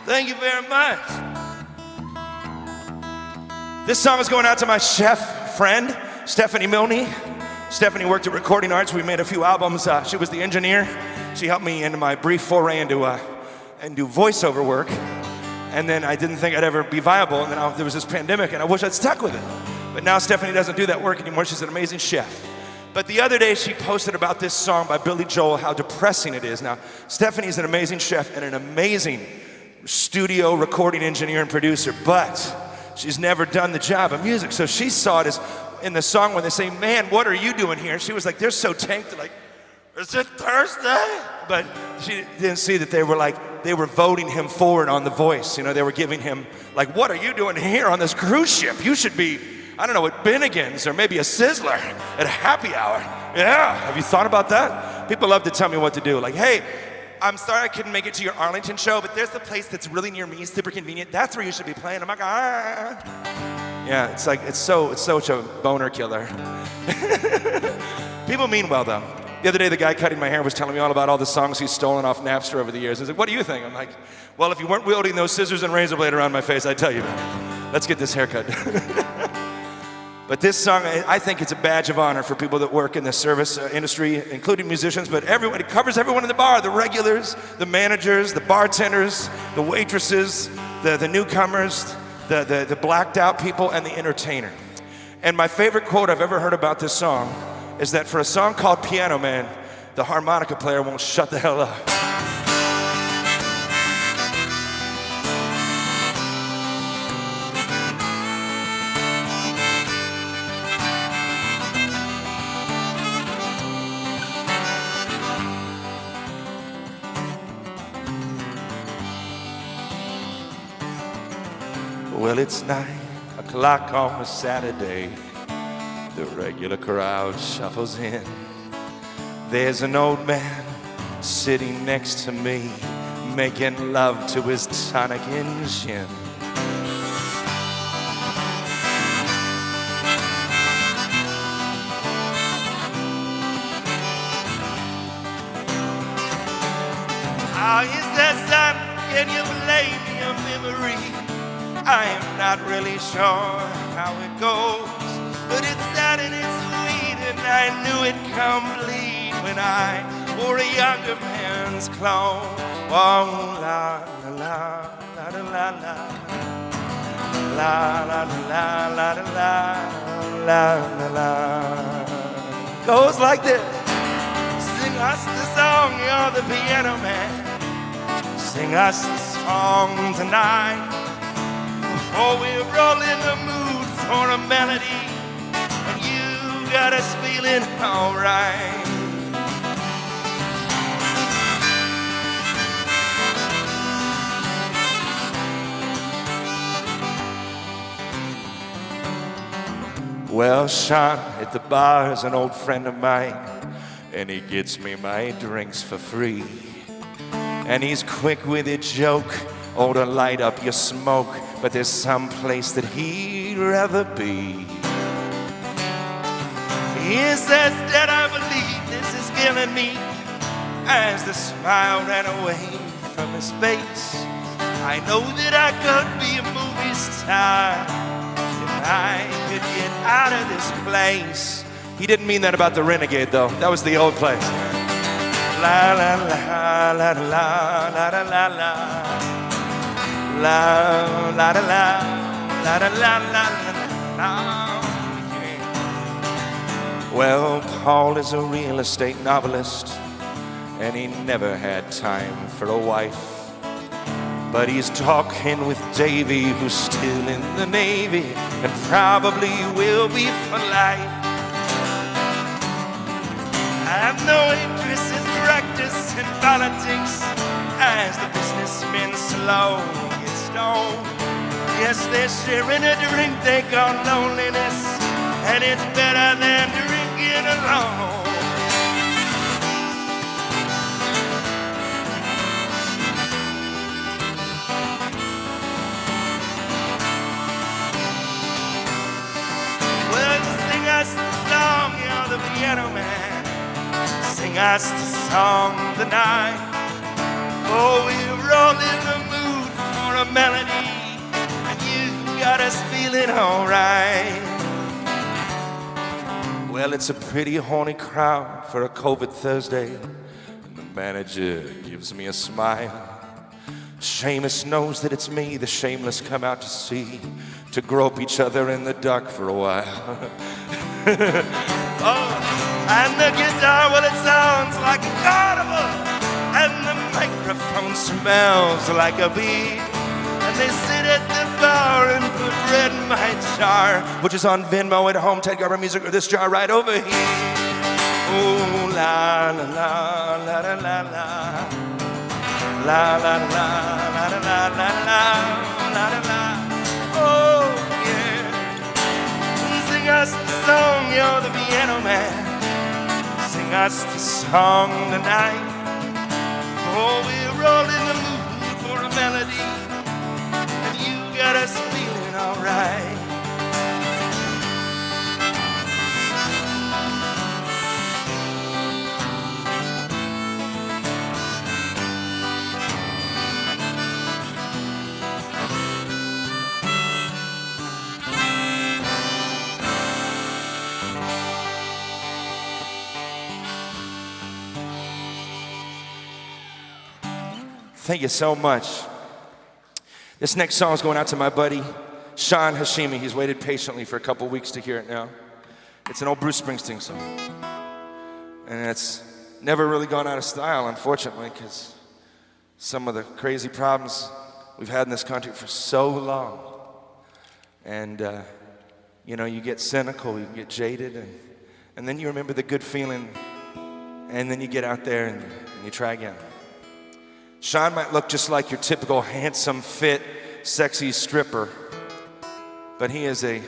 Thank you very much. This song is going out to my chef friend, Stephanie Milne. Stephanie worked at Recording Arts. We made a few albums. She was the engineer. She helped me in my brief foray into voiceover work. And then I didn't think I'd ever be viable. And then there was this pandemic, and I wish I'd stuck with it. But now Stephanie doesn't do that work anymore. She's an amazing chef. But the other day, she posted about this song by Billy Joel, how depressing it is. Now, Stephanie's an amazing chef and an amazing studio recording engineer and producer, but she's never done the job of music. So she saw it as in the song when they say, man, what are you doing here? She was like, they're so tanked. They're like, is it Thursday? But she didn't see that they were voting him forward on The Voice. You know, they were giving him like, what are you doing here on this cruise ship? You should be, I don't know, at Bennigan's or maybe a Sizzler at a happy hour. Yeah, have you thought about that? People love to tell me what to do. Like, hey, I'm sorry I couldn't make it to your Arlington show, but there's the place that's really near me, super convenient. That's where you should be playing. I'm like, ah. Yeah, it's like, it's such a boner killer. People mean well, though. The other day, the guy cutting my hair was telling me all about all the songs he's stolen off Napster over the years. He's like, what do you think? I'm like, well, if you weren't wielding those scissors and razor blade around my face, I'd tell you, let's get this haircut. But this song, I think it's a badge of honor for people that work in the service industry, including musicians, but everyone, it covers everyone in the bar, the regulars, the managers, the bartenders, the waitresses, the newcomers, the blacked out people, and the entertainer. And my favorite quote I've ever heard about this song is that for a song called Piano Man, the harmonica player won't shut the hell up. Well, it's 9 o'clock on a Saturday. The regular crowd shuffles in. There's an old man sitting next to me, making love to his tonic and gin. How is that, son? Can you blame your memory? I am not really sure how it goes, but it's sad and it's sweet, and I knew it complete when I wore a younger man's clothes. Oh, la la la la la la la la la la la la la. Goes like this. Sing us the song, you're the piano man. Sing us the song tonight. Oh, we're all in the mood for a melody, and you got us feeling alright. Well, Sean at the bar is an old friend of mine, and he gets me my drinks for free. And he's quick with a joke, oh, to light up your smoke, but there's some place that he'd rather be. He says that I believe this is killing me, as the smile ran away from his face. I know that I could be a movie star if I could get out of this place. He didn't mean that about the Renegade, though. That was the old place. La la la la la la la la la la la la la la la la. Well, Paul is a real estate novelist, and he never had time for a wife. But he's talking with Davy, who's still in the Navy, and probably will be for life. I have no interest in practice in politics, as the businessmen slowly get stoned. Yes, they're sharing a drink they call loneliness, and it's better than drinking alone. Well, sing us the song, you're the piano man. Sing us the song tonight. Oh, we're all in the mood for a melody, and you got us feeling alright. Well, it's a pretty horny crowd for a COVID Thursday, and the manager gives me a smile. Seamus knows that it's me the shameless come out to see, to grope each other in the dark for a while. Oh, and the guitar, well, it sounds like a carnival, and the microphone smells like a bee. And they sit at the bar and put bread in my jar, which is on Venmo at home, Ted Garber Music, or this jar right over here. Oh, la la la la la la la la la la la la la la la la. Oh yeah, sing us the song, you're the piano man. Sing us the song tonight. Oh, we're all in the mood for a melody, and you got us feeling alright. Thank you so much. This next song is going out to my buddy, Sean Hashimi. He's waited patiently for a couple weeks to hear it now. It's an old Bruce Springsteen song. And it's never really gone out of style, unfortunately, because some of the crazy problems we've had in this country for so long. And, you know, you get cynical, you get jaded, and then you remember the good feeling, and then you get out there and you try again. Sean might look just like your typical handsome, fit, sexy stripper, but he is a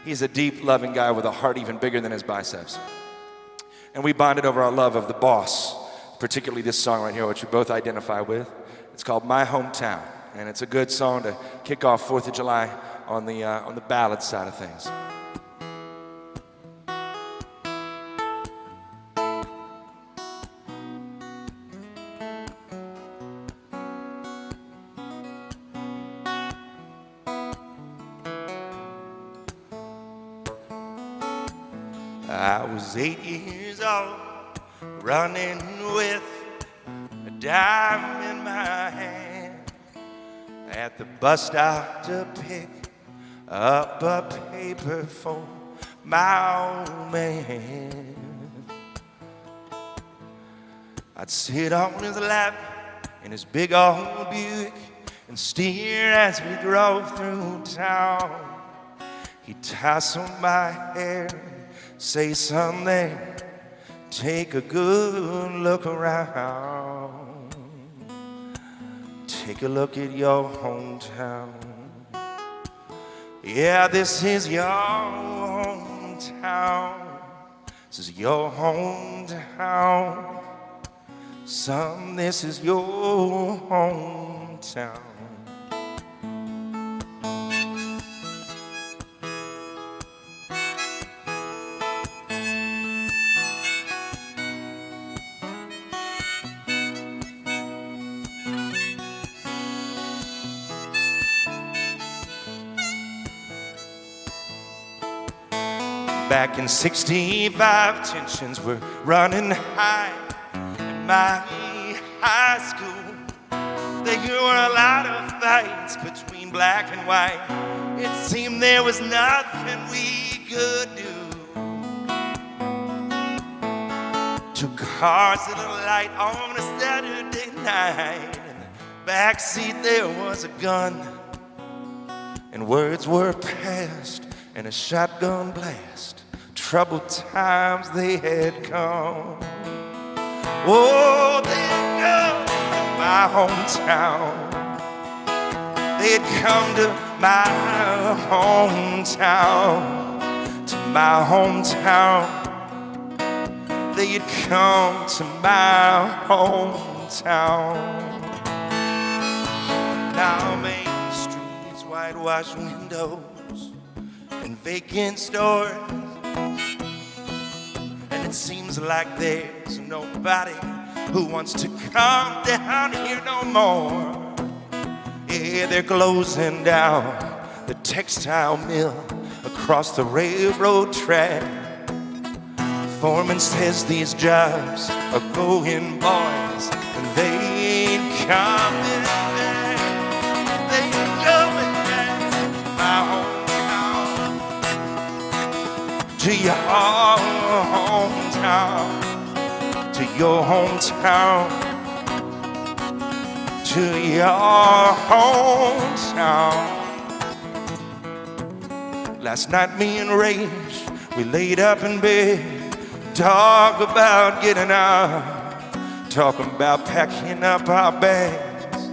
he's a deep, loving guy with a heart even bigger than his biceps. And we bonded over our love of The Boss, particularly this song right here, which we both identify with. It's called My Hometown, and it's a good song to kick off 4th of July on the ballad side of things. I was 8 years old, running with a dime in my hand at the bus stop to pick up a paper for my old man. I'd sit on his lap in his big old Buick and stare as we drove through town. He'd tassel my hair, say, son, there, take a good look around. Take a look at your hometown. Yeah, this is your hometown. This is your hometown. Son, this is your hometown. Back in '65, tensions were running high in my high school. There were a lot of fights between black and white. It seemed there was nothing we could do. Two cars at a light on a Saturday night. In the backseat there was a gun, and words were passed in a shotgun blast. Troubled times they had come. Oh, they'd come to my hometown. They'd come to my hometown. To my hometown. They'd come to my hometown. Now Main Street's whitewashed windows and vacant stores, and it seems like there's nobody who wants to come down here no more. Yeah, they're closing down the textile mill across the railroad track. Foreman says these jobs are going, boys, and they ain't coming back. They ain't coming back to my hometown. To your hometown. To your hometown. To your hometown. Last night me and Rage, we laid up in bed. Talk about getting out, talking about packing up our bags,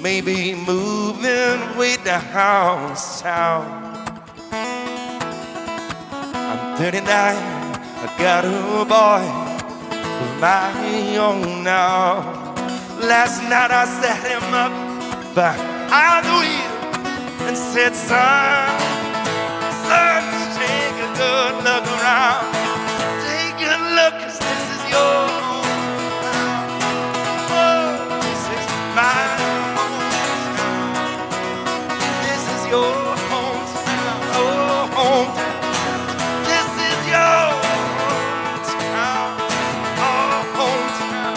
maybe moving way down south. I'm 39, I got a boy of my own now. Last night I set him up behind the wheel and said, son, just take a good look around. Look, 'cause this is your hometown. Oh, this is my hometown. This is your hometown. Oh, hometown. This is your hometown. Oh, hometown.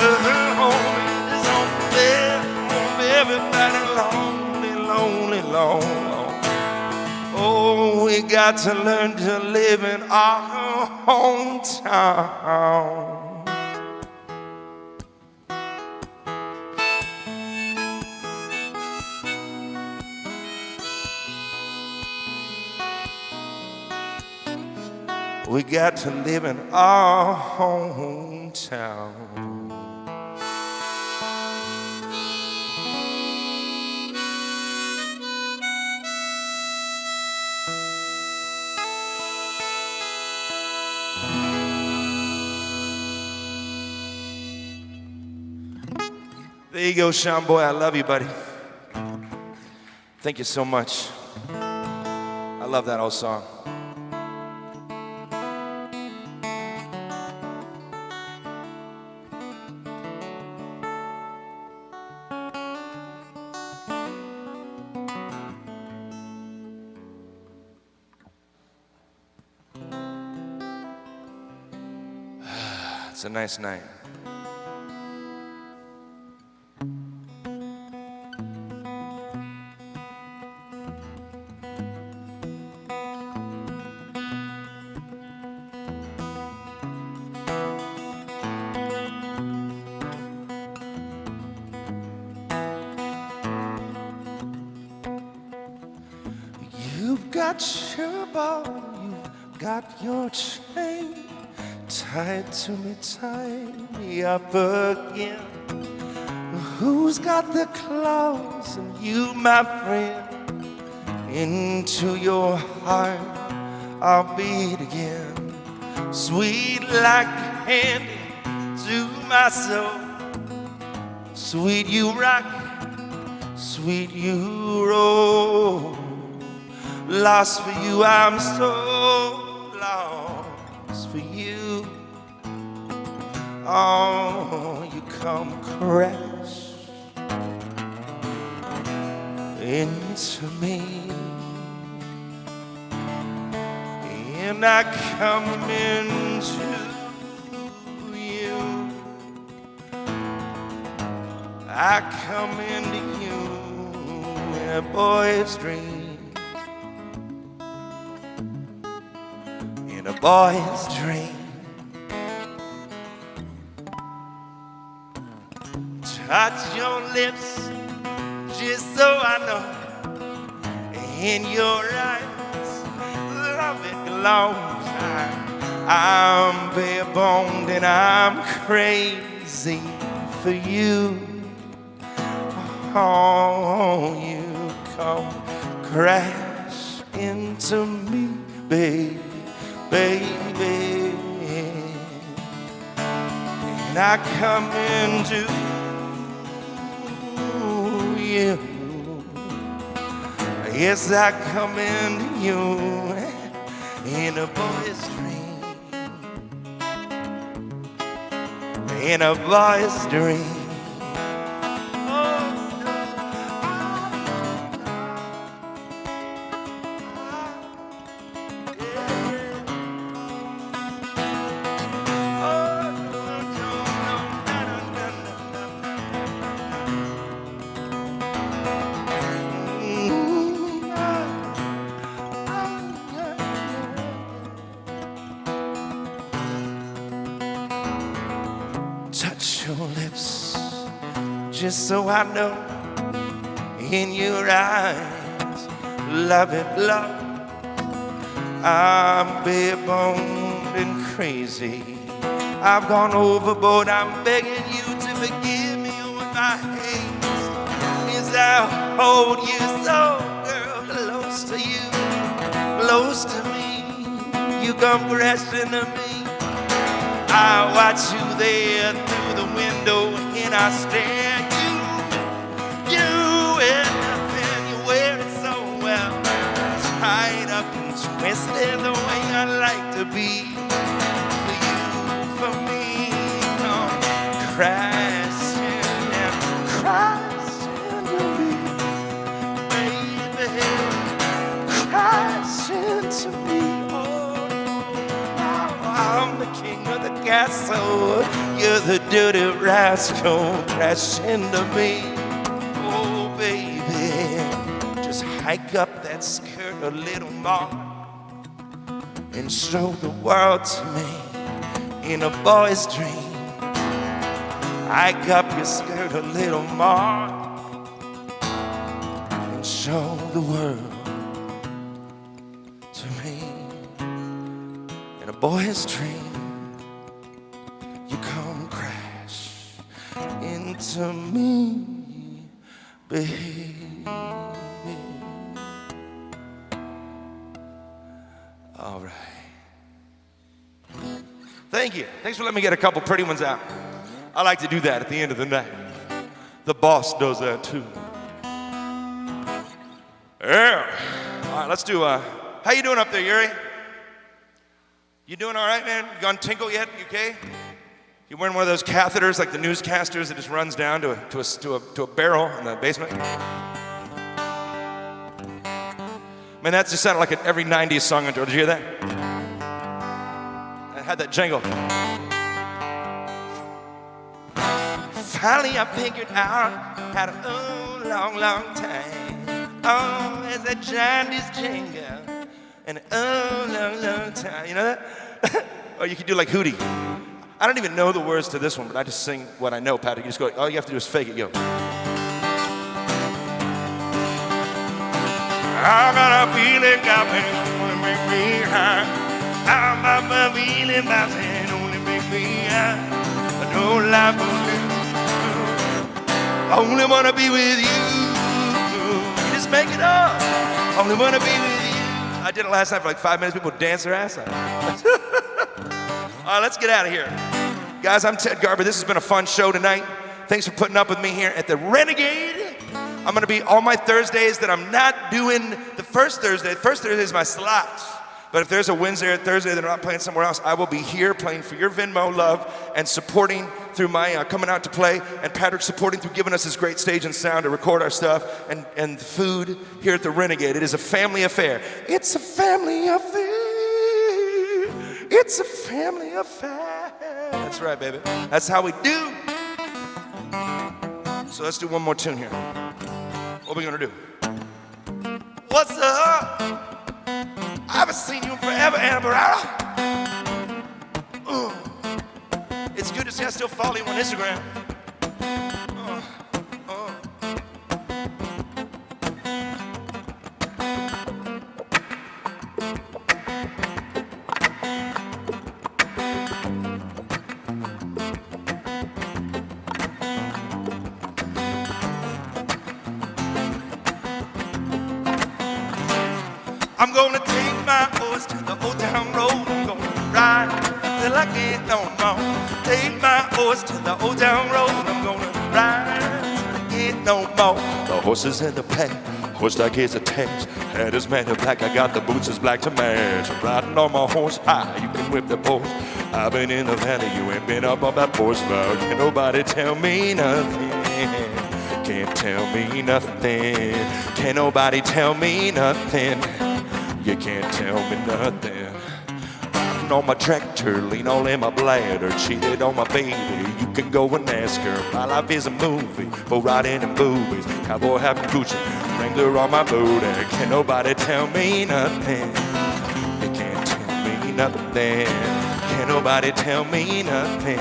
Your home is on there. Home, everybody lonely, lonely, lonely. Oh, we got to learn to live in our hometown. We got to live in our hometown. There you go, Sean Boy. I love you, buddy. Thank you so much. I love that old song. It's a nice night. You've got your ball, you've got your chain tied to me, tie me up again. Who's got the claws? And you, my friend, into your heart I'll beat again. Sweet like candy to my soul. Sweet you rock, sweet you roll. Lost for you, I'm so lost for you. Oh, you come crash into me. and I come into you. I come into you in a boy's dream, in a boy's dream. Touch your lips just so I know, in your eyes, love it glows. I'm bare boned and I'm crazy for you. Oh, you come crash into me, baby, baby. And I come into you. Yes, I come into you in a boy's dream, in a boy's dream. Touch your lips, just so I know, in your eyes, love it, love. I'm bare boned and crazy. I've gone overboard, I'm begging you to forgive me with my haste. As I hold you so, girl, close to you, close to me, you come crashing to me. I watch you there through the window and I stare at you. You wear nothing, you wear it so well, tied up and twisted the way I like to be. For you, for me, come crashing and crashing to me, baby, crashing to me. I'm the king of the castle, you're the dirty rascal, crash into me. Oh baby, just hike up that skirt a little more and show the world to me in a boy's dream. Hike up your skirt a little more and show the world to me. In a boy's dream, you come crash into me, baby. All right. Thank you. Thanks for letting me get a couple pretty ones out. I like to do that at the end of the night. The boss does that too. Yeah. All right, let's do, how you doing up there, Yuri? You doing all right, man? You gone tinkle yet? You okay? You wearing one of those catheters like the newscasters that just runs down to a barrel in the basement? Man, that just sounded like every 90s song intro. Did you hear that? I had that jangle. Finally I figured out how to long, long time. Oh, as that Chinese jingle. And long, long time. You know that? Or you could do like Hootie. I don't even know the words to this one, but I just sing what I know, Patrick. You just go, all you have to do is fake it, yo. I got a feeling got me, only make me high. I got my feeling bouncing, only make me high. I don't like I only wanna be with you. You just make it up. Only wanna be with you. I did it last night for like 5 minutes. People dance their ass off. All right, let's get out of here. Guys, I'm Ted Garber. This has been a fun show tonight. Thanks for putting up with me here at the Renegade. I'm gonna be all my Thursdays that I'm not doing the first Thursday. The first Thursday is my slots. But if there's a Wednesday or Thursday that I'm not playing somewhere else, I will be here playing for your Venmo love and supporting through my coming out to play, and Patrick supporting through giving us this great stage and sound to record our stuff, and food here at the Renegade. It is a family affair. It's a family affair. It's a family affair. That's right, baby. That's how we do. So let's do one more tune here. What are we gonna do? What's up? I haven't seen you in forever, Amber. It's good to see I still follow you on Instagram. I'm gonna take my horse to the old town road. I'm gonna ride till I can't no more. Take my horse to the old town road. I'm gonna ride till I can't no more. The horse is in the pen, horse like it's attached. Head is made of black, I got the boots is black to match. I'm riding on my horse high, you can whip the post. I've been in the valley, you ain't been up on that horse road. Can't nobody tell me nothing. Can't tell me nothing. Can't nobody tell me nothing. You can't tell me nothing. Riding on my tractor, lean all in my bladder. Cheated on my baby, you can go and ask her. My life is a movie, for riding in movies. Cowboy hat and Gucci, Wrangler on my booty. Can't nobody tell me nothing. You can't tell me nothing. Can't nobody tell me nothing.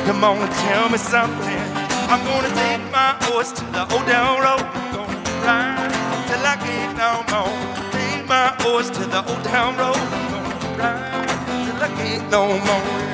Come on and tell me something. I'm gonna take my horse to the old town road. I'm gonna ride till I can't no more. My horse to the old town road. I'm gonna ride till I can't no more.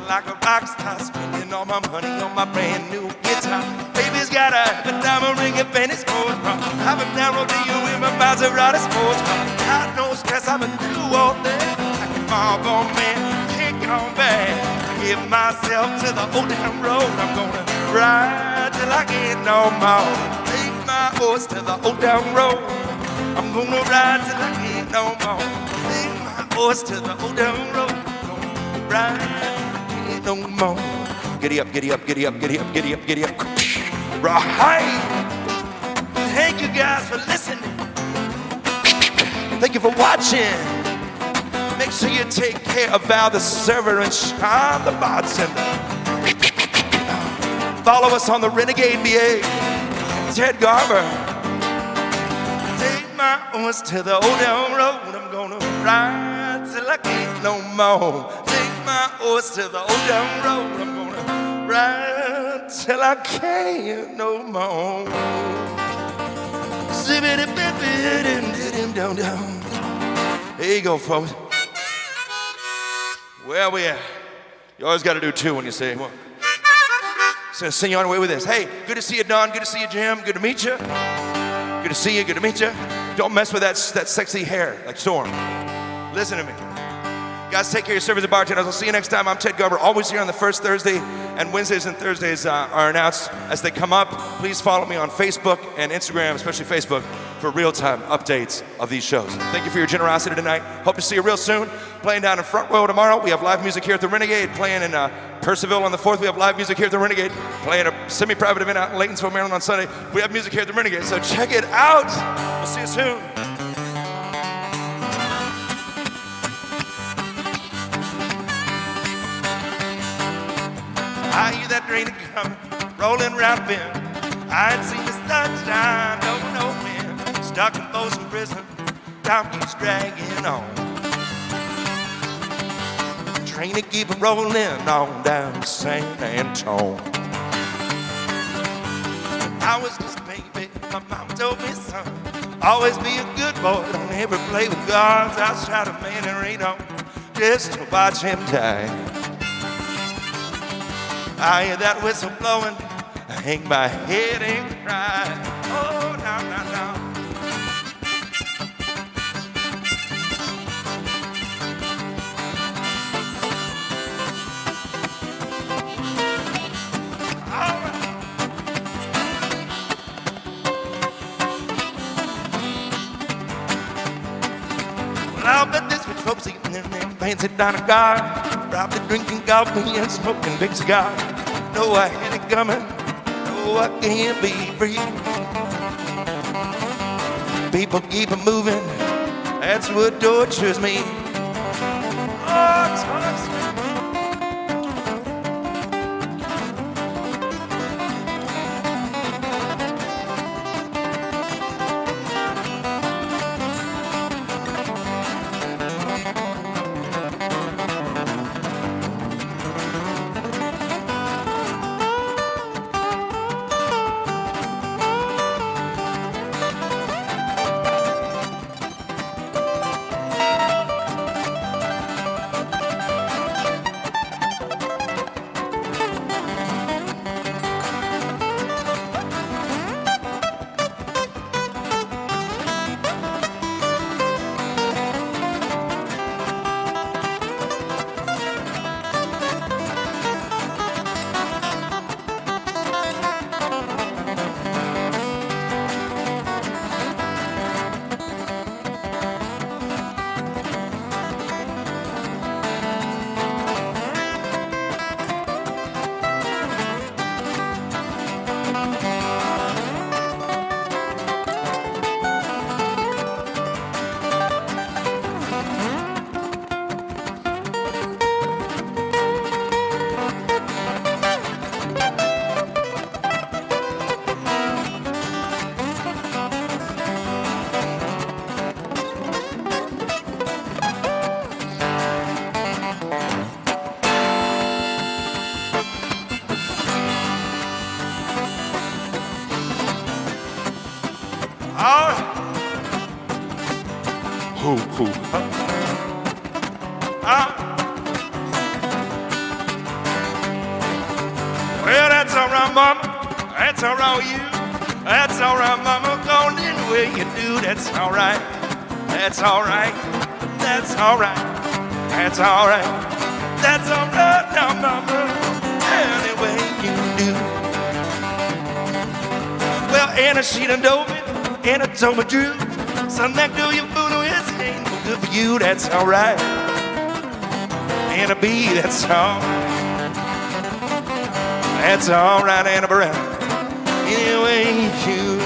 Like a rock star, spending all my money on my brand new guitar. Baby's got a diamond ring and fanny sports car. I've been down road to you in my Maserati sports car. Got no stress, I've been through all that. Like a marble man, can't come back. I give myself to the old town road. I'm gonna ride till I can't no more. Take my horse to the old town road. I'm gonna ride till I can't no more. Take my horse to the old town road. I'm gonna ride. No more. Giddy up, giddy up, giddy up, giddy up, giddy up, giddy up. Right. Thank you guys for listening. Thank you for watching. Make sure you take care of Val the server and Sean the bartender. Follow us on the Renegade VA. Ted Garber. Take my horse to the old town road. I'm gonna ride till I can't no more. My horse to the old town road. I'm gonna ride till I can't no more. There you go, folks. Where we at? You always got to do two when you say one. So sing you on away with this. Hey, good to see you, Don. Good to see you, Jim. Good to meet you. Good to see you. Good to meet you. Don't mess with that sexy hair like Storm. Listen to me. Guys, take care of your servers and bartenders. I'll see you next time. I'm Ted Garber, always here on the first Thursday, and Wednesdays and Thursdays are announced as they come up. Please follow me on Facebook and Instagram, especially Facebook, for real-time updates of these shows. Thank you for your generosity tonight. Hope to see you real soon. Playing down in Front Row tomorrow. We have live music here at the Renegade. Playing in Percival on the 4th. We have live music here at the Renegade. Playing a semi-private event out in Laytonsville, Maryland on Sunday. We have music here at the Renegade, so check it out. We'll see you soon. I hear that rain coming, rolling round bend. I ain't seen the sunshine, don't know when. Stuck in Folsom Prison, time keeps dragging on. Train to keep rolling on down to San Antone. I was just a baby, my mom told me, son, always be a good boy, don't ever play with guns. I shot a man and rain on. just to watch him die. I hear that whistle blowing, I hang my head and cry. Oh, no, no, no. I'll bet this rich folks eating their fancy down a guard, probably drinking coffee and smoking big cigars. No, I ain't it coming. No, I can't be free. People keep it moving. That's what tortures me. Oh, tortures me. Well, that's all right, mama. That's all right with you. That's all right, mama. Go on any way you do. That's all right. That's all right. That's all right. That's all right. That's all right now, mama. Any way you do. Well, Anna, she done told me. Anna told me true. Son, that do you voodoo is ain't no good for you. That's all right. Anna B, that's all right. That's all right, Anna Brown. Anyway, you.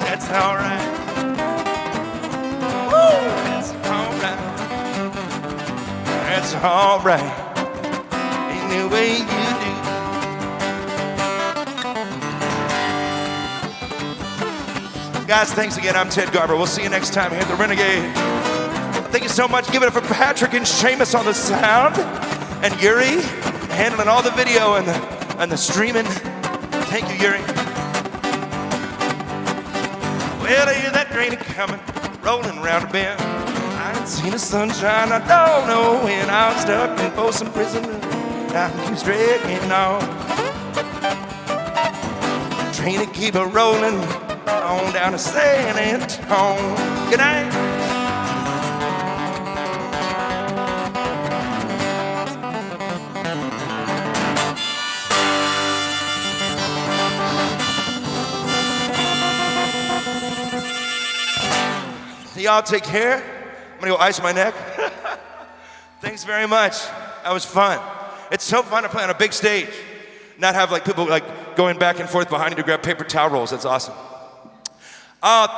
That's all right. Woo, that's all right. That's all right. Anyway, you do. Guys, thanks again. I'm Ted Garber. We'll see you next time here at the Renegade. Thank you so much. Give it up for Patrick and Seamus on the sound, and Yuri handling all the video and the streaming. Thank you, Yuri. Well, I hear that train coming, rolling around a bend. I ain't seen the sunshine. I don't know when I'm stuck in Folsom Prison. I keep dragging on. Train to keep it rolling on down to San Antone. Good night. Y'all take care. I'm gonna go ice my neck. Thanks very much. That was fun. It's so fun to play on a big stage. Not have like people like going back and forth behind you to grab paper towel rolls. That's awesome.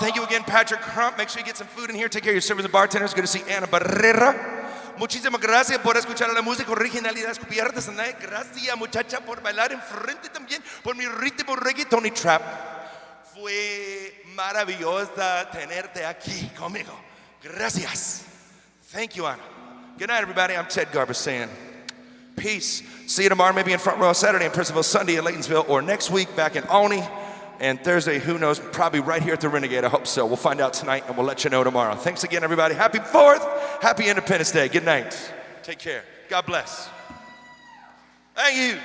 Thank you again, Patrick Crump. Make sure you get some food in here. Take care of your servers and bartenders. Good to see Ana Barrera. Muchísimas gracias por escuchar la música originalidad descubierta. Gracias, muchacha, por bailar enfrente también por mi ritmo reggaeton y trap. Fue maravillosa tenerte aquí conmigo. Gracias. Thank you, Ana. Good night, everybody. I'm Ted Garber saying peace. See you tomorrow, maybe in Front Row Saturday, in Percival Sunday in Laytonsville, or next week back in Olney. And Thursday, who knows, probably right here at the Renegade. I hope so. We'll find out tonight and we'll let you know tomorrow. Thanks again, everybody. Happy 4th. Happy Independence Day. Good night. Take care. God bless. Thank you.